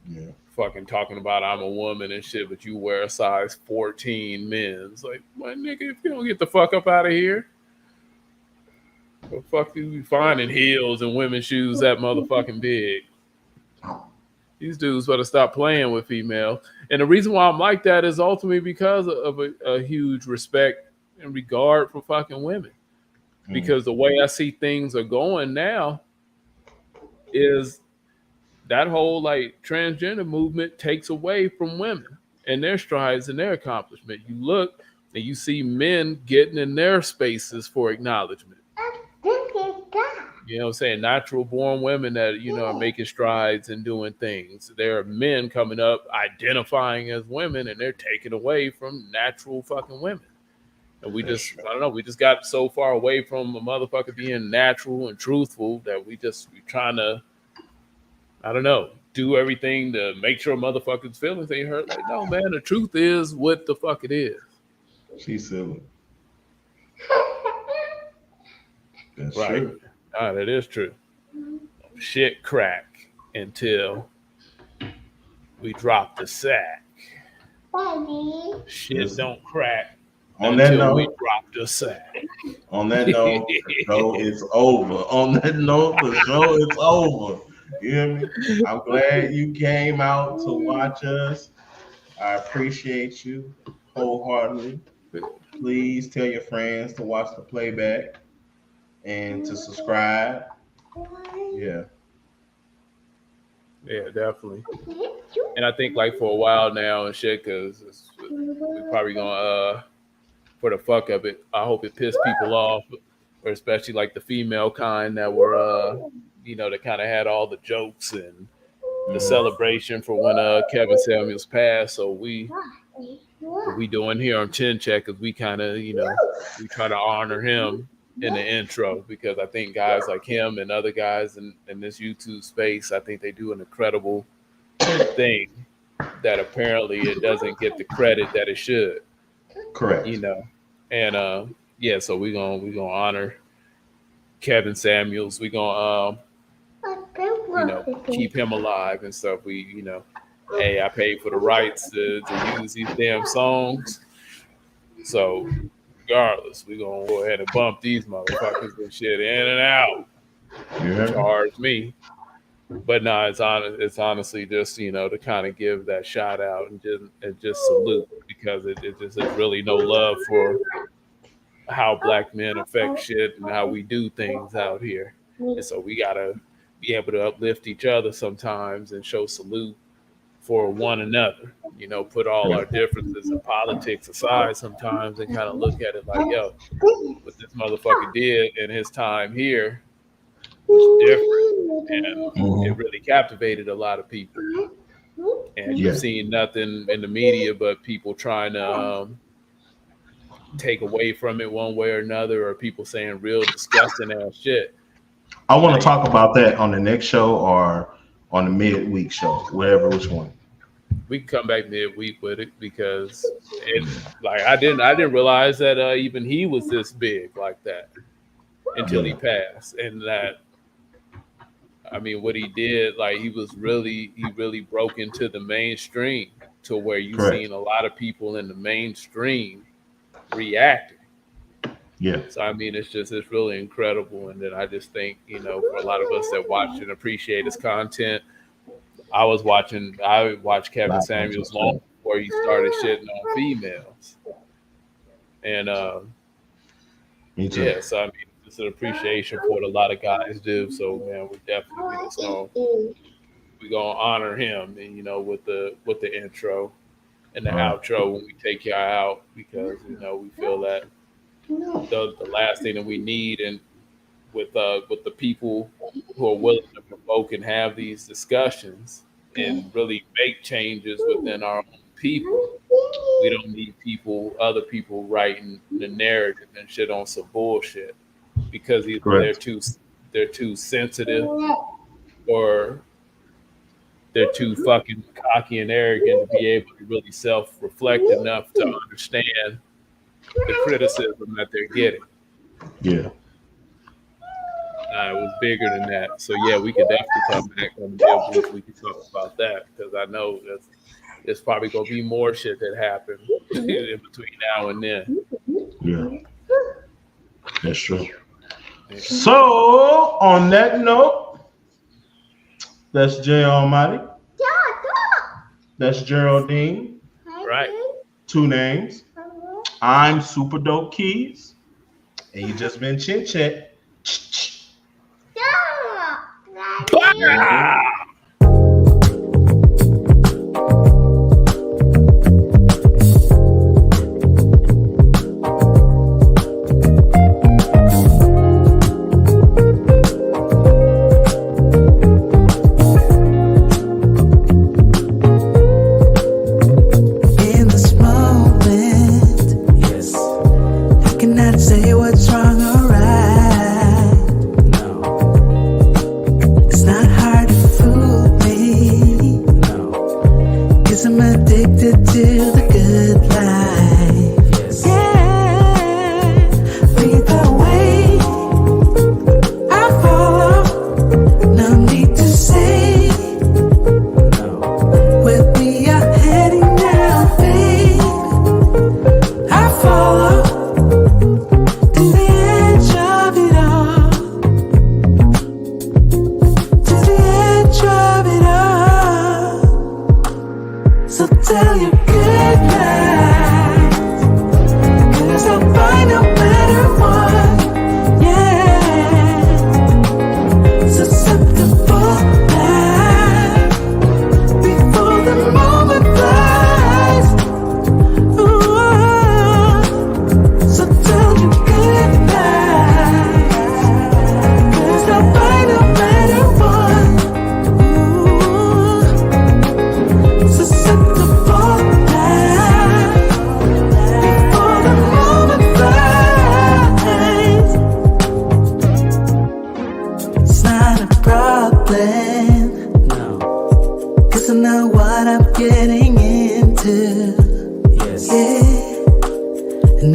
Yeah. Fucking talking about I'm a woman and shit, but you wear a size 14 men's. Like, my nigga, if you don't get the fuck up out of here, the fuck you be finding heels and women's shoes that motherfucking big? These dudes better stop playing with females. And the reason why I'm like that is ultimately because of a huge respect and regard for fucking women. Because the way I see things are going now is that whole like transgender movement takes away from women and their strides and their accomplishment. You look and you see men getting in their spaces for acknowledgement. You know what I'm saying? Natural born women that, you know, are making strides and doing things. There are men coming up identifying as women and they're taken away from natural fucking women. And we just got so far away from a motherfucker being natural and truthful that we trying to, I don't know, do everything to make sure motherfuckers' feelings ain't hurt. Like, no, man, the truth is what the fuck it is. She's silly. That's right. true. Ah, that is true. shit crack until we drop the sack. Shit don't crack until we drop the sack. On that note, the show is over. On that note, the show is over. You hear me? I'm glad you came out to watch us. I appreciate you wholeheartedly. Please tell your friends to watch the playback and to subscribe. Yeah. Yeah, definitely. And I think like for a while now and shit, because we're probably gonna for the fuck of it, I hope it pissed people off, or especially like the female kind that were that kind of had all the jokes and the celebration for when Kevin Samuels passed. So we doing here on Chin Check because we kind of we try to honor him in the intro, because I think guys like him and other guys in this YouTube space, I think they do an incredible thing that apparently it doesn't get the credit that it should. Correct. And so we're gonna honor Kevin Samuels. We're gonna keep him alive and stuff. Hey, I paid for the rights to use these damn songs. So regardless, we're gonna go ahead and bump these motherfuckers and shit in and out. Yeah. Charge me. But no, it's honestly just, to kind of give that shout out and just salute, because it just is really no love for how black men affect shit and how we do things out here. And so we gotta be able to uplift each other sometimes and show salute for one another. Put all our differences in politics aside sometimes and kind of look at it like, yo, what this motherfucker did in his time here was different, and it really captivated a lot of people. And you've seen nothing in the media but people trying to take away from it one way or another, or people saying real disgusting ass shit. I want to talk about that on the next show or on the midweek show, which one. We can come back midweek with it, because I didn't realize that even he was this big like that until he passed. And that, I mean, what he did, he really broke into the mainstream to where you've seen a lot of people in the mainstream reacting. Yeah. So I mean, it's really incredible. And then I just think, for a lot of us that watch and appreciate his content, I watched Kevin Samuels long before he started shitting on females. And me too. Yeah, so I mean, it's an appreciation for what a lot of guys do. So man, we definitely we gonna honor him, and with the intro and the outro when we take y'all out, because we feel that the last thing that we need, and with the people who are willing to provoke and have these discussions and really make changes within our own people. We don't need other people writing the narrative and shit on some bullshit, because either they're too sensitive, or they're too fucking cocky and arrogant to be able to really self-reflect enough to understand the criticism that they're getting. Yeah. It was bigger than that. So yeah, we could definitely come back on the deal. We can talk about that, because I know there's probably gonna be more shit that happened in between now and then. Yeah, that's true. Yeah. So on that note, that's Jay Almighty. That's Geraldine. Right. 2 names. I'm Super Dope Keys, and you just been Chin Chat. Yeah. Say what's wrong or right. No. It's not hard to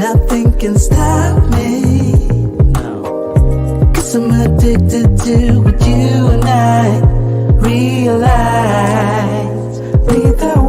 nothing can stop me. No. 'Cause I'm addicted to what you and I realize. Breathe out.